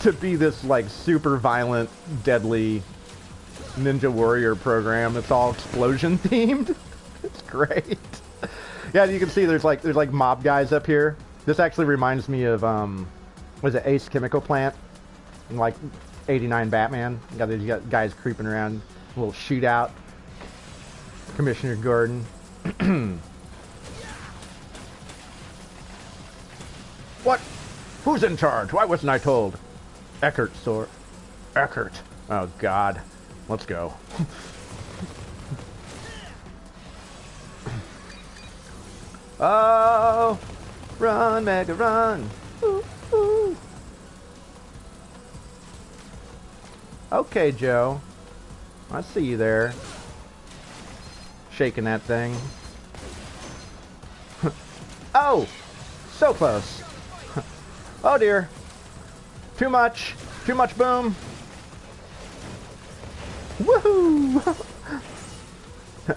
to be this like super violent, deadly Ninja Warrior program that's all explosion themed. It's great. Yeah, you can see there's like mob guys up here. This actually reminds me of was it Ace Chemical Plant in like '89 Batman? You got guys creeping around, a little shootout. Commissioner Gordon. What? Who's in charge? Why wasn't I told? Eckert, sir. Eckert. Oh, God. Let's go. Oh, run, Mega, run. Ooh, ooh. Okay, Joe. I see you there. Shaking that thing. Oh, so close. Oh dear. Too much. Too much boom. Woohoo!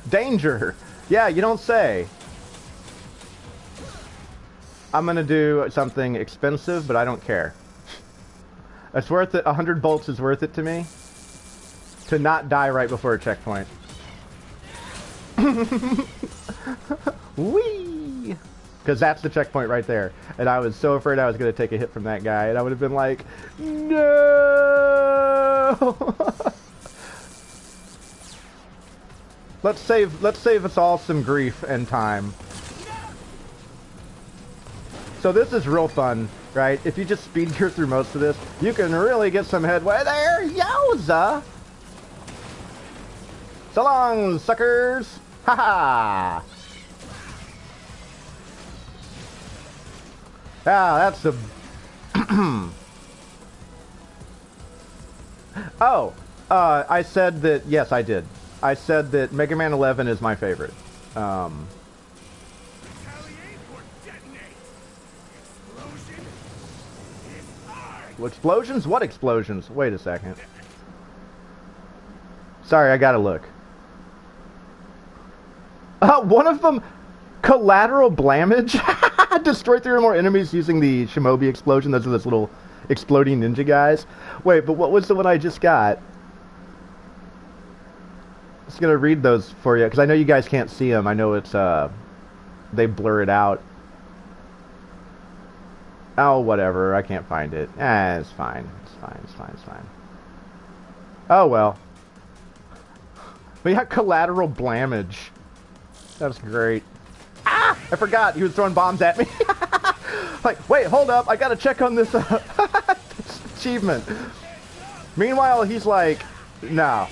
Danger. Yeah, you don't say. I'm gonna do something expensive, but I don't care. It's worth it. 100 bolts is worth it to me. To not die right before a checkpoint. Whee! Because that's the checkpoint right there. And I was so afraid I was going to take a hit from that guy. And I would have been like, no! Let's save us all some grief and time. So this is real fun, right? If you just speed gear through most of this, you can really get some headway there. Yowza! So long, suckers! Ha-ha! Ah, that's the... Oh! I said that... Yes, I did. I said that Mega Man 11 is my favorite. Retaliate or detonate. Explosion is hard. Explosions? What explosions? Wait a second. Sorry, I gotta look. One of them, collateral blamage. Destroy 3 or more enemies using the Shimobi explosion. Those are those little exploding ninja guys. Wait, but what was the one I just got? I'm just gonna read those for you, because I know you guys can't see them. I know it's, they blur it out. Oh, whatever. I can't find it. It's fine. It's fine. It's fine. It's fine. Oh, well. We got collateral blamage. That's great. Ah! I forgot he was throwing bombs at me. Like, wait, hold up. I gotta check on this achievement. Meanwhile, he's like, no.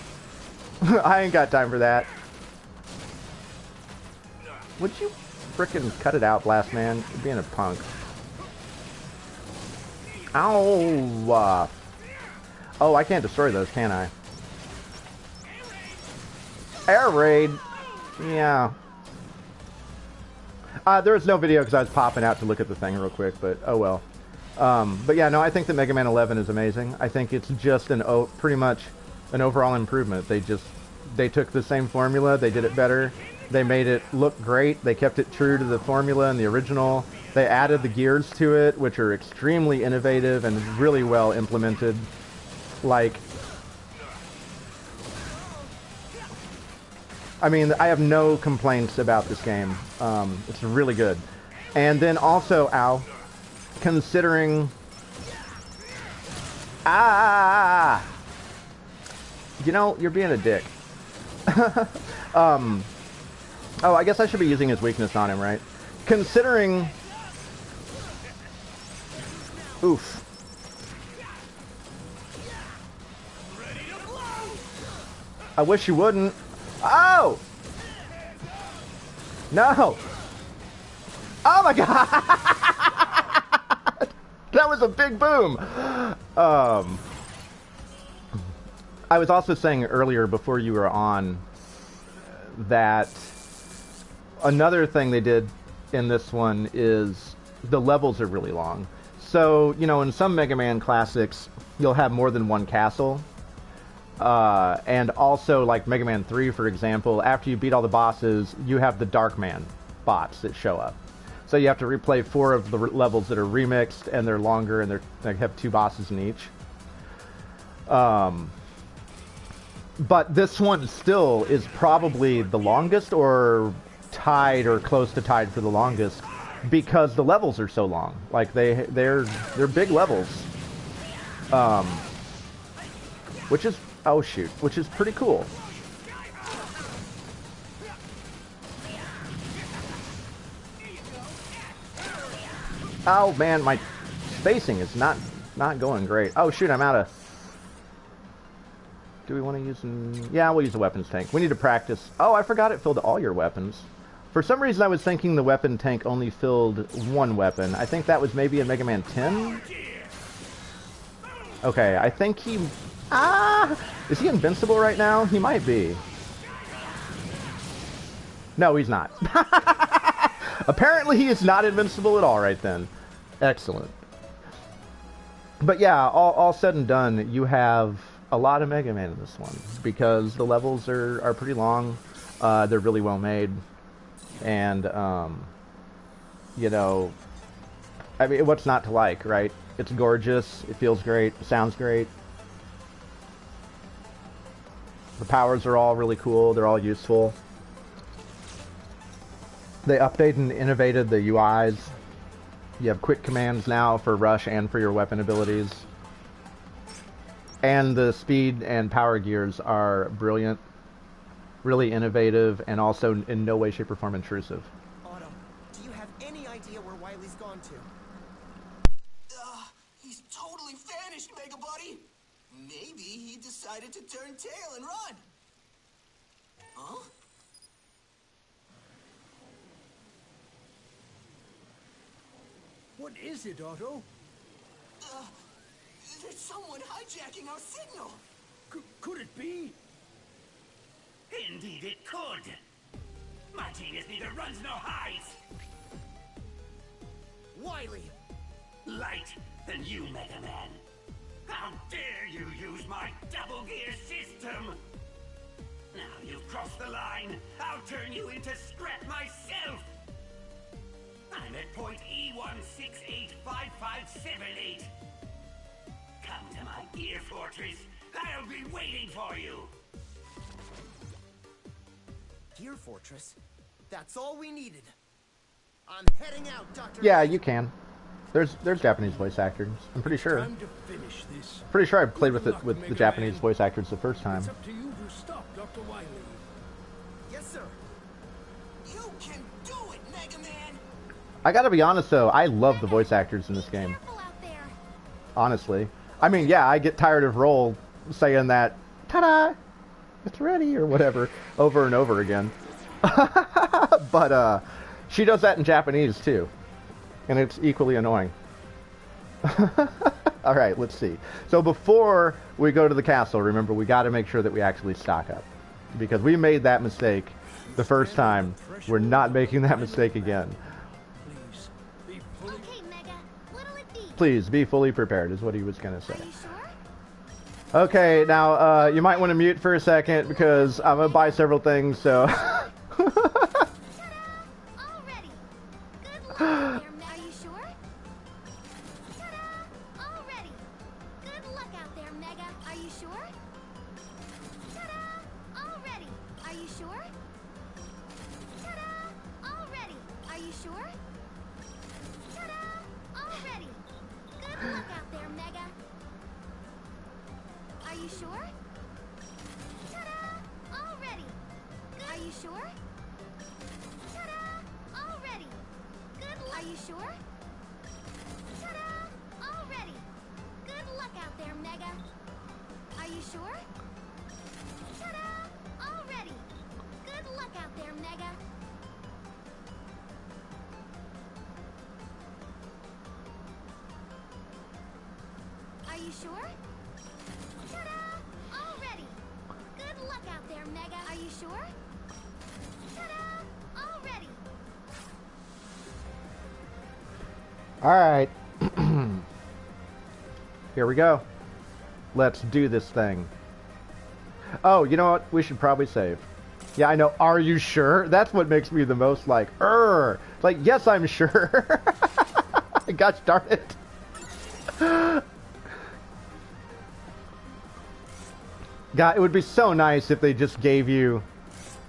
I ain't got time for that. Would you frickin' cut it out, Blast Man? You're being a punk. Ow! Oh, I can't destroy those, can I? Air raid. Yeah. There was no video because I was popping out to look at the thing real quick, but oh well. But yeah, no, I think that Mega Man 11 is amazing. I think it's just pretty much an overall improvement. They took the same formula, they did it better, they made it look great, they kept it true to the formula and the original. They added the gears to it, which are extremely innovative and really well implemented. Like, I mean, I have no complaints about this game. It's really good. And then also, ow, considering... You know, you're being a dick. Oh, I guess I should be using his weakness on him, right? Considering... Oof. I wish you wouldn't. Oh! No! Oh my god! That was a big boom! I was also saying earlier before you were on that another thing they did in this one is the levels are really long. So, you know, in some Mega Man classics, you'll have more than one castle. And also, like Mega Man 3, for example, after you beat all the bosses, you have the Darkman bots that show up. So you have to replay 4 of the levels that are remixed, and they're longer, and they have 2 bosses in each. But this one still is probably the longest, or tied, or close to tied for the longest, because the levels are so long. Like, they're big levels. Which is... Oh shoot, which is pretty cool. Oh man, my spacing is not going great. Oh shoot, I'm out of... Do we want to use... Yeah, we'll use the weapons tank. We need to practice. Oh, I forgot it filled all your weapons. For some reason I was thinking the weapon tank only filled 1 weapon. I think that was maybe in Mega Man 10? Okay, I think he... Is he invincible right now? He might be. No, he's not. Apparently he is not invincible at all right then. Excellent. But yeah, all said and done, you have a lot of Mega Man in this one, because the levels are pretty long. They're really well made. And, you know, I mean, what's not to like, right? It's gorgeous, it feels great, it sounds great. The powers are all really cool, they're all useful. They updated and innovated the UIs. You have quick commands now for rush and for your weapon abilities. And the speed and power gears are brilliant, really innovative, and also in no way, shape, or form intrusive. Autumn, do you have any idea where Wily's gone to? He's totally vanished, Mega Buddy. Maybe he decided to turn tail and run. Huh? What is it, Otto? There's someone hijacking our signal. Could it be? Indeed it could. My genius neither runs nor hides. Wily! Light than you, Mega Man. How dare you use my double gear system? Now you've crossed the line. I'll turn you into scrap myself. I'm at point E1685578. Come to my gear fortress. I'll be waiting for you. Gear Fortress? That's all we needed. I'm heading out, Dr. Yeah, you can. There's Japanese voice actors. I'm pretty sure. Time to finish this. Pretty sure I played with Good luck, the Mega Japanese Man. voice actors the first time. It's up to you to stop Dr. Wily. Yes, sir. You can do it, Mega Man. I gotta be honest though, I love the voice actors in this game. Careful out there. Honestly. I mean, yeah, I get tired of Roll saying that, ta-da, it's ready, or whatever, over and over again. But, she does that in Japanese, too. And it's equally annoying. Alright, let's see. So before we go to the castle, remember, we gotta make sure that we actually stock up. Because we made that mistake the first time. We're not making that mistake again. Please, be fully... Okay, Mega. What'll it be? Please, be fully prepared, is what he was gonna say. Are you sure? Okay, now, you might want to mute for a second, because I'm gonna buy several things, so... Ta-da! All ready. Good luck out there, Mega. Are you sure? Ta-da! All ready. Good luck out there, Mega. Are you sure? Ta-da! All ready. Are you sure? Ta-da! All ready. Are you sure? Ta-da! All ready. Good luck out there, Mega. Are you sure? Ta-da! All ready. Are you sure? Ta-da! All ready. Good luck. Are you sure? Ta-da! All ready. Good luck out there, Mega. Are you sure? Ta-da! All ready. Good luck out there, Mega. Are you sure? Ta-da! All ready. Good luck out there, Mega. Are you sure? Ta-da! All ready. Alright. Here we go. Let's do this thing. Oh, you know what? We should probably save. Yeah, I know. Are you sure? That's what makes me the most like, It's like, yes, I'm sure. Gosh darn it. God, it would be so nice if they just gave you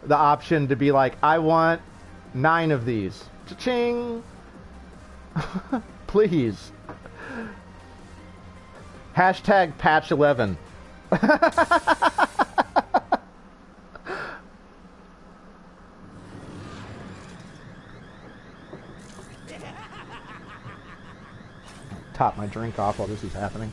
the option to be like, I want 9 of these. Cha-ching! Please. Hashtag patch 11. Top my drink off while this is happening.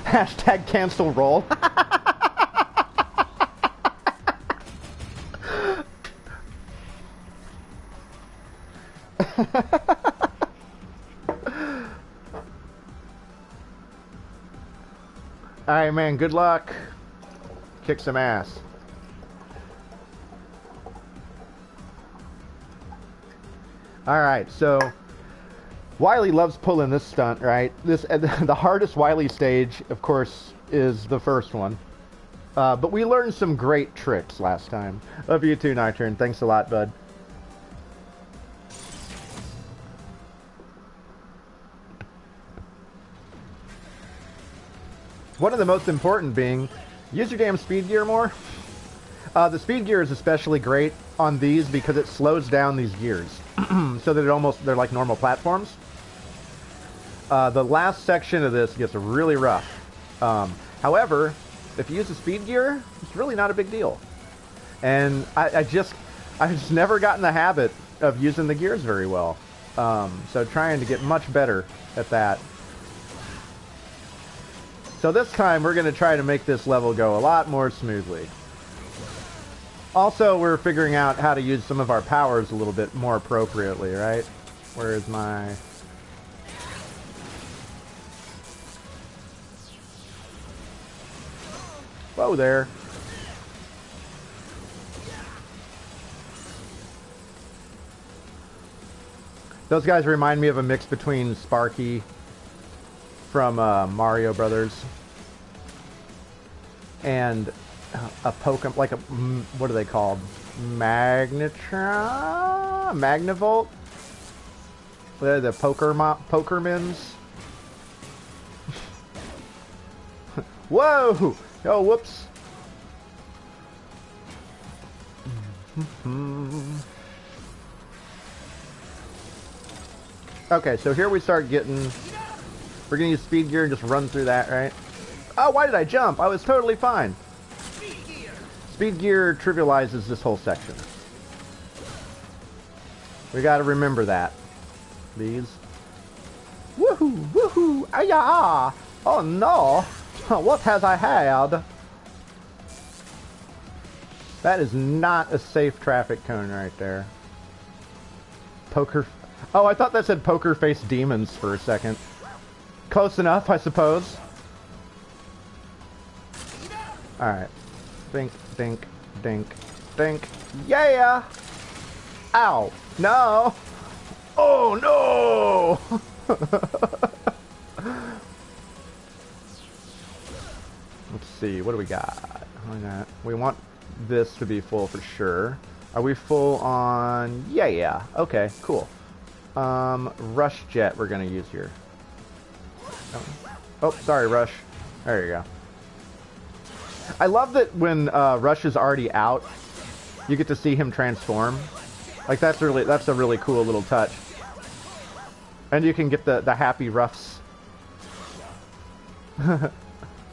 Hashtag cancel roll. Alright, man, good luck. Kick some ass. Alright, so Wily loves pulling this stunt, right? The hardest Wily stage, of course, is the first one. But we learned some great tricks last time. Love you too, Nocturne. Thanks a lot, bud. One of the most important being, use your damn speed gear more. The speed gear is especially great on these because it slows down these gears. So that they're like normal platforms. The last section of this gets really rough. However, if you use the speed gear, it's really not a big deal. And I've just never gotten the habit of using the gears very well. So trying to get much better at that. So this time we're going to try to make this level go a lot more smoothly. Also, we're figuring out how to use some of our powers a little bit more appropriately, right? Where's my... Whoa there. Those guys remind me of a mix between Sparky from Mario Brothers and a Pokemon, like a, what are they called? Magnetron? Magnavolt? They're the Pokermans? Whoa! Oh, whoops. Okay, so here we start getting... We're gonna use speed gear and just run through that, right? Oh, why did I jump? I was totally fine. Speed gear trivializes this whole section. We gotta remember that. These. Woohoo! Woohoo! Ayah! Oh no! What has I had? That is not a safe traffic cone right there. Poker... Oh, I thought that said poker face demons for a second. Close enough, I suppose. Alright. Dink, dink, dink, dink. Yeah! Ow! No! Oh no! Let's see, what do we got? We want this to be full for sure. Are we full on... Yeah. Okay, cool. Rush Jet we're gonna use here. Oh, sorry, Rush. There you go. I love that when Rush is already out, you get to see him transform. Like that's a really cool little touch. And you can get the happy ruffs.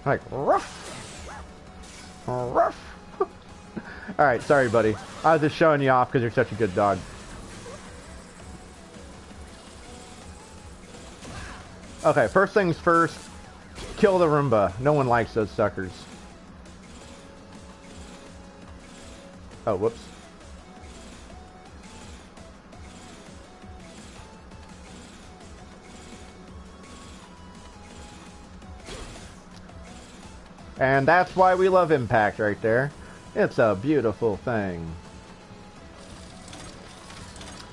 Like ruff, ruff. All right, sorry, buddy. I was just showing you off because you're such a good dog. Okay, first things first. Kill the Roomba. No one likes those suckers. Oh, whoops. And that's why we love Impact right there. It's a beautiful thing.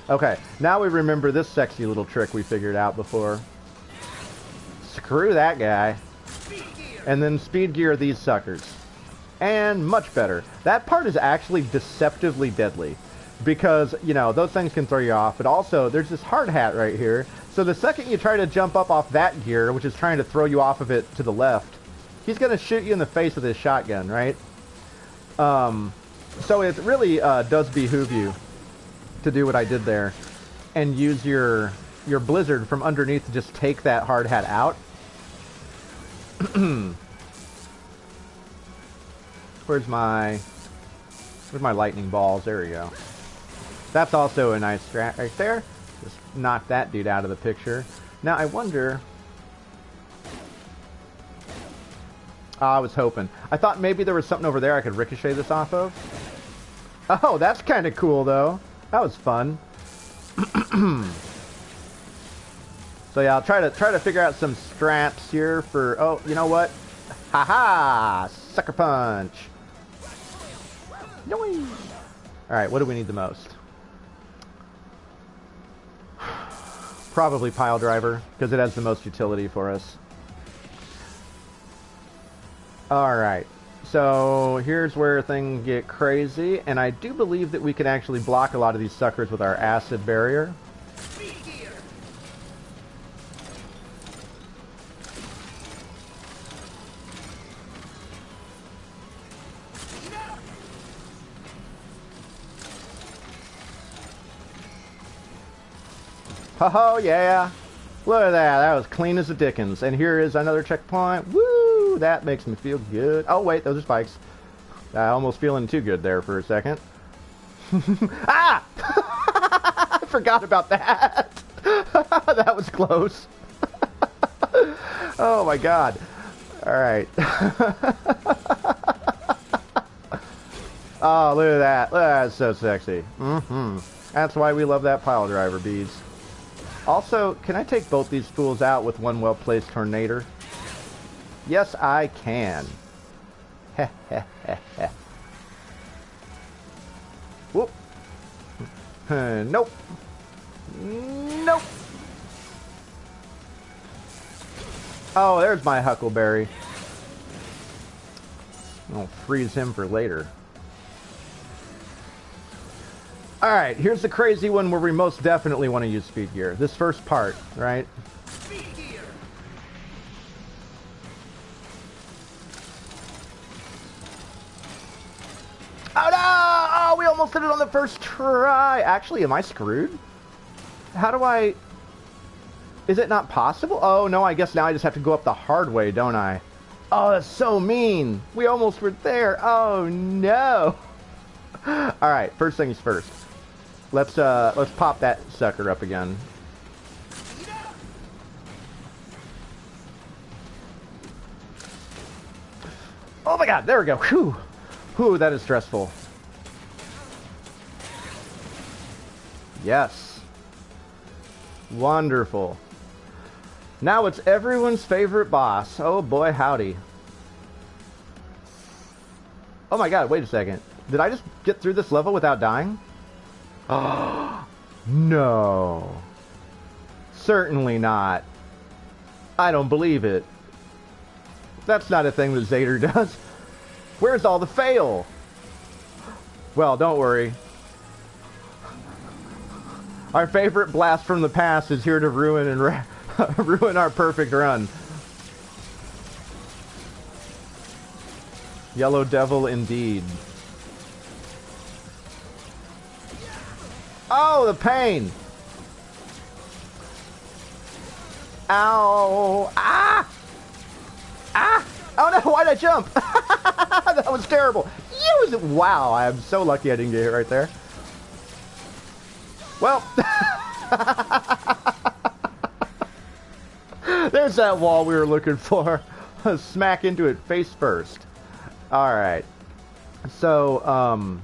Okay, now we remember this sexy little trick we figured out before. Screw that guy. And then speed gear these suckers. And much better. That part is actually deceptively deadly. Because, you know, those things can throw you off. But also, there's this hard hat right here. So the second you try to jump up off that gear, which is trying to throw you off of it to the left, he's going to shoot you in the face with his shotgun, right? So it really does behoove you to do what I did there. And use your blizzard from underneath to just take that hard hat out. Where's my lightning balls? There we go. That's also a nice strat right there. Just knock that dude out of the picture. Now I wonder... I was hoping. I thought maybe there was something over there I could ricochet this off of. Oh, that's kind of cool though. That was fun. So yeah, I'll try to figure out some strats here for... Oh, you know what? Haha! Sucker punch! Alright, what do we need the most? Probably Pile Driver, because it has the most utility for us. Alright, so here's where things get crazy, and I do believe that we can actually block a lot of these suckers with our acid barrier. Oh yeah, look at that, that was clean as a dickens. And here is another checkpoint. Woo, that makes me feel good. Oh wait, those are spikes. I almost feeling too good there for a second. Ah! I forgot about that. That was close. Oh my god. Alright. Oh, look at that. That's so sexy. That's why we love that Pile Driver, beads. Also, can I take both these fools out with one well-placed tornado? Yes, I can. Heh heh heh heh. Whoop. Nope. Nope. Oh, there's my Huckleberry. I'll freeze him for later. Alright, here's the crazy one where we most definitely want to use speed gear. This first part, right? Speed gear. Oh no! Oh, we almost did it on the first try! Actually, am I screwed? How do I... Is it not possible? Oh no, I guess now I just have to go up the hard way, don't I? Oh, that's so mean! We almost were there! Oh no! Alright, first things first. Let's pop that sucker up again. Oh my god, there we go. Whew. Whew, that is stressful. Yes. Wonderful. Now it's everyone's favorite boss. Oh boy, howdy. Oh my god, wait a second. Did I just get through this level without dying? Oh, no. Certainly not. I don't believe it. That's not a thing that Zader does. Where's all the fail? Well, don't worry. Our favorite blast from the past is here to ruin and ruin our perfect run. Yellow Devil indeed. Oh, the pain! Ow! Ah! Ah! Oh no, why'd I jump? That was terrible. Wow, I am so lucky I didn't get hit right there. Well, there's that wall we were looking for. Smack into it face first. Alright. So,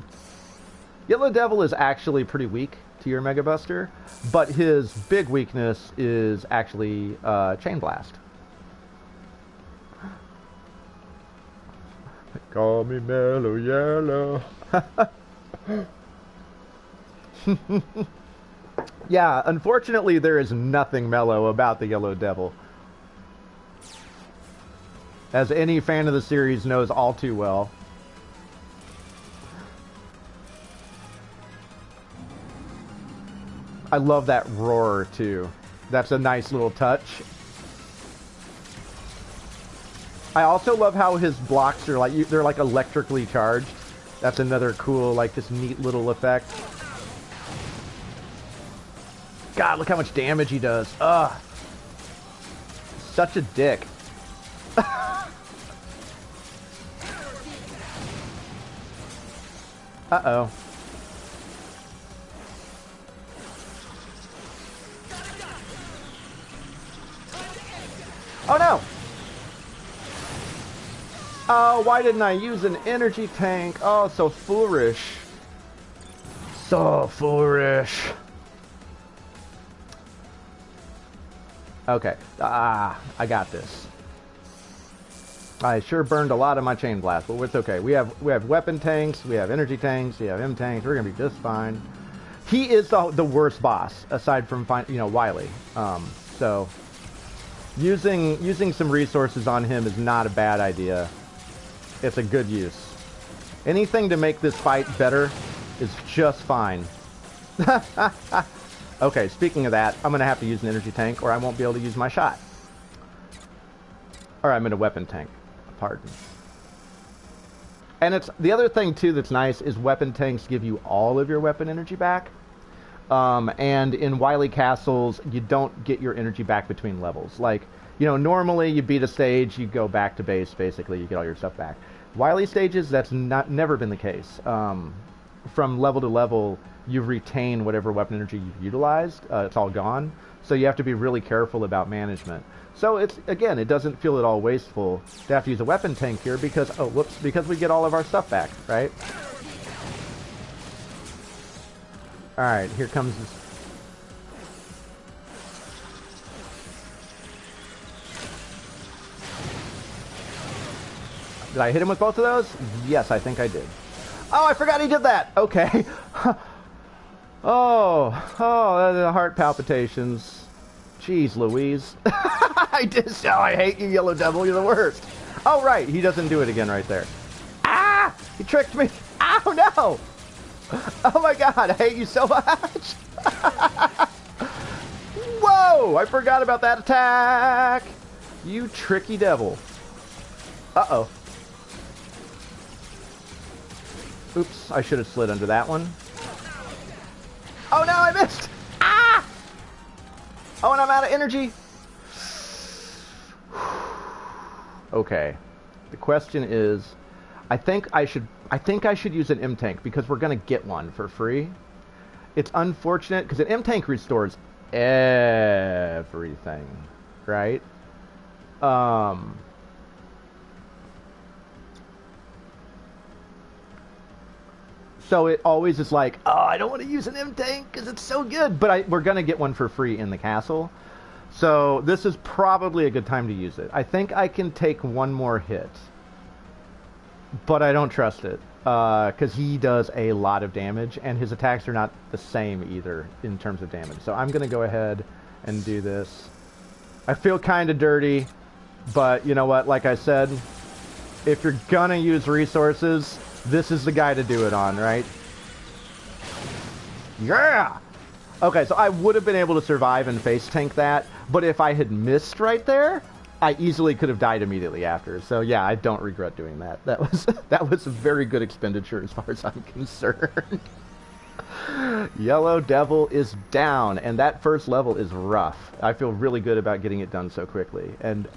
Yellow Devil is actually pretty weak to your Mega Buster, but his big weakness is actually Chain Blast. Call me Mellow Yellow. Yeah, unfortunately there is nothing mellow about the Yellow Devil. As any fan of the series knows all too well. I love that roar too. That's a nice little touch. I also love how his blocks are like, they're like electrically charged. That's another cool, like, this neat little effect. God, look how much damage he does. Ugh. Such a dick. Uh-oh. Oh no! Oh, why didn't I use an energy tank? Oh, so foolish. So foolish. Okay. I got this. I sure burned a lot of my Chain Blast, but it's okay. We have weapon tanks, we have energy tanks, we have M tanks. We're gonna be just fine. he is the worst boss aside from Wily. So using some resources on him is not a bad idea. It's a good use. Anything to make this fight better is just fine. Okay, speaking of that, I'm gonna have to use an energy tank or I won't be able to use my shot. Or I'm in a weapon tank. Pardon. And it's the other thing too that's nice is weapon tanks give you all of your weapon energy back. And in Wily Castles, you don't get your energy back between levels. Like, normally you beat a stage, you go back to base, basically, you get all your stuff back. Wily stages, that's never been the case. From level to level, you retain whatever weapon energy you've utilized. It's all gone. So you have to be really careful about management. So it doesn't feel at all wasteful to have to use a weapon tank here because, because we get all of our stuff back, right? Alright, here comes this. Did I hit him with both of those? Yes, I think I did. Oh, I forgot he did that! Okay. Oh, the heart palpitations. Jeez Louise. I hate you, Yellow Devil, you're the worst. Oh, right, he doesn't do it again right there. Ah! He tricked me! Oh, no! Oh my god, I hate you so much! Whoa! I forgot about that attack! You tricky devil. Uh-oh. Oops, I should have slid under that one. Oh no, I missed! Ah! Oh, and I'm out of energy. Okay. The question is, I think I should use an M-Tank because we're gonna get one for free. It's unfortunate because an M-Tank restores everything, right? So it always is like, oh, I don't want to use an M-Tank because it's so good, but we're gonna get one for free in the castle. So this is probably a good time to use it. I think I can take one more hit. But I don't trust it, because he does a lot of damage, and his attacks are not the same either in terms of damage. So I'm going to go ahead and do this. I feel kind of dirty, but you know what? Like I said, if you're going to use resources, this is the guy to do it on, right? Yeah! Okay, so I would have been able to survive and face tank that, but if I had missed right there, I easily could have died immediately after. So yeah, I don't regret doing that. That was a very good expenditure as far as I'm concerned. Yellow Devil is down, and that first level is rough. I feel really good about getting it done so quickly. And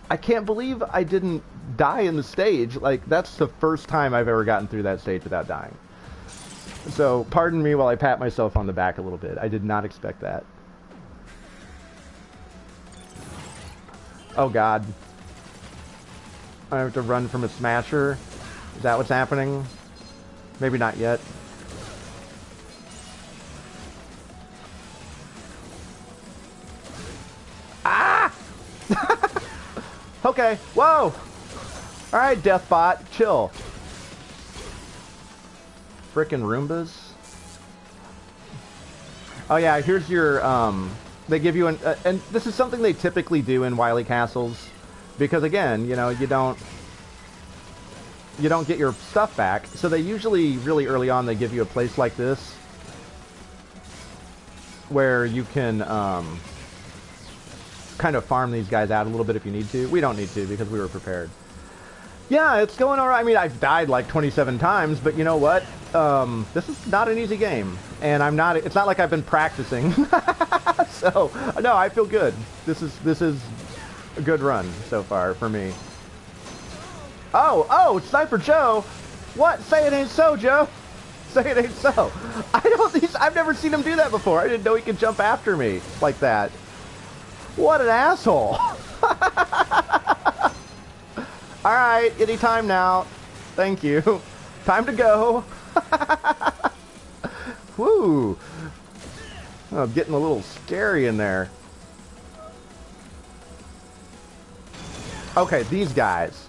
I can't believe I didn't die in the stage. Like, that's the first time I've ever gotten through that stage without dying. So, pardon me while I pat myself on the back a little bit. I did not expect that. Oh god. I have to run from a smasher? Is that what's happening? Maybe not yet. Ah! Okay, whoa! Alright, Deathbot, chill. Frickin' Roombas. Oh yeah, here's your, they give you and this is something they typically do in Wily Castles, because again, you know, you don't get your stuff back, so they usually, really early on, they give you a place like this, where you can, kind of farm these guys out a little bit if you need to. We don't need to, because we were prepared. Yeah, it's going alright. I mean, I've died like 27 times, but you know what? This is not an easy game, and it's not like I've been practicing. So, no, I feel good. This is a good run so far for me. Oh, Sniper Joe! What? Say it ain't so, Joe! Say it ain't so! I've never seen him do that before. I didn't know he could jump after me like that. What an asshole! Alright, anytime now. Thank you. Time to go. Woo! Oh, getting a little scary in there. Okay, these guys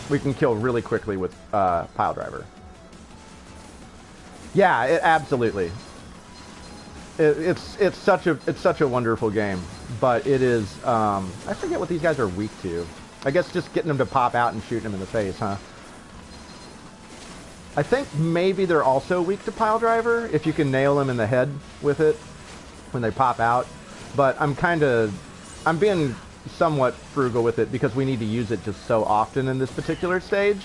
we can kill really quickly with Pile Driver. Yeah, absolutely. It's such a wonderful game, but it is. I forget what these guys are weak to. I guess just getting them to pop out and shooting them in the face, huh? I think maybe they're also weak to pile driver if you can nail them in the head with it when they pop out. But I'm being somewhat frugal with it because we need to use it just so often in this particular stage.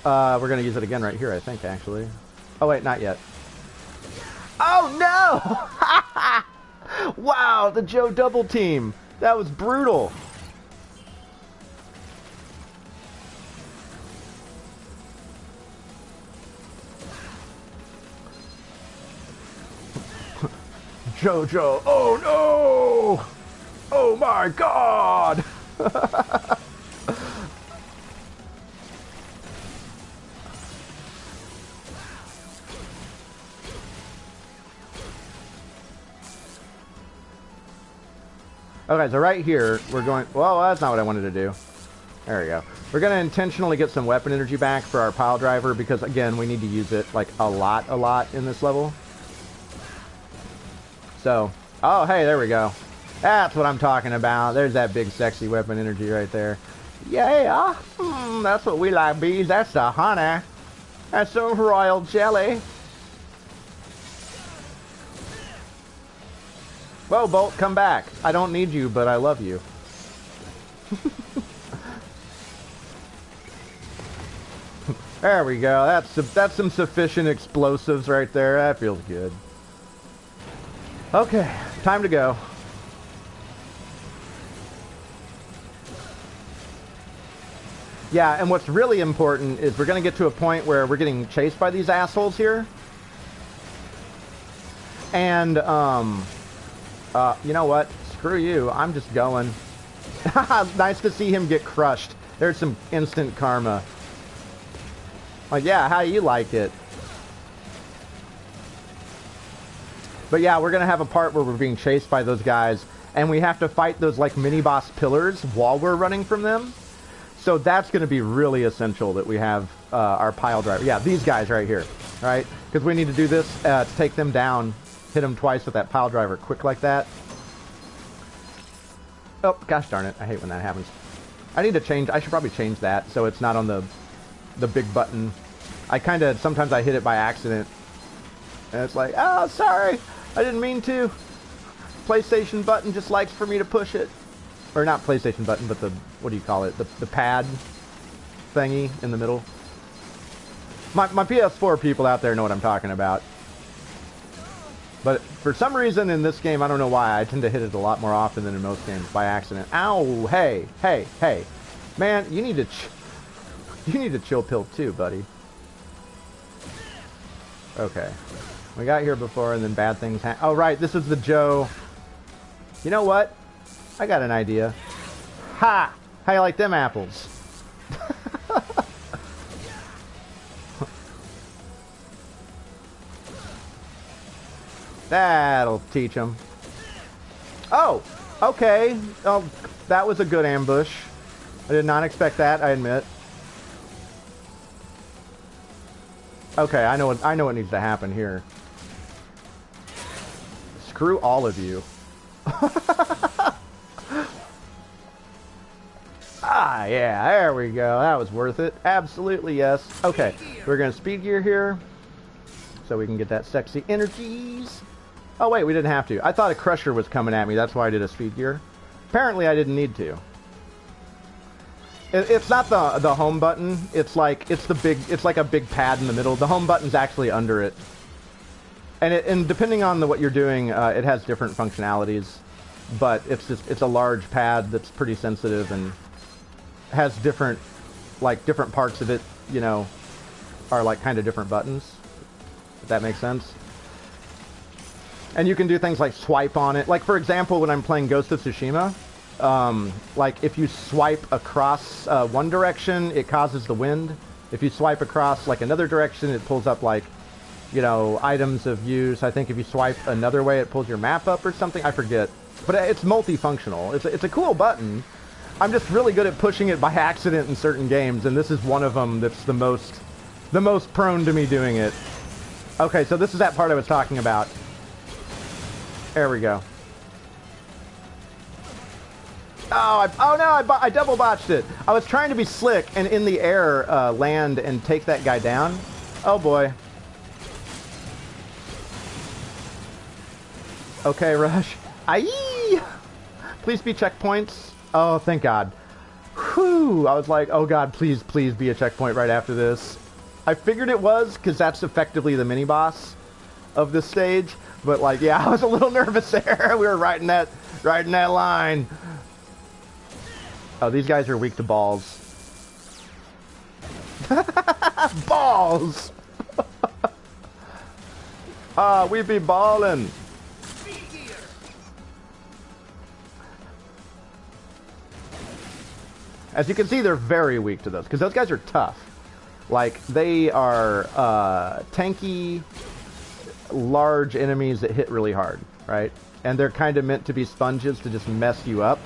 We're gonna use it again right here, I think, actually. Oh wait, not yet. Oh no! Wow, the Joe double team. That was brutal. Jojo, oh no! Oh my god! Okay, so right here, we're going... Well, that's not what I wanted to do. There we go. We're going to intentionally get some weapon energy back for our pile driver because, again, we need to use it, like, a lot in this level. So, oh, hey, there we go. That's what I'm talking about. There's that big, sexy weapon energy right there. Yeah, that's what we like, bees. That's the honey. That's some royal jelly. Whoa, Bolt, come back. I don't need you, but I love you. There we go. That's some sufficient explosives right there. That feels good. Okay, time to go. Yeah, and what's really important is we're going to get to a point where we're getting chased by these assholes here. And, you know what? Screw you. I'm just going. Nice to see him get crushed. There's some instant karma. Like, yeah, how you like it? But yeah, we're going to have a part where we're being chased by those guys, and we have to fight those, like, mini-boss pillars while we're running from them. So that's going to be really essential that we have our pile driver. Yeah, these guys right here, right? Because we need to do this to take them down. Hit them twice with that pile driver quick like that. Oh, gosh darn it. I hate when that happens. I need to change. I should probably change that so it's not on the big button. Sometimes I hit it by accident. And it's like, oh, sorry. I didn't mean to. PlayStation button just likes for me to push it. Or not PlayStation button, but the, what do you call it? The pad thingy in the middle. My PS4 people out there know what I'm talking about. But for some reason in this game, I don't know why, I tend to hit it a lot more often than in most games by accident. Ow! Hey! Hey! Hey! Man, you need to chill pill too, buddy. Okay. We got here before and then bad things happen. Oh, right, this is the Joe. You know what? I got an idea. Ha! How you like them apples? That'll teach them. Oh! Okay. Oh, that was a good ambush. I did not expect that, I admit. Okay, I know what needs to happen here. Screw all of you. Ah, yeah, there we go. That was worth it. Absolutely, yes. Okay, we're going to speed gear here so we can get that sexy energies. Oh, wait, we didn't have to. I thought a crusher was coming at me. That's why I did a speed gear. Apparently, I didn't need to. It's not the home button. It's like a big pad in the middle. The home button's actually under it. And depending on what you're doing, it has different functionalities. But it's a large pad that's pretty sensitive and has different parts of it, you know, are like kind of different buttons. If that makes sense. And you can do things like swipe on it. Like, for example, when I'm playing Ghost of Tsushima, like if you swipe across one direction, it causes the wind. If you swipe across like another direction, it pulls up like, you know, items of use. I think if you swipe another way, it pulls your map up or something. I forget. But it's multifunctional. It's a cool button. I'm just really good at pushing it by accident in certain games, and this is one of them that's the most prone to me doing it. Okay, so this is that part I was talking about. There we go. Oh no, I double botched it. I was trying to be slick and in the air land and take that guy down. Oh boy. Okay, Rush. Aye! Please be checkpoints. Oh, thank God. Whew! I was like, oh God, please, please be a checkpoint right after this. I figured it was, because that's effectively the mini-boss of this stage. But like, yeah, I was a little nervous there. We were riding that line. Oh, these guys are weak to balls. Balls! We be ballin'. As you can see, they're very weak to those, because those guys are tough. Like, they are tanky, large enemies that hit really hard, right? And they're kind of meant to be sponges to just mess you up.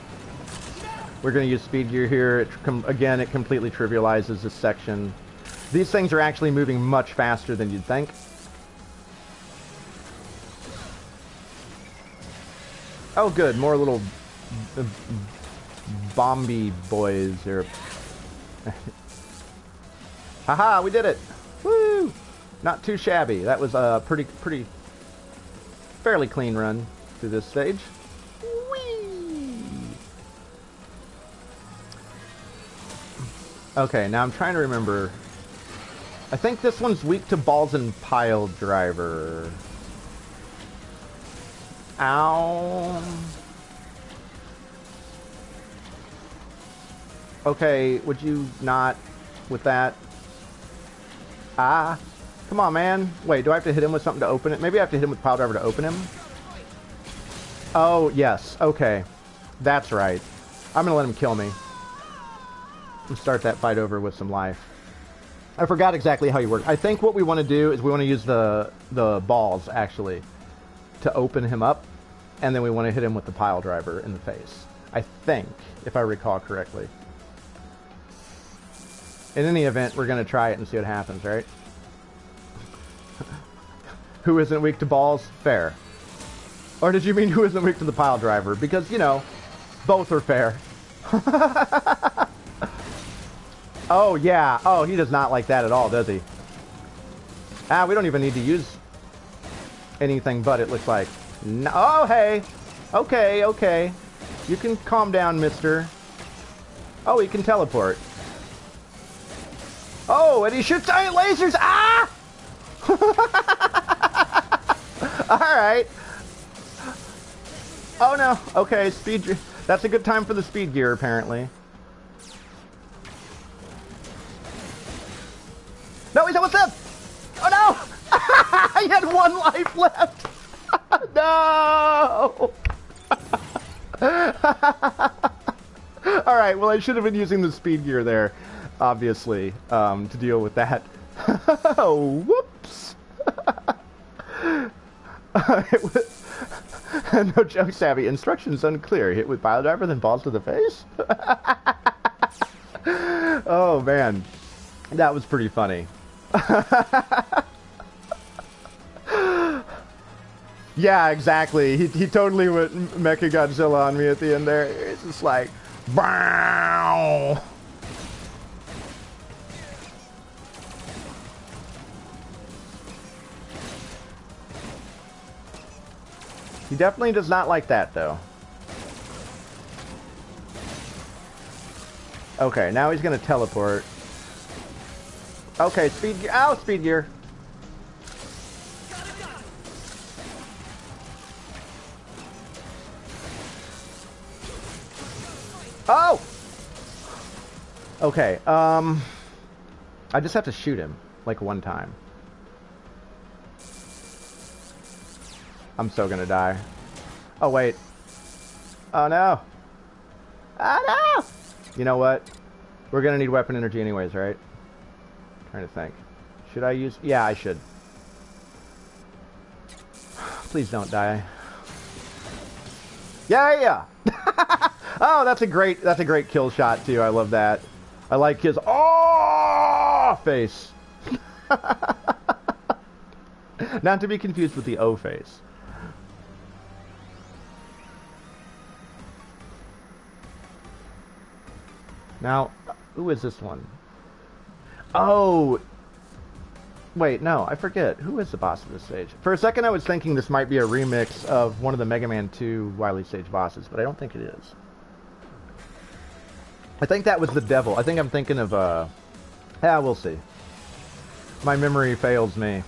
We're going to use speed gear here. Again, it completely trivializes this section. These things are actually moving much faster than you'd think. Oh, good. More little Bomby boys here. Haha, we did it! Woo! Not too shabby. That was a fairly clean run through this stage. Whee! Okay, now I'm trying to remember. I think this one's weak to balls and pile driver. Ow. Okay, would you not with that? Ah. Come on, man. Wait, do I have to hit him with something to open it? Maybe I have to hit him with pile driver to open him? Oh, yes. Okay. That's right. I'm gonna let him kill me. And start that fight over with some life. I forgot exactly how you work. I think what we want to do is we want to use the balls, actually, to open him up. And then we want to hit him with the pile driver in the face. I think, if I recall correctly. In any event, we're going to try it and see what happens, right? Who isn't weak to balls? Fair. Or did you mean who isn't weak to the pile driver? Because, you know, both are fair. Oh, yeah. Oh, he does not like that at all, does he? Ah, we don't even need to use anything but, it looks like. No. Oh, hey. Okay, okay. You can calm down, mister. Oh, he can teleport. Oh, and he shoots giant lasers! Ah! Alright. Oh no. Okay, speed... That's a good time for the speed gear, apparently. No, he's almost dead! Oh no! He had one life left! No! Alright, well I should have been using the speed gear there. Obviously, to deal with that. Oh, whoops! No joke, Savvy. Instructions unclear. Hit with pile driver, then balls to the face? Oh, man. That was pretty funny. Yeah, exactly. He totally went Mechagodzilla on me at the end there. It's just like... Bow! He definitely does not like that, though. Okay, now he's gonna teleport. Okay, speed gear. Ow, speed gear. Oh! Okay, I just have to shoot him, like, one time. I'm so gonna die. Oh, wait. Oh, no. Oh, no! You know what? We're gonna need weapon energy anyways, right? I'm trying to think. Should I use... Yeah, I should. Please don't die. Yeah! Oh, that's a great kill shot, too. I love that. I like his... Oh! Face. Not to be confused with the O face. Now, who is this one? Oh! Wait, no, I forget. Who is the boss of this stage? For a second I was thinking this might be a remix of one of the Mega Man 2 Wily Stage bosses, but I don't think it is. I think that was the devil. I think I'm thinking of, yeah, we'll see. My memory fails me.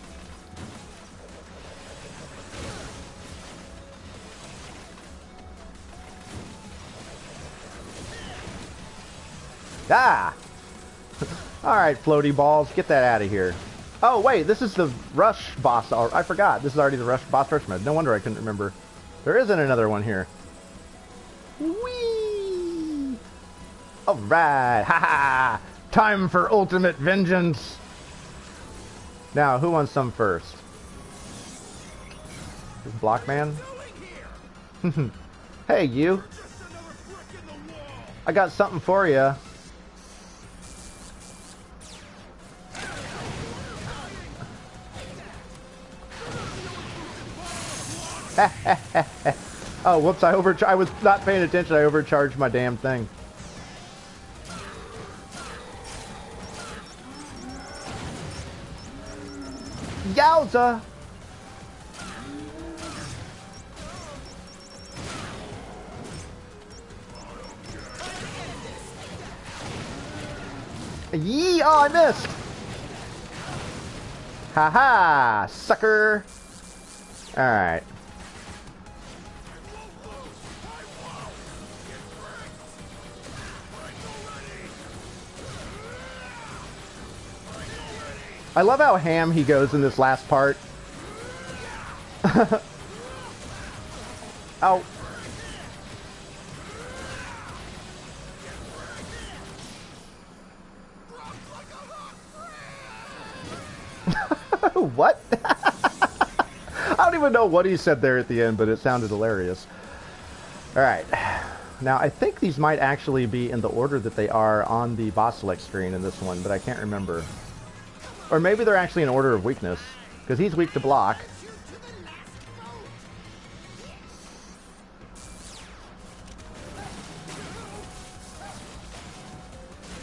Ah! Alright, floaty balls, get that out of here. Oh, wait, this is the Rush boss. I forgot. This is already the Rush boss rush mode. No wonder I couldn't remember. There isn't another one here. Whee! Alright, haha! Time for ultimate vengeance! Now, who wants some first? This Blockman? Hey, you! I got something for you. Oh, whoops, I was not paying attention. I overcharged my damn thing. Yowza! Yee! Oh, I missed! Haha! Sucker! Alright. I love how ham he goes in this last part. Ow. What? I don't even know what he said there at the end, but it sounded hilarious. Alright. Now, I think these might actually be in the order that they are on the boss select screen in this one, but I can't remember. Or maybe they're actually in order of weakness, because he's weak to block.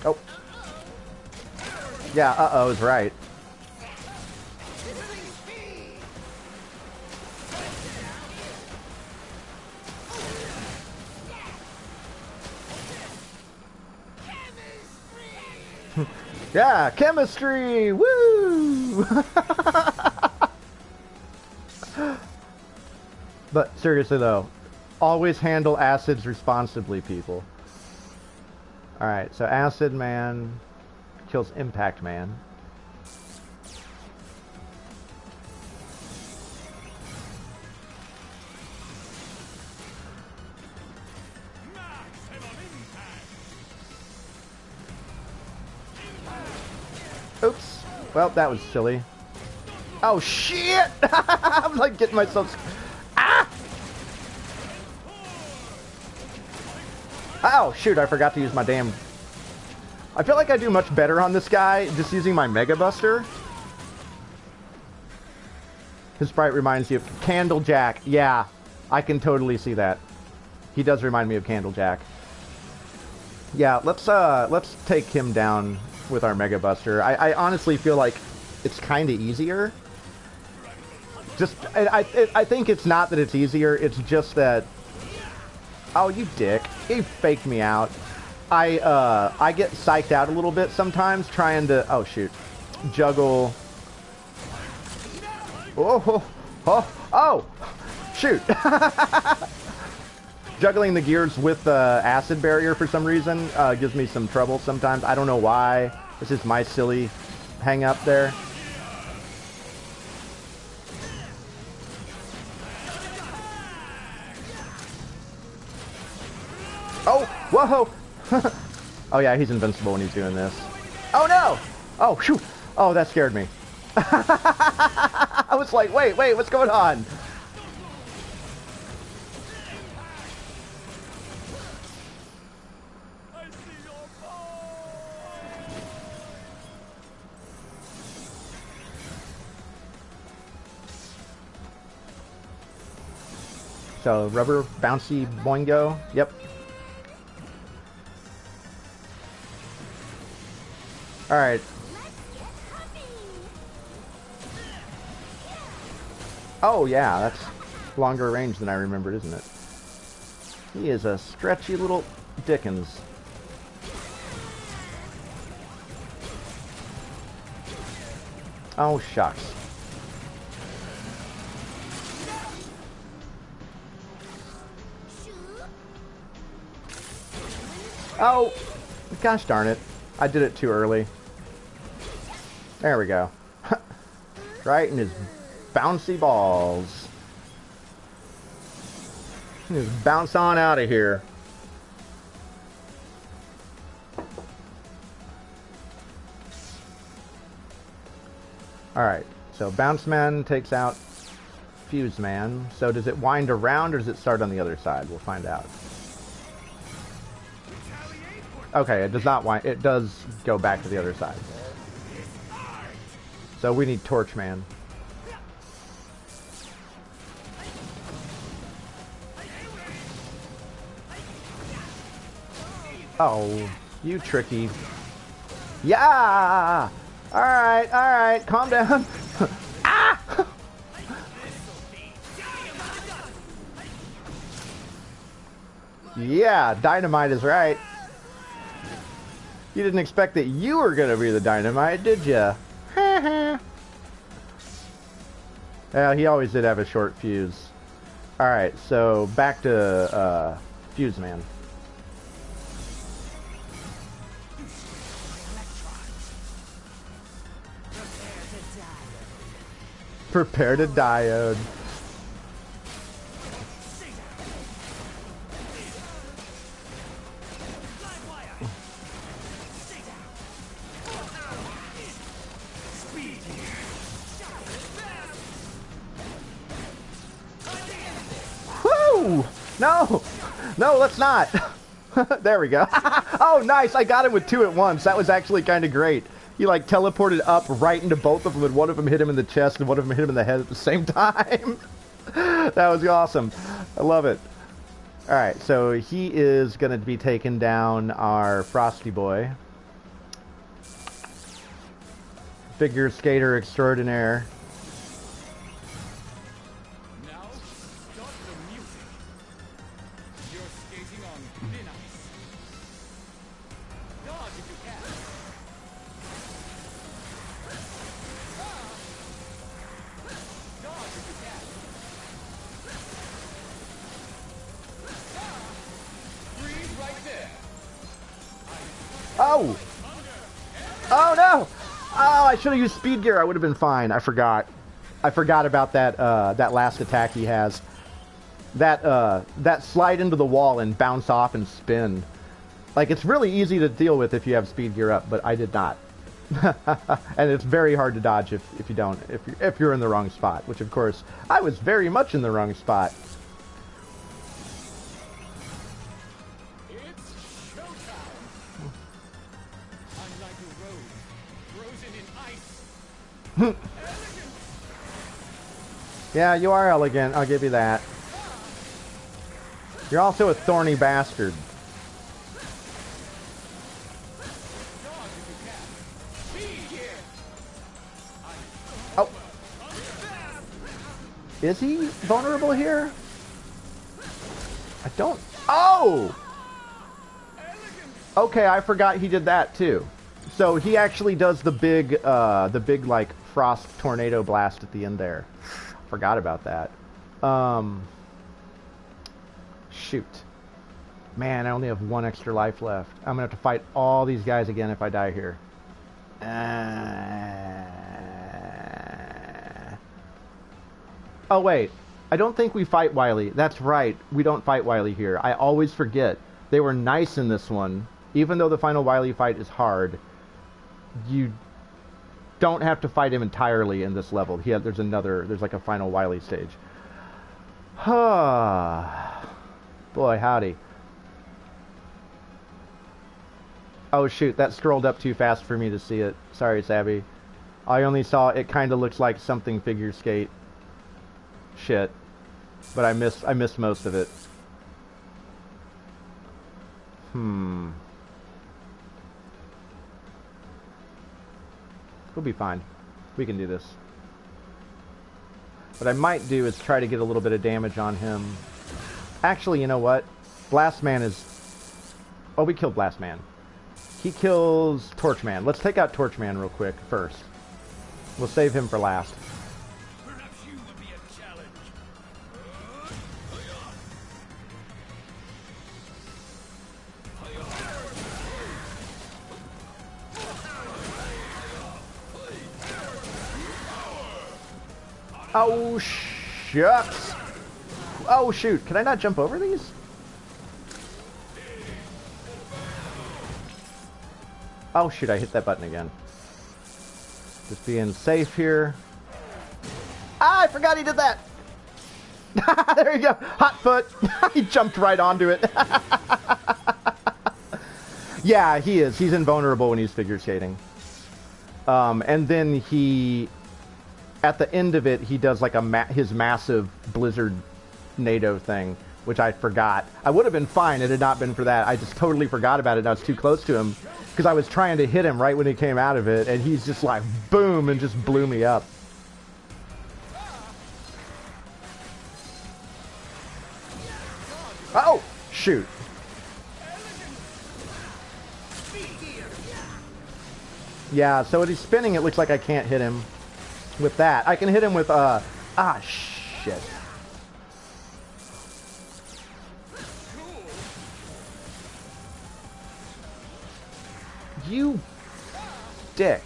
Oh. Yeah, uh-oh is right. Yeah, chemistry! Woo! But seriously though, always handle acids responsibly, people. Alright, so Acid Man kills Impact Man. Oops. Well, that was silly. Oh, shit! I'm like getting myself... Ah! Oh, shoot, I forgot to use my damn... I feel like I do much better on this guy just using my Mega Buster. His sprite reminds you of Candlejack. Yeah, I can totally see that. He does remind me of Candlejack. Yeah, let's take him down with our Mega Buster. I honestly feel like it's kind of easier. Just, I think it's not that it's easier, it's just that... Oh, you dick. He faked me out. I get psyched out a little bit sometimes trying to... Oh, shoot. Juggle... Oh, oh, oh! Shoot! Juggling the gears with the acid barrier for some reason gives me some trouble sometimes. I don't know why. This is my silly hang up there. Oh, whoa! Oh yeah, he's invincible when he's doing this. Oh no! Oh, shoot! Oh, that scared me. I was like, wait, what's going on? So rubber, bouncy, boingo. Yep. Alright. Oh yeah, that's longer range than I remembered, isn't it? He is a stretchy little Dickens. Oh shucks. Oh, gosh darn it. I did it too early. There we go. Right in his bouncy balls. Just bounce on out of here. Alright, so Bounce Man takes out Fuse Man. So does it wind around or does it start on the other side? We'll find out. Okay, it does not wind. It does go back to the other side. So we need Torch Man. Oh, you tricky. Yeah! Alright, calm down. Ah! Yeah, Dynamite is right. You didn't expect that you were gonna be the Dynamite, did ya? Yeah, he always did have a short fuse. Alright, so back to Fuse Man. Prepare to diode. Woo! No! No, let's not! There we go. Oh, nice! I got him with two at once. That was actually kind of great. He like teleported up right into both of them, and one of them hit him in the chest and one of them hit him in the head at the same time. That was awesome. I love it. Alright, so he is going to be taking down our Frosty Boy. Figure skater extraordinaire. Now, start the music. You're skating on thin ice. Dodge if you can. Dodge if you can. Freeze right there. Oh! Oh no! Oh, I should have used speed gear. I would have been fine. I forgot. I forgot about that that last attack he has. That slide into the wall and bounce off and spin. Like, it's really easy to deal with if you have speed gear up, but I did not. And it's very hard to dodge if you don't, if you're in the wrong spot, which of course I was very much in the wrong spot. It's showtime. I'm like a rose, frozen in ice. Yeah, you are elegant. I'll give you that. You're also a thorny bastard. Oh. Is he vulnerable here? I don't... Oh! Okay, I forgot he did that too. So he actually does the big like frost tornado blast at the end there. Forgot about that. Shoot. Man, I only have one extra life left. I'm gonna have to fight all these guys again if I die here. Oh wait, I don't think we fight Wily. That's right, we don't fight Wily here. I always forget. They were nice in this one. Even though the final Wily fight is hard, you don't have to fight him entirely in this level. There's like a final Wily stage. Boy, howdy. Oh shoot, that scrolled up too fast for me to see it. Sorry, Savvy. I only saw it kind of looks like something figure skate. Shit. but I missed most of it. We'll be fine. We can do this. What I might do is try to get a little bit of damage on him. Actually, you know what? Blastman is... Oh, we killed Blastman. He kills Torchman. Let's take out Torchman real quick first. We'll save him for last. Perhaps you will be a challenge. Oh, shucks. Oh, shoot. Can I not jump over these? Oh, shoot. I hit that button again. Just being safe here. Ah, I forgot he did that. There you go. Hot foot. He jumped right onto it. Yeah, he is. He's invulnerable when he's figure skating. And then he... At the end of it, he does like his massive blizzard NATO thing, which I forgot. I would have been fine had it not been for that. I just totally forgot about it. I was too close to him because I was trying to hit him right when he came out of it, and he's just like boom and just blew me up. Oh, shoot. Yeah, so when he's spinning, it looks like I can't hit him with that. I can hit him with, shit. You dick.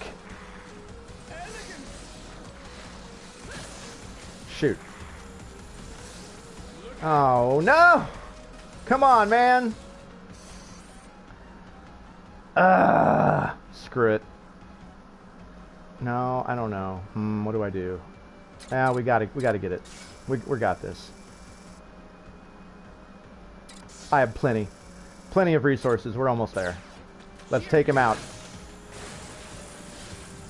Shoot. Oh, no! Come on, man! Screw it. No, I don't know. What do I do? Ah, we gotta get it. We got this. I have plenty of resources. We're almost there. Let's take him out.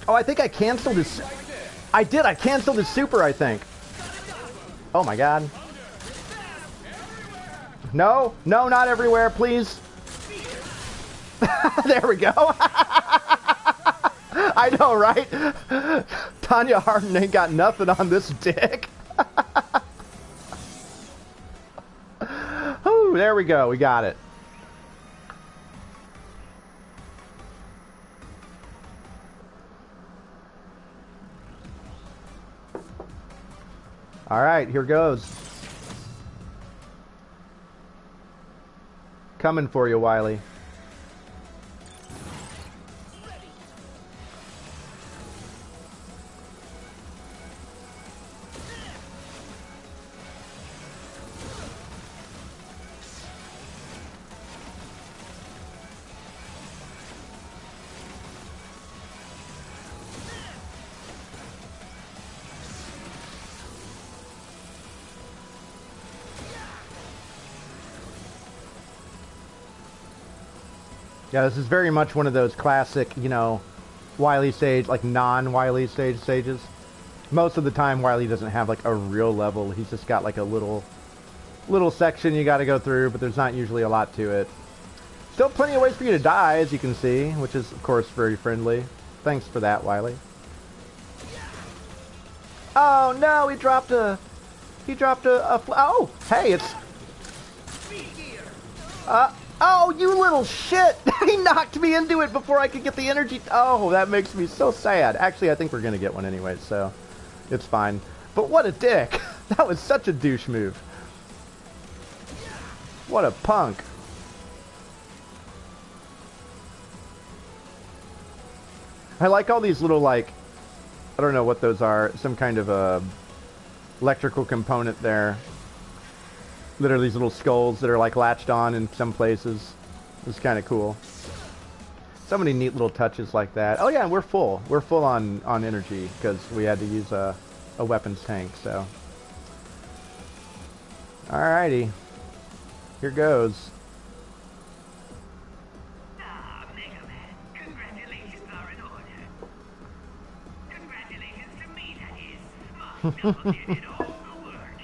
Oh, I think I canceled his... I did. I canceled his super, I think. Oh my god. No, no, not everywhere, please. There we go. I know, right? Tanya Hardin ain't got nothing on this dick. Ooh, there we go. We got it. All right, here goes. Coming for you, Wily. Yeah, this is very much one of those classic, you know, Wily stage, like non-Wily stages. Most of the time, Wily doesn't have like a real level. He's just got like a little section you got to go through, but there's not usually a lot to it. Still plenty of ways for you to die, as you can see, which is of course very friendly. Thanks for that, Wily. Oh no, he dropped a oh, hey, it's oh, you little shit! He knocked me into it before I could get the energy. Oh, that makes me so sad. Actually, I think we're gonna get one anyway, so it's fine. But what a dick! That was such a douche move. What a punk. I like all these little, like, I don't know what those are. Some kind of electrical component there. Literally these little skulls that are like latched on in some places. It's kind of cool. So many neat little touches like that. Oh yeah, and we're full. We're full on energy because we had to use a weapons tank, so. Alrighty. Here goes. Ah, Mega Man, congratulations are in order. Congratulations to me, that is. My double did all the work.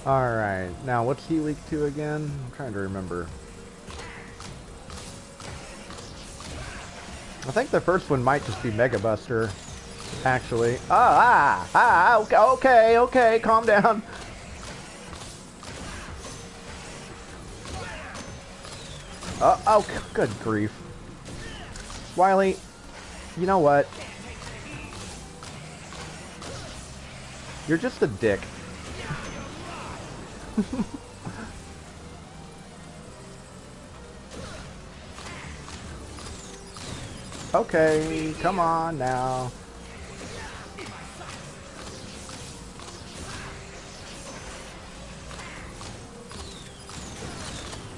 Alright, now what's he weak to again? I'm trying to remember. I think the first one might just be Mega Buster, actually. Okay, calm down. Oh, good grief. Wily, you know what? You're just a dick. Okay, come on now.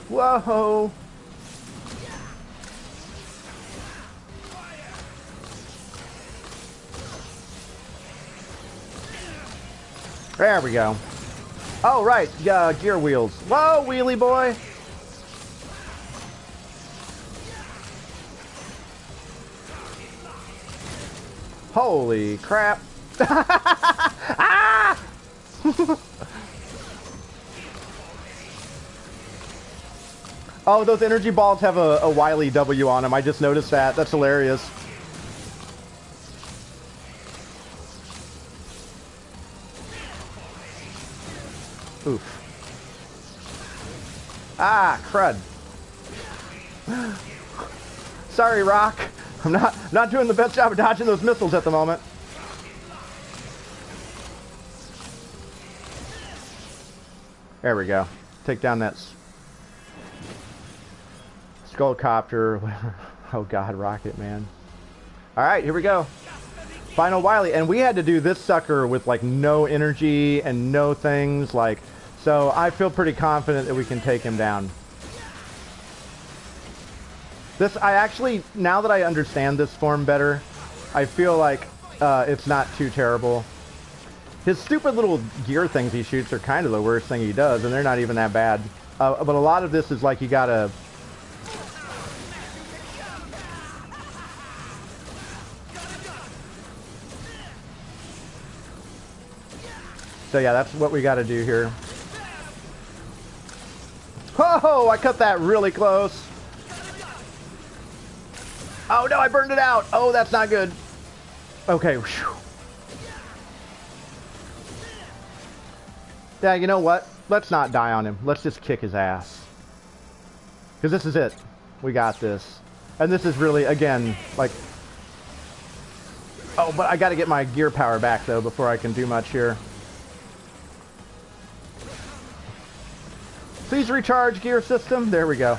Whoa! There we go. Oh, right, gear wheels. Whoa, wheelie boy! Holy crap. Ah! Oh, those energy balls have a Wily W on them. I just noticed that. That's hilarious. Oof. Ah, crud. Sorry, Rock. I'm not doing the best job of dodging those missiles at the moment. There we go. Take down that Skullcopter. Oh god, Rocket Man. Alright, here we go. Final Wily. And we had to do this sucker with like no energy and no things. Like, so I feel pretty confident that we can take him down. This, I actually, now that I understand this form better, I feel like it's not too terrible. His stupid little gear things he shoots are kind of the worst thing he does, and they're not even that bad. But a lot of this is like you gotta... So yeah, that's what we gotta do here. Oh, I cut that really close. Oh no, I burned it out. Oh, that's not good. Okay. Whew. Yeah, you know what? Let's not die on him. Let's just kick his ass. Because this is it. We got this. And this is really, again, like... Oh, but I gotta get my gear power back, though, before I can do much here. Please recharge gear system. There we go.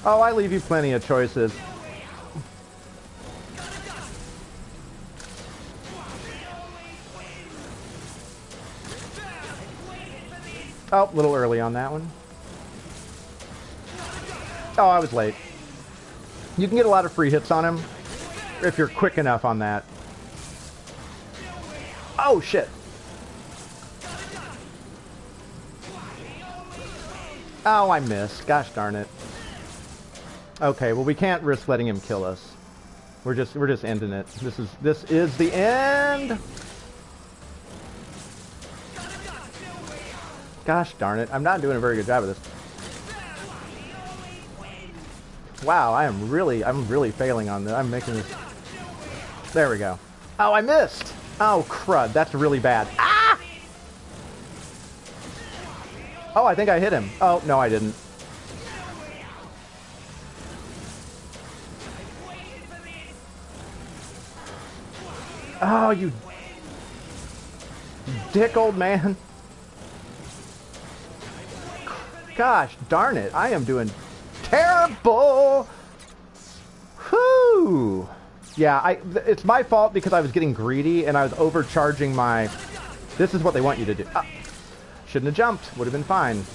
Oh, I leave you plenty of choices. Oh, a little early on that one. Oh, I was late. You can get a lot of free hits on him if you're quick enough on that. Oh, shit. Oh, I missed. Gosh darn it. Okay, well we can't risk letting him kill us. We're just ending it. This is the end. Gosh darn it. I'm not doing a very good job of this. Wow, I'm really failing on this. I'm making this. There we go. Oh, I missed. Oh, crud. That's really bad. Ah! Oh, I think I hit him. Oh, no, I didn't. Oh, you dick old man. Gosh darn it. I am doing terrible. Whew. Yeah, it's my fault because I was getting greedy and I was overcharging my... This is what they want you to do. Shouldn't have jumped. Would have been fine.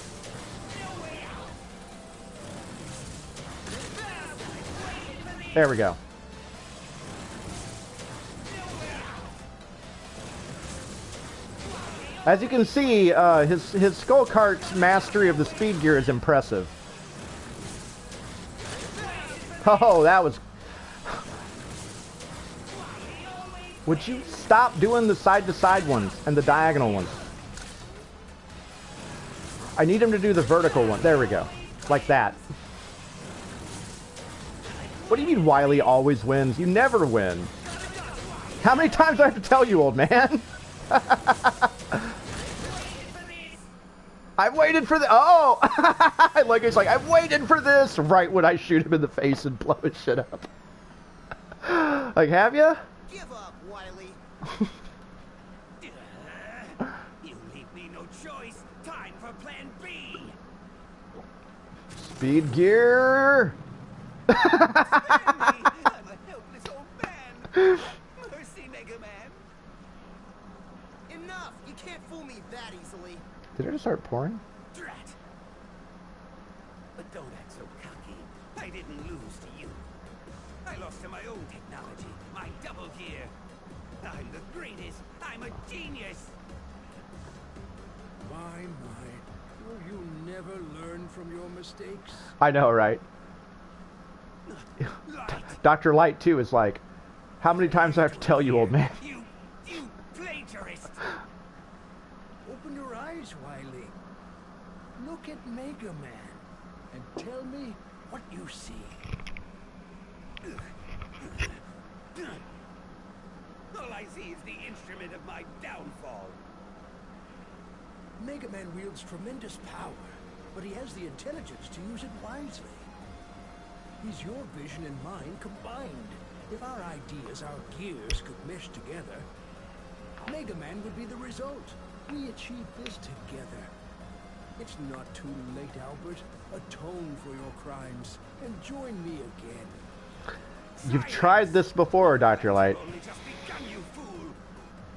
There we go. As you can see, his Skull Kart's mastery of the speed gear is impressive. Oh, that was... Would you stop doing the side-to-side ones and the diagonal ones? I need him to do the vertical one. There we go. Like that. What do you mean Wily always wins? You never win. How many times do I have to tell you, old man? I've waited for the... Oh! Like, it's like, I've waited for this! Right when I shoot him in the face and blow his shit up. Like, have ya? Give up, Wily. You leave me no choice. Time for Plan B. Speed gear! I'm a helpless old man. Mercy, Mega Man. Enough! You can't fool me that easily. Did it just start pouring? Drat. But don't act so cocky. I didn't lose to you. I lost to my own technology, my double gear. I'm the greatest. I'm a genius. My. Will you never learn from your mistakes? I know, right? Light. Dr. Light, too, is like, how many times do I have to tell you, old man? You plagiarist. Open your eyes, Wily. Look at Mega Man and tell me what you see. All I see is the instrument of my downfall. Mega Man wields tremendous power, but he has the intelligence to use it wisely. He's your vision and mine combined. If our ideas, our gears, could mesh together, Mega Man would be the result. We achieved this together. It's not too late, Albert. Atone for your crimes and join me again. You've tried this before, Dr. Light. Only just begun, you fool.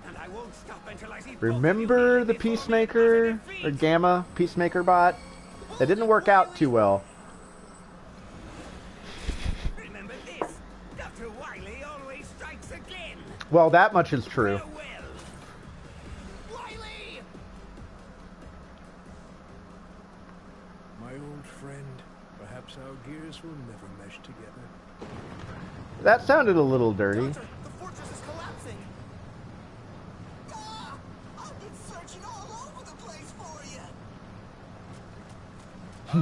And I won't stop until I see Remember the Peacemaker, or Gamma Peacemaker bot? It didn't work out too well. Remember this. Dr. Wily always strikes again. Well, that much is true. Farewell. Wily! My old friend, perhaps our gears will never mesh together. That sounded a little dirty. Doctor, the fortress is collapsing. Ah, I've been searching all over the place for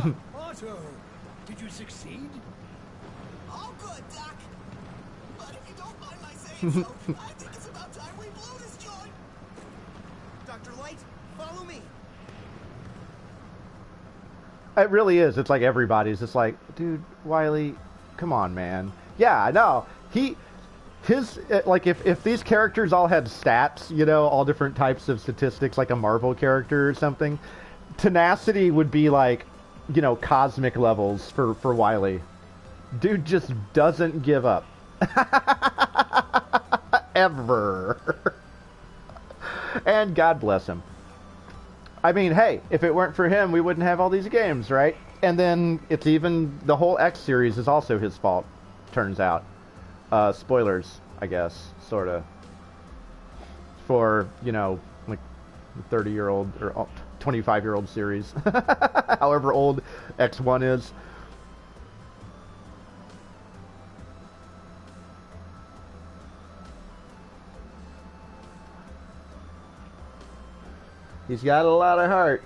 you. Otto, did you succeed? All good, Doc. But if you don't mind my saying so, I think it's about time we blew this joint. Dr. Light, follow me. It really is. It's like everybody's just like, dude, Wily, come on, man. Yeah, I know. Like, if these characters all had stats, you know, all different types of statistics, like a Marvel character or something, tenacity would be like, you know, cosmic levels for Wily. Dude just doesn't give up. Ever. And God bless him. I mean, hey, if it weren't for him, we wouldn't have all these games, right? And then it's even, the whole X series is also his fault, turns out. Spoilers, I guess, sort of. For, you know, like 30-year-old or 25-year-old series. However old X1 is. He's got a lot of heart.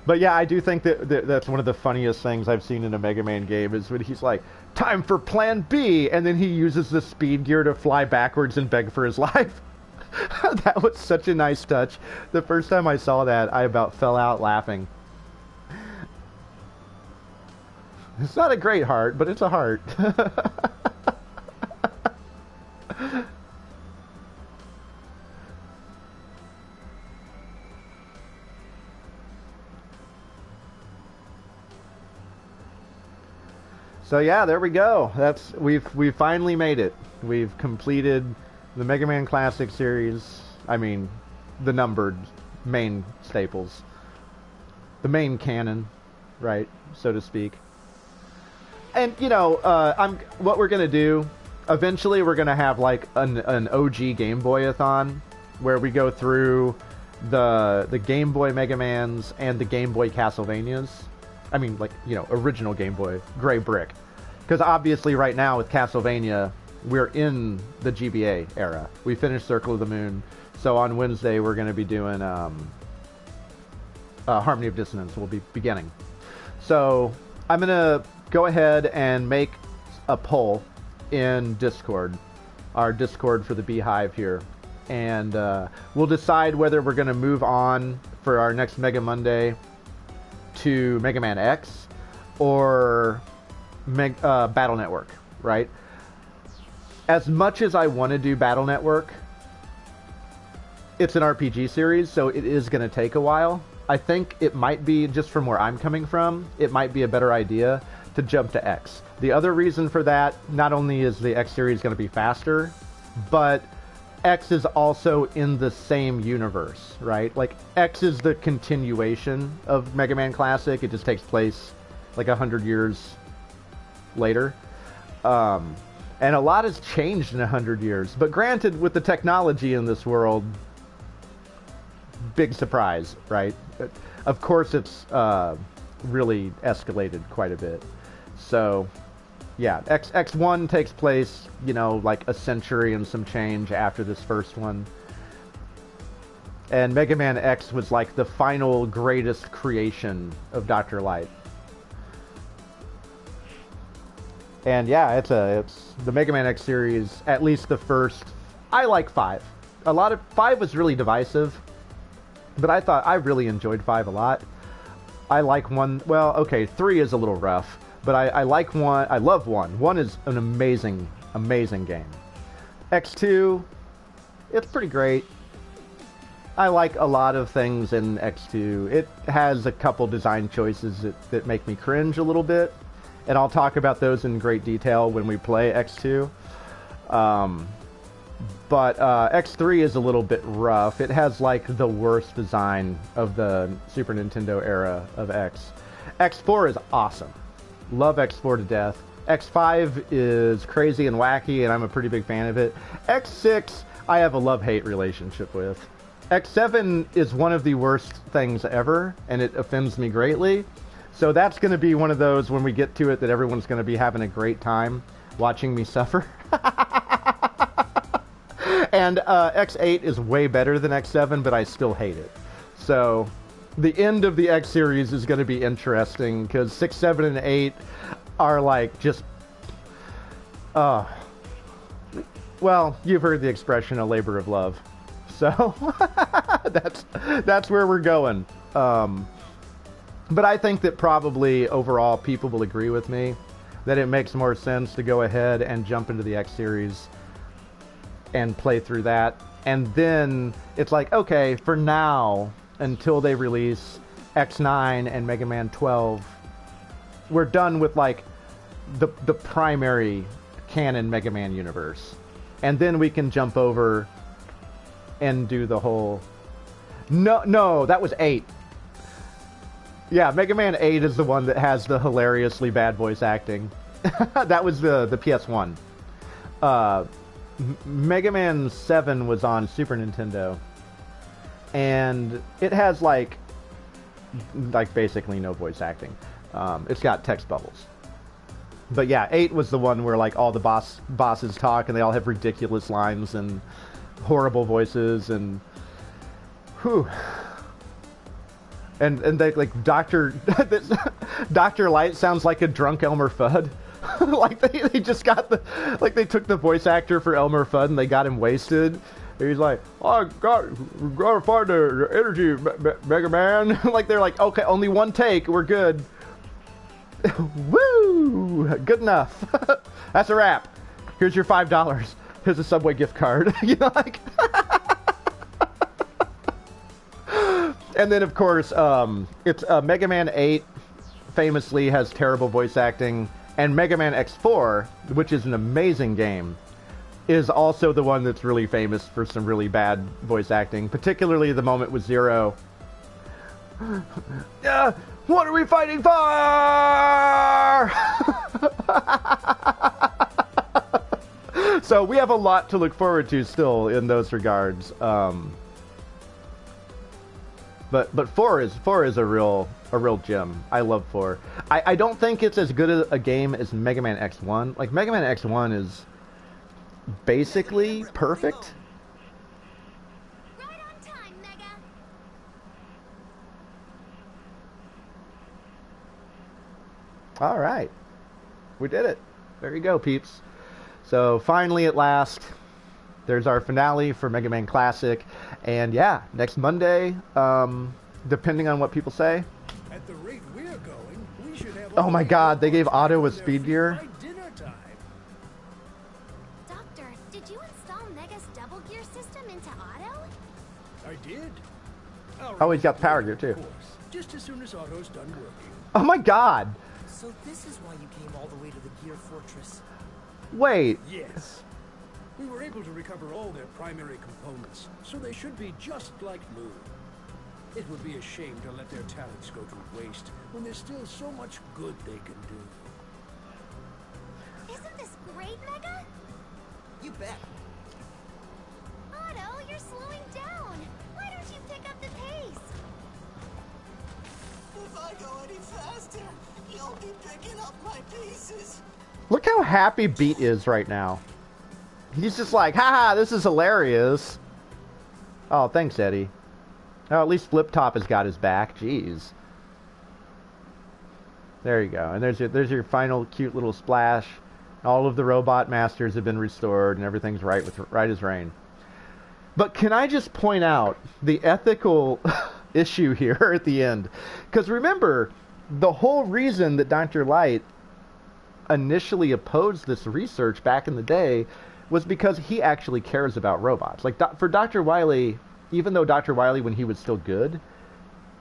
But yeah, I do think that's one of the funniest things I've seen in a Mega Man game is when he's like, time for Plan B, and then he uses the speed gear to fly backwards and beg for his life. That was such a nice touch. The first time I saw that, I about fell out laughing. It's not a great heart, but it's a heart. So yeah, there we go. We've finally made it. We've completed the Mega Man Classic series. I mean, the numbered main staples, the main canon, right, so to speak. And you know, what we're gonna do. Eventually, we're gonna have like an OG Game Boy-a-thon, where we go through the Game Boy Mega Mans and the Game Boy Castlevanias. I mean, like, you know, original Game Boy, gray brick. Because obviously right now with Castlevania, we're in the GBA era. We finished Circle of the Moon, so on Wednesday we're going to be doing Harmony of Dissonance. We'll be beginning. So I'm going to go ahead and make a poll in Discord, our Discord for the Beehive here. And we'll decide whether we're going to move on for our next Mega Monday to Mega Man X or Battle Network, right? As much as I want to do Battle Network, it's an RPG series, so it is going to take a while. I think it might be, just from where I'm coming from, it might be a better idea to jump to X. The other reason for that, not only is the X series going to be faster, but X is also in the same universe, right? Like, X is the continuation of Mega Man Classic. It just takes place like 100 years later. And a lot has changed in 100 years. But granted, with the technology in this world, big surprise, right? Of course, it's really escalated quite a bit. So, yeah, X1 takes place, you know, like a century and some change after this first one. And Mega Man X was like the final greatest creation of Dr. Light. And yeah, it's the Mega Man X series, at least the first. I like 5. 5 was really divisive, but I really enjoyed 5 a lot. I like 1, well, okay, 3 is a little rough. But I like 1. I love 1. 1 is an amazing, amazing game. X2, it's pretty great. I like a lot of things in X2. It has a couple design choices that make me cringe a little bit. And I'll talk about those in great detail when we play X2. But X3 is a little bit rough. It has like the worst design of the Super Nintendo era of X. X4 is awesome. Love X4 to death. X5 is crazy and wacky, and I'm a pretty big fan of it. X6, I have a love-hate relationship with. X7 is one of the worst things ever, and it offends me greatly. So that's going to be one of those, when we get to it, that everyone's going to be having a great time watching me suffer. And X8 is way better than X7, but I still hate it. So the end of the X series is going to be interesting, because 6, 7, and 8 are like just... well, you've heard the expression, a labor of love. So that's where we're going. But I think that probably overall people will agree with me that it makes more sense to go ahead and jump into the X series and play through that. And then it's like, okay, for now, until they release X9 and Mega Man 12, we're done with like the primary canon Mega Man universe. And then we can jump over and do the whole... No, that was 8. Yeah, Mega Man 8 is the one that has the hilariously bad voice acting. That was the PS1. Mega Man 7 was on Super Nintendo. And it has like basically no voice acting. It's got text bubbles. But yeah, 8 was the one where like all the bosses talk and they all have ridiculous lines and horrible voices and whew. And they like Dr. Light sounds like a drunk Elmer Fudd. Like they just got they took the voice actor for Elmer Fudd and they got him wasted. He's like, oh, gotta find the energy, Mega Man. Like they're like, okay, only one take, we're good. Woo! Good enough. That's a wrap. Here's your $5. Here's a Subway gift card. You know, like. And then of course, it's Mega Man 8 famously has terrible voice acting, and Mega Man X4, which is an amazing game, is also the one that's really famous for some really bad voice acting, particularly the moment with Zero. What are we fighting for? So we have a lot to look forward to still in those regards. But 4 is a real gem. I love 4. I don't think it's as good a game as Mega Man X1. Like Mega Man X1 is basically perfect. Right on time, Mega. All right, we did it. There you go, peeps. So finally, at last, there's our finale for Mega Man Classic. And yeah, next Monday, depending on what people say. At the rate we're going, we should have. Oh my God, they gave Otto a speed gear. By dinner time. Doctor, did you install Mega's double gear system into Otto? I did. Oh, he's got the power gear too. Of course, just as soon as Otto's done working. Oh my God. So this is why you came all the way to the Gear Fortress. Wait. Yes. We were able to recover all their primary components, so they should be just like new. It would be a shame to let their talents go to waste when there's still so much good they can do. Isn't this great, Mega? You bet. Otto, you're slowing down. Why don't you pick up the pace? If I go any faster, you'll be picking up my pieces. Look how happy Beat is right now. He's just like, haha, this is hilarious. Oh, thanks, Eddie. Oh, at least Flip Top has got his back. Jeez. There you go. And there's your final cute little splash. All of the robot masters have been restored, and everything's right as rain. But can I just point out the ethical issue here at the end? Because remember, the whole reason that Dr. Light initially opposed this research back in the day was because he actually cares about robots. Like, for Dr. Wily, even though Dr. Wily, when he was still good,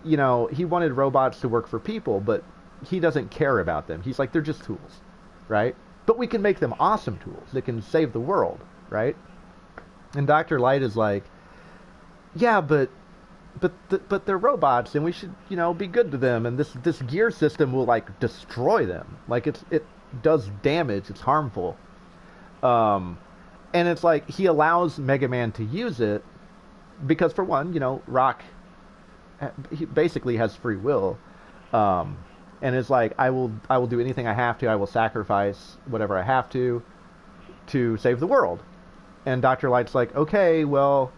you know, he wanted robots to work for people, but he doesn't care about them. He's like, they're just tools, right? But we can make them awesome tools that can save the world, right? And Dr. Light is like, yeah, but they're robots, and we should, you know, be good to them, and this gear system will, like, destroy them. Like, it does damage, it's harmful. And it's like, he allows Mega Man to use it, because for one, you know, Rock, he basically has free will, and it's like, I will do anything I have to, I will sacrifice whatever I have to save the world. And Dr. Light's like, okay, well,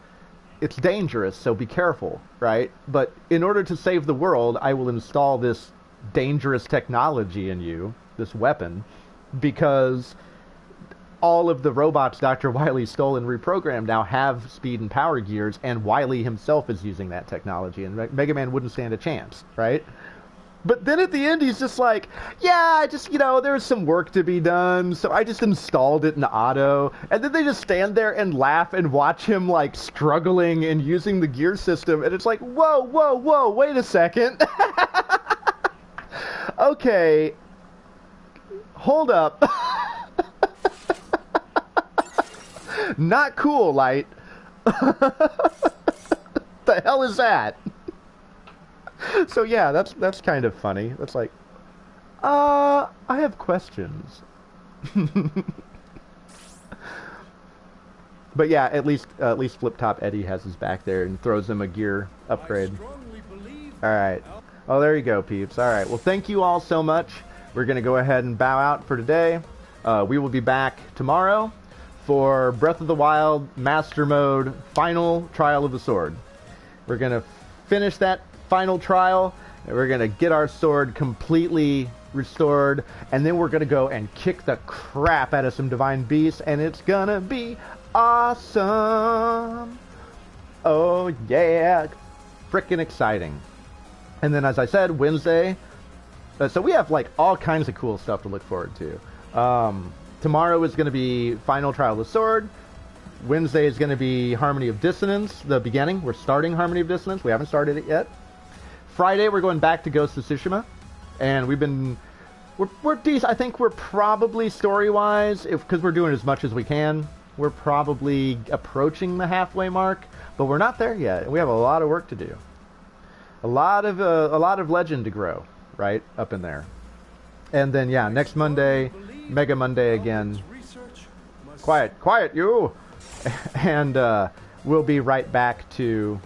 it's dangerous, so be careful, right? But in order to save the world, I will install this dangerous technology in you, this weapon, because all of the robots Dr. Wily stole and reprogrammed now have speed and power gears, and Wily himself is using that technology, and Mega Man wouldn't stand a chance, right? But then at the end, he's just like, yeah, I just, you know, there's some work to be done, so I just installed it in Otto. And then they just stand there and laugh and watch him, like, struggling and using the gear system, and it's like, whoa, whoa, whoa, wait a second. Okay, hold up. Not cool, Light. The hell is that? So yeah, that's kind of funny. That's like, I have questions. But yeah, at least Flip Top Eddie has his back there and throws him a gear upgrade. All right. Oh, there you go, peeps. All right. Well, thank you all so much. We're gonna go ahead and bow out for today. We will be back tomorrow for Breath of the Wild Master Mode Final Trial of the Sword. We're gonna finish that final trial, and we're gonna get our sword completely restored, and then we're gonna go and kick the crap out of some divine beasts, and it's gonna be awesome. Oh yeah, freaking exciting. And then, as I said, Wednesday, so we have like all kinds of cool stuff to look forward to. Tomorrow is going to be Final Trial of the Sword. Wednesday is going to be Harmony of Dissonance, the beginning. We're starting Harmony of Dissonance. We haven't started it yet. Friday, we're going back to Ghost of Tsushima. And we're decent. I think we're probably, story-wise, because we're doing as much as we can, we're probably approaching the halfway mark. But we're not there yet. We have a lot of work to do. A lot of legend to grow, right, up in there. And then, yeah, next Monday, Mega Monday again. quiet, you! And we'll be right back to,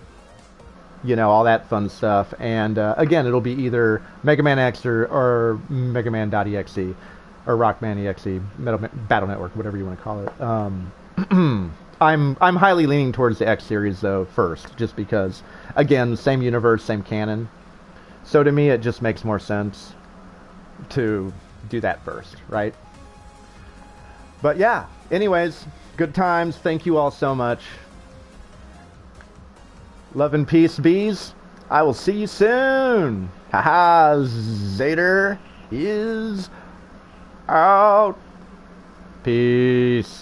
you know, all that fun stuff. And again, it'll be either Mega Man X or Mega Man.exe or Rockman.exe, Battle Network, whatever you want to call it. I'm highly leaning towards the X series though first, just because, again, same universe, same canon. So to me, it just makes more sense to do that first, right? But yeah, anyways, good times. Thank you all so much. Love and peace, bees. I will see you soon. Haha, Zader is out. Peace.